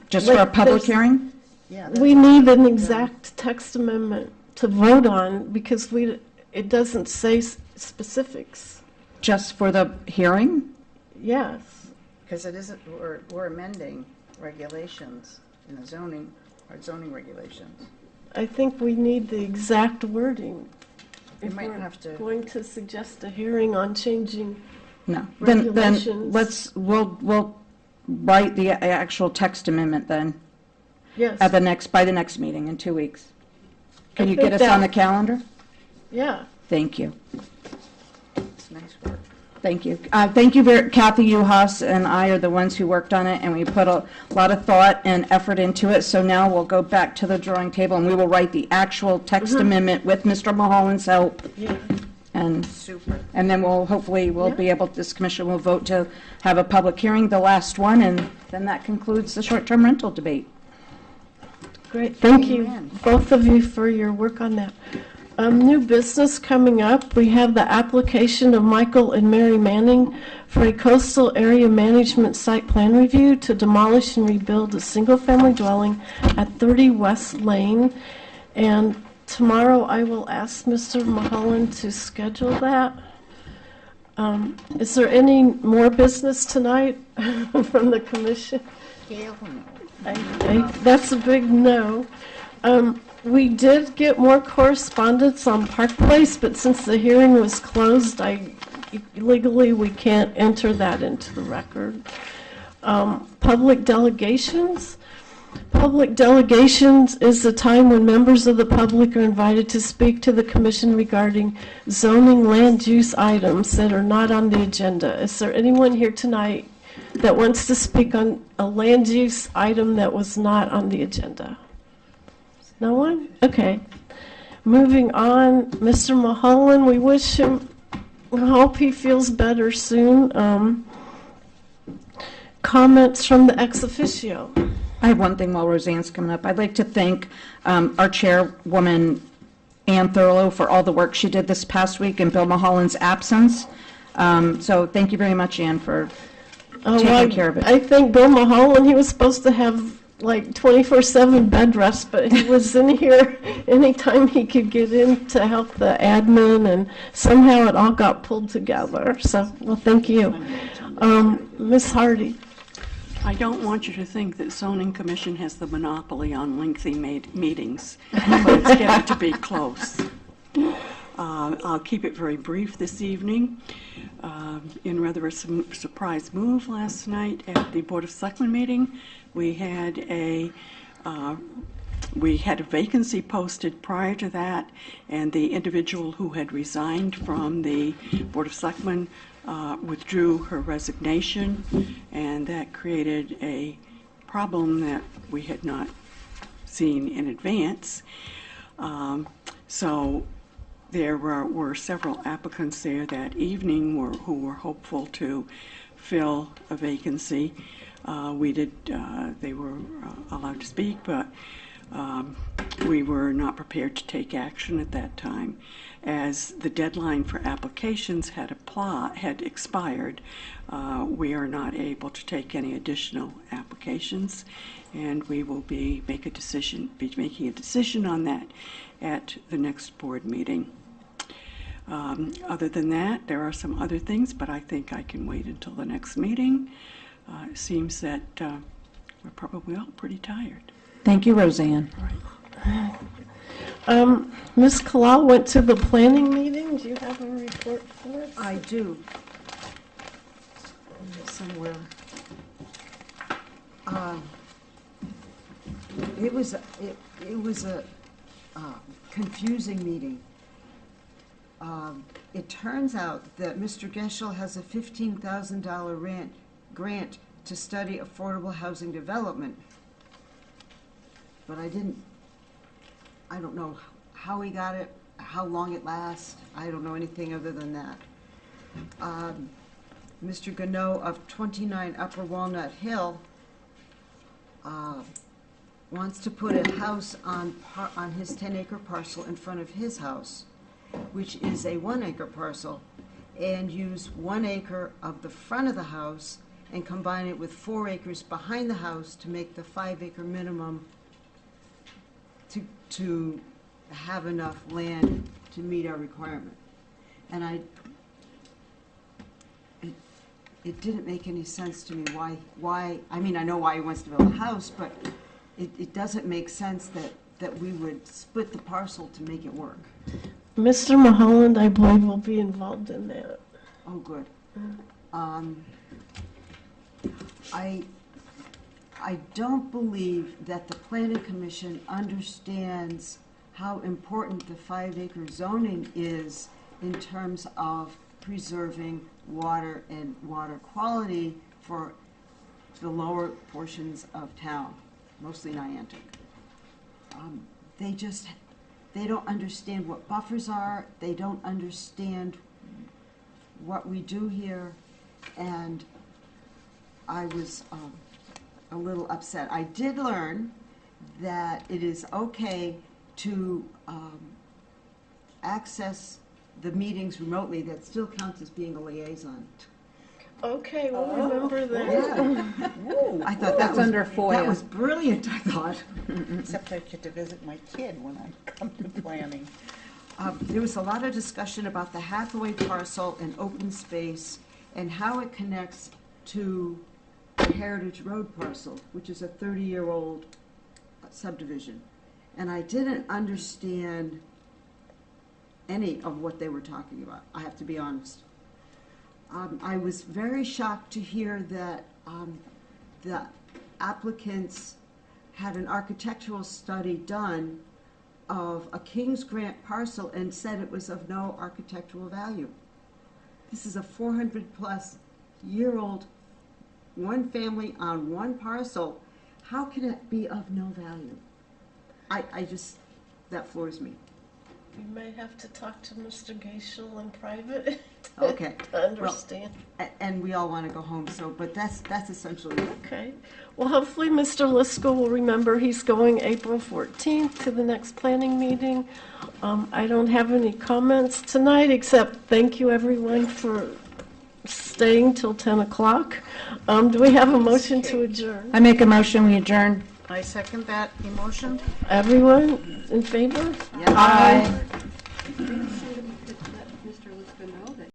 Just for a public hearing? Yeah, We need an exact text amendment to vote on because it doesn't say specifics. Just for the hearing? Yes. because it isn't, we're amending regulations in the zoning regulations. I think we need the exact wording. You If might we're have to. going to suggest a hearing on changing No. Then regulations. we'll write the actual text amendment then Yes. at by the next meeting in 2 weeks. Can I you think get us on the that- calendar? Yeah. Thank you. It's nice work. Thank you. Thank you, Kathy Uhas and I are the ones who worked on it, and we put a lot of thought and effort into it. So now we'll go back to the drawing table, and we will write the actual text amendment with Mr. Mulholland's help. Yeah. And Super. and then we'll be able, this commission will vote to have a public hearing, the last one, and then that concludes the short-term rental debate. Great. Thank you, Amen. both of you, for your work on that. New business coming up. We have the application of Michael and Mary Manning for a coastal area management site plan review to demolish and rebuild a single-family dwelling at 30 West Lane. And tomorrow I will ask Mr. Mulholland to schedule that. Is there any more business tonight from the commission? Hell no. That's a big no. We did get more correspondence on Park Place, but since the hearing was closed, legally, we can't enter that into the record. Public delegations. Public delegations is the time when members of the public are invited to speak to the commission regarding zoning land use items that are not on the agenda. Is there anyone here tonight that wants to speak on a land use item that was not on the agenda? No one? Okay. Moving on, Mr. Mulholland, we wish him, we hope he feels better soon. Comments from the ex officio. I have one thing while Roseanne's coming up. I'd like to thank our chairwoman, Ann Thurlow, for all the work she did this past week in Bill Mulholland's absence. So thank you very much, Ann, for taking care of it. I think Bill Mulholland, he was supposed to have like 24/7 bed rest, but he was in here anytime he could get in to help the admin, and somehow it all got pulled together. So, well, thank you. Ms. Hardy. I don't want you to think that zoning commission has the monopoly on lengthy meetings, but it's getting to be close. I'll keep it very brief this evening. In rather a surprise move last night at the Board of Selectmen meeting, we had a vacancy posted prior to that, and the individual who had resigned from the Board of Selectmen withdrew her resignation, and that created a problem that we had not seen in advance. So there were several applicants there that evening who were hopeful to fill a vacancy. They were allowed to speak, but we were not prepared to take action at that time. As the deadline for applications had expired, we are not able to take any additional applications, and we will be making a decision on that at the next board meeting. Other than that, there are some other things, but I think I can wait until the next meeting. It seems that we're probably all pretty tired. Thank you, Roseanne. Ms. Kalal went to the planning meeting. Do you have a report for us? I do. Somewhere. It was a confusing meeting. It turns out that Mr. Geschel has a $15,000 grant to study affordable housing development. But I don't know how he got it, how long it lasts. I don't know anything other than that. Mr. Gano of 29 Upper Walnut Hill wants to put a house on his 10-acre parcel in front of his house, which is a 1-acre parcel, and use 1 acre of the front of the house and combine it with 4 acres behind the house to make the 5-acre minimum to have enough land to meet our requirement. And it didn't make any sense to me why, I mean, I know why he wants to build a house, but it doesn't make sense that we would split the parcel to make it work. Mr. Mulholland, I believe, will be involved in that. Oh, good. I don't believe that the Planning Commission understands how important the 5-acre zoning is in terms of preserving water and water quality for the lower portions of town, mostly Niantic. They don't understand what buffers are, they don't understand what we do here, and I was a little upset. I did learn that it is okay to access the meetings remotely. That still counts as being a liaison. Okay, we'll remember that. Yeah. I thought That's under FOIA. That was brilliant, I thought. Except I get to visit my kid when I come to planning. There was a lot of discussion about the Hathaway parcel and open space and how it connects to the Heritage Road parcel, which is a 30-year-old subdivision. and I didn't understand any of what they were talking about, I have to be honest. I was very shocked to hear that the applicants had an architectural study done of a King's Grant parcel and said it was of no architectural value. This is a 400-plus-year-old, one family on one parcel. How can it be of no value? I just, that floors me. You may have to talk to Mr. Geisel in private. Okay. To understand. And we all want to go home, so, but that's essentially it. Okay. Well, hopefully Mr. Liskell will remember he's going April 14th to the next planning meeting. I don't have any comments tonight, except thank you everyone for staying till 10 o'clock. Do we have a motion to adjourn? I make a motion, we adjourn. I second that emotion. Everyone in favor? Yes. Aye.